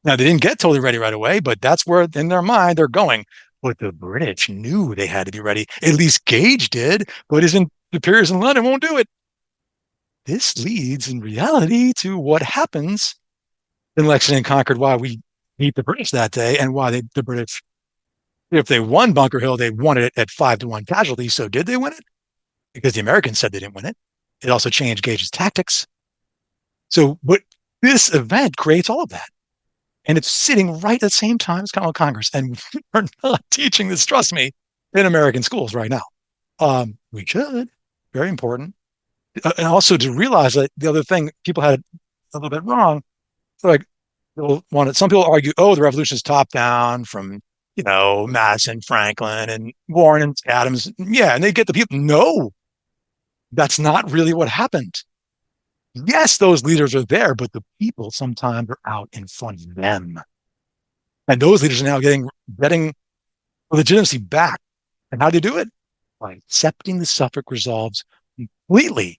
Now, they didn't get totally ready right away, but that's where in their mind they're going. But the British knew they had to be ready. At least Gage did, but his superiors in London won't do it. This leads in reality to what happens in Lexington and Concord, why we beat the British that day, and why the British, if they won Bunker Hill, they won it at 5-1 casualties. So did they win it? Because the Americans said they didn't win it. It also changed Gage's tactics. So, but this event creates all of that. And it's sitting right at the same time as Continental Congress. And we're not teaching this, trust me, in American schools right now. We should. Very important. And also to realize that the other thing people had a little bit wrong, like some people argue, oh, the revolution is top down from, Madison, Franklin, and Warren and Adams. Yeah, and they get the people. No, that's not really what happened. Yes, those leaders are there, but the people sometimes are out in front of them. And those leaders are now getting legitimacy back. And how do they do it? By accepting the Suffolk Resolves completely,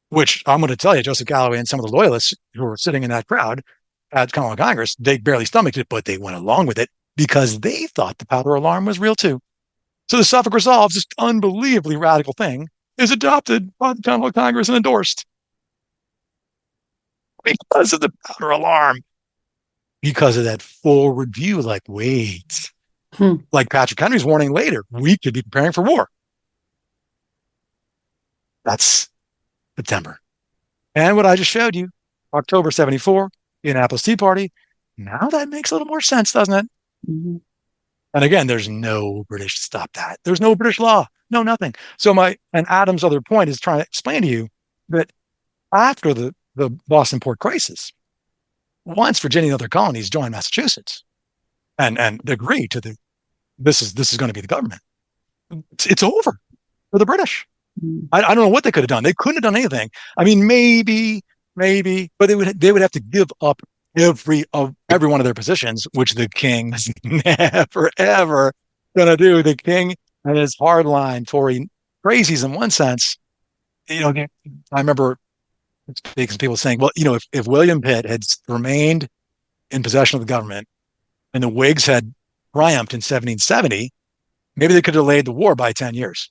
which I'm going to tell you, Joseph Galloway and some of the loyalists who were sitting in that crowd at Continental Congress, they barely stomached it, but they went along with it because they thought the powder alarm was real too. So the Suffolk Resolves, this unbelievably radical thing, is adopted by the Continental Congress and endorsed because of the powder alarm, because of that forward view, like, wait, like Patrick Henry's warning later, we could be preparing for war. That's September. And what I just showed you, October 74, the Annapolis Tea Party, now that makes a little more sense, doesn't it? Mm-hmm. And again, there's no British to stop that. There's no British law, no nothing. So and Adam's other point is trying to explain to you that after the Boston Port crisis, once Virginia and other colonies joined Massachusetts and agreed to this is going to be the government, it's over for the British. I don't know what they could have done. They couldn't have done anything. I mean, maybe, but they would have to give up every one of their positions, which the king is never ever going to do. The king and his hardline Tory crazies in one sense. I remember people saying, well, if William Pitt had remained in possession of the government and the Whigs had triumphed in 1770, maybe they could have delayed the war by 10 years.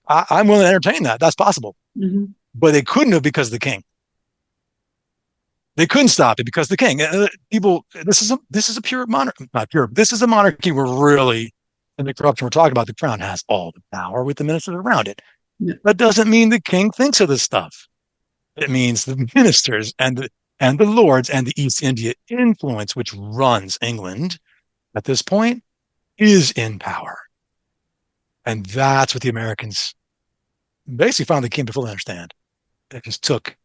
I'm willing to entertain that. That's possible. Mm-hmm. But they couldn't have because of the king. They couldn't stop it because of the king. This is a pure monarchy, not pure. This is a monarchy where really, in the corruption we're talking about, the crown has all the power with the ministers around it. Yeah. That doesn't mean the king thinks of this stuff. It means the ministers and the lords and the East India influence, which runs England at this point, is in power. And that's what the Americans basically finally came to fully understand. It just took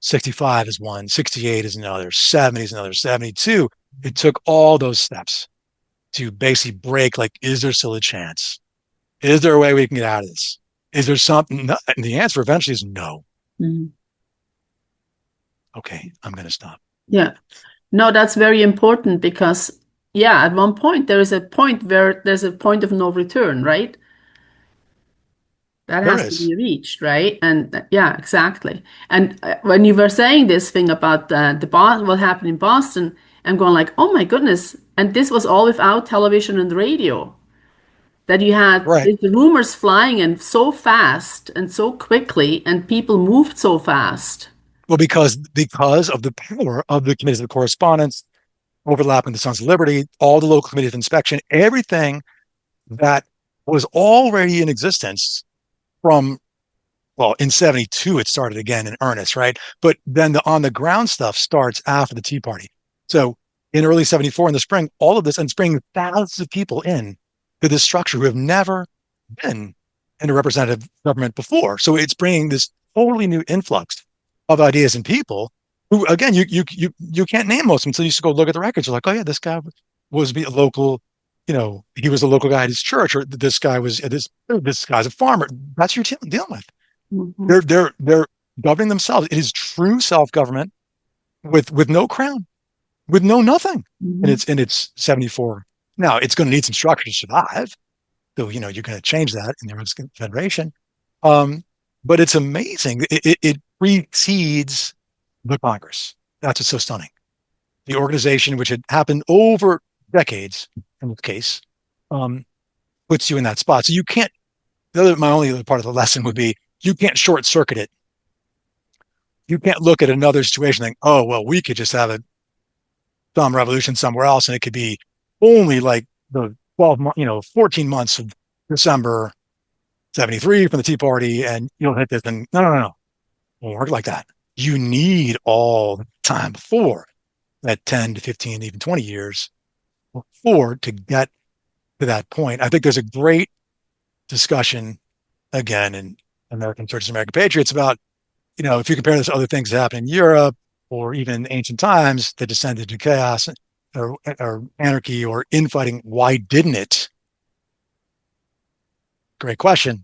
65 is one, 68 is another, 70 is another, 72. It took all those steps to basically break, like, is there still a chance? Is there a way we can get out of this? Is there something? No. And the answer eventually is no. Mhm. Okay, I'm going to stop. Yeah. No, that's very important because, yeah, at one point there is a point where there's a point of no return, right? That There has to is. be reached, right? And yeah, exactly. And when you were saying this thing about what happened in Boston, I'm going like, oh my goodness. And this was all without television and radio. That you had Right. the rumors flying and so fast and so quickly, and people moved so fast. Well, because of the power of the committees of correspondence, overlapping the Sons of Liberty, all the local committees of inspection, everything that was already in existence from, well, in 72, it started again in earnest, right? But then the on the ground stuff starts after the Tea Party. So in early 74 in the spring, all of this, and bringing thousands of people in to this structure who have never been in a representative government before. So it's bringing this totally new influx of ideas and people who, again, you can't name most of them until you just go look at the records. You're like, oh yeah, this guy was a local, he was a local guy at his church, or this guy was this guy's a farmer. That's who you're dealing with. Mhm. They're governing themselves. It is true self-government with no crown, with no nothing. Mhm. And it's 74. Now it's going to need some structure to survive. So, you're going to change that in the Mexican Federation. But it's amazing. It precedes the Congress. That's what's so stunning. The organization, which had happened over decades in this case, puts you in that spot. So you can't, my only other part of the lesson would be, you can't short circuit it. You can't look at another situation and think, oh, well, we could just have some revolution somewhere else and it could be only like the 14 months of December 73 from the Tea Party and you'll hit this. And no. It won't work like that. You need all the time before that 10 to 15, even 20 years before to get to that point. I think there's a great discussion again in American Churches, American Patriots about, if you compare this to other things that happen in Europe or even ancient times that descended to chaos or anarchy or infighting, why didn't it? Great question. And this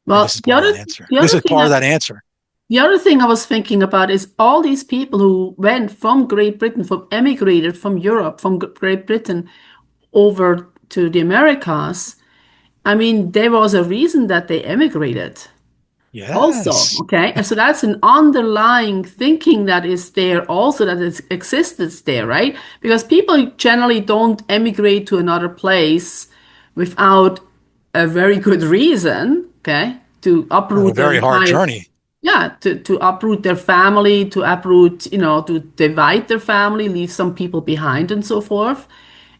Well, is part of that answer. the This other is thing part of that answer. the other thing I was thinking about is all these people who went from Great Britain, emigrated from Europe, from Great Britain over to the Americas. I mean, there was a reason that they emigrated also, Yes. okay? And so that's an underlying thinking that is there also, that is existed there, right? Because people generally don't emigrate to another place without a very good reason, okay? To A uproot their very hard entire, journey. yeah, to uproot their family, to uproot, to divide their family, leave some people behind and so forth,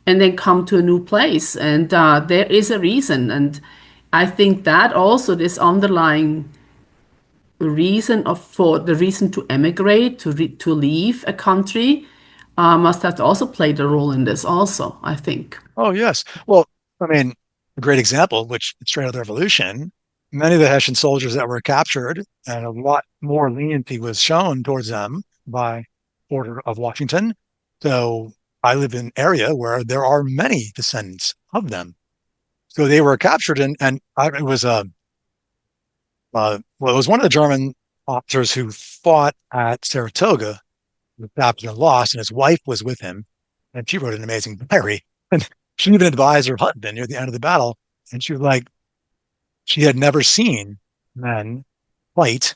and then come to a new place. And there is a reason. And I think that also this underlying for the reason to emigrate, to leave a country, must have also played a role in this also, I think. Oh, yes. Well, I mean, a great example, which straight out of the revolution, many of the Hessian soldiers that were captured and a lot more leniency was shown towards them by order of Washington. So I live in an area where there are many descendants of them. So they were captured it was well, it was one of the German officers who fought at Saratoga, was captured and lost, and his wife was with him, and she wrote an amazing diary. And she even advised her husband near the end of the battle, and she was like, she had never seen men fight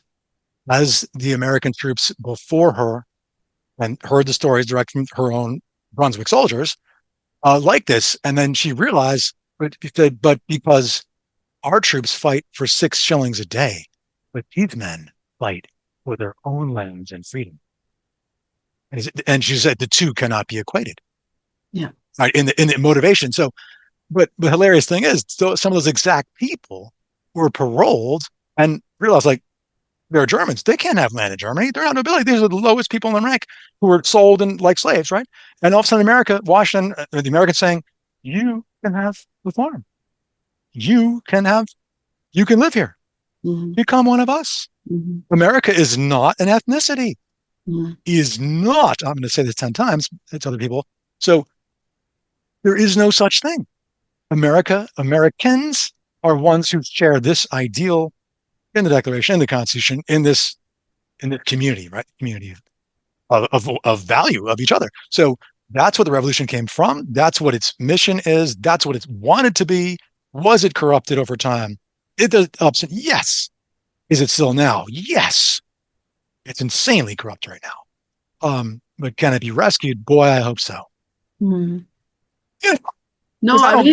as the American troops before her, and heard the stories direct from her own Brunswick soldiers like this. And then she realized, but because our troops fight for 6 shillings a day, but these men fight for their own lands and freedom. And she said the two cannot be equated. Yeah. Right, in the motivation. So, but the hilarious thing is, so some of those exact people were paroled and realized, like, they're Germans. They can't have land in Germany. They're not nobility. These are the lowest people in the rank who were sold and like slaves, right? And all of a sudden, America, Washington, the Americans saying, you can have the farm. You can live here. Mhm. Become one of us. Mhm. America is not an ethnicity. Mhm. Is not. I'm going to say this 10 times to other people. So there is no such thing. Americans are ones who share this ideal in the Declaration, in the Constitution, in the community, right? Community of value of each other. So that's what the revolution came from. That's what its mission is. That's what it's wanted to be. Was it corrupted over time? It does ups and yes. Is it still now? Yes. It's insanely corrupt right now. But can it be rescued? Boy, I hope so. Mm. Yeah. No, I don't,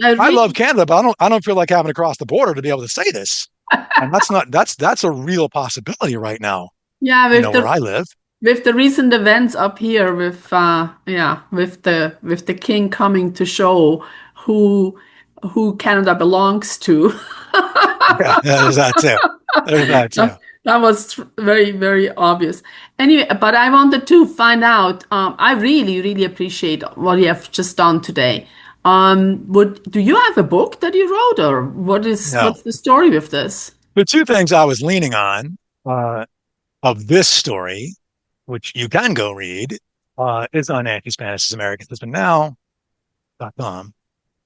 I really, love Canada, but I don't feel like having to cross the border to be able to say this. And that's a real possibility right now. yeah, Where I live. with the recent events up here, with the king coming to show who Canada belongs to. Yeah, there's that too. There's that too. That was very, very obvious. Anyway, but I wanted to find out. I really, really appreciate what you have just done today. Do you have a book that you wrote, or what's the story with this? The two things I was leaning on of this story, which you can go read, is on Anti-Spanish American Husband Now.com,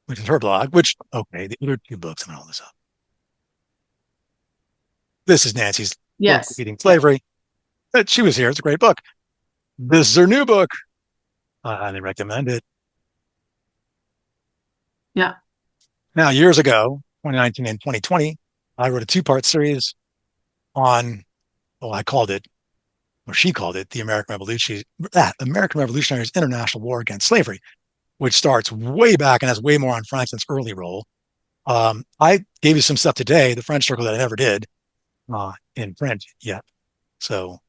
which is her blog, the other two books, I'm going to hold this up. This is Nancy's book, Eating Slavery. She was here. It's a great book. This is her new book. I highly recommend it. Yeah. Now, years ago, 2019 and 2020, I wrote a two-part series on, she called it, the American Revolutionaries International War Against Slavery, which starts way back and has way more on Franklin's early role. I gave you some stuff today, the French Circle, that I never did in print yet. So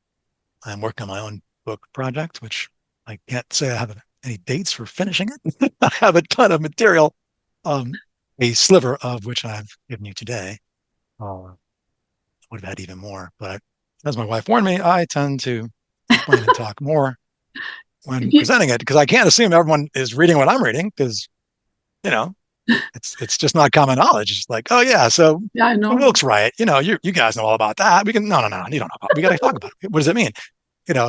I'm working on my own book project, which I can't say I have any dates for finishing it. I have a ton of material, a sliver of which I've given you today. Would have had even more, but as my wife warned me, I tend to explain and talk more when presenting it, because I can't assume everyone is reading what I'm reading, because it's just not common knowledge. It's like, oh yeah, so yeah, I know. The Wilks riot, you guys know all about that. We can no, you don't know about it. We got to talk about it. What does it mean?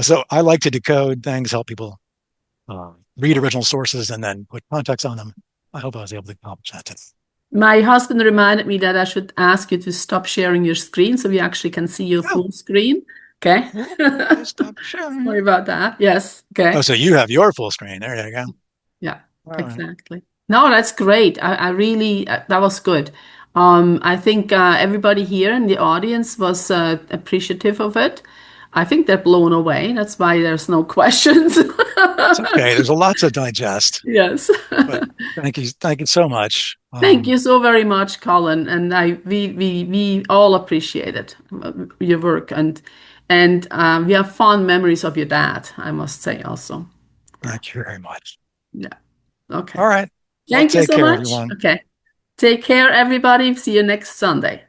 So I like to decode things, help people read original sources, and then put context on them. I hope I was able to accomplish that today. My husband reminded me that I should ask you to stop sharing your screen so we actually can see your full screen. Okay. Stop sharing. Sorry about that. Yes. Okay. Oh, so you have your full screen. There you go. Yeah, exactly. No, that's great. I really, that was good. I think everybody here in the audience was appreciative of it. I think they're blown away. That's why there's no questions. It's okay. There's a lot to digest. Yes. But thank you so much. Thank you so very much, Colin. And we all appreciate it, your work, and we have fond memories of your dad, I must say also. Thank you very much. Yeah. Okay. All right. Thank you so much. Everyone. Okay. Take care, everybody. See you next Sunday.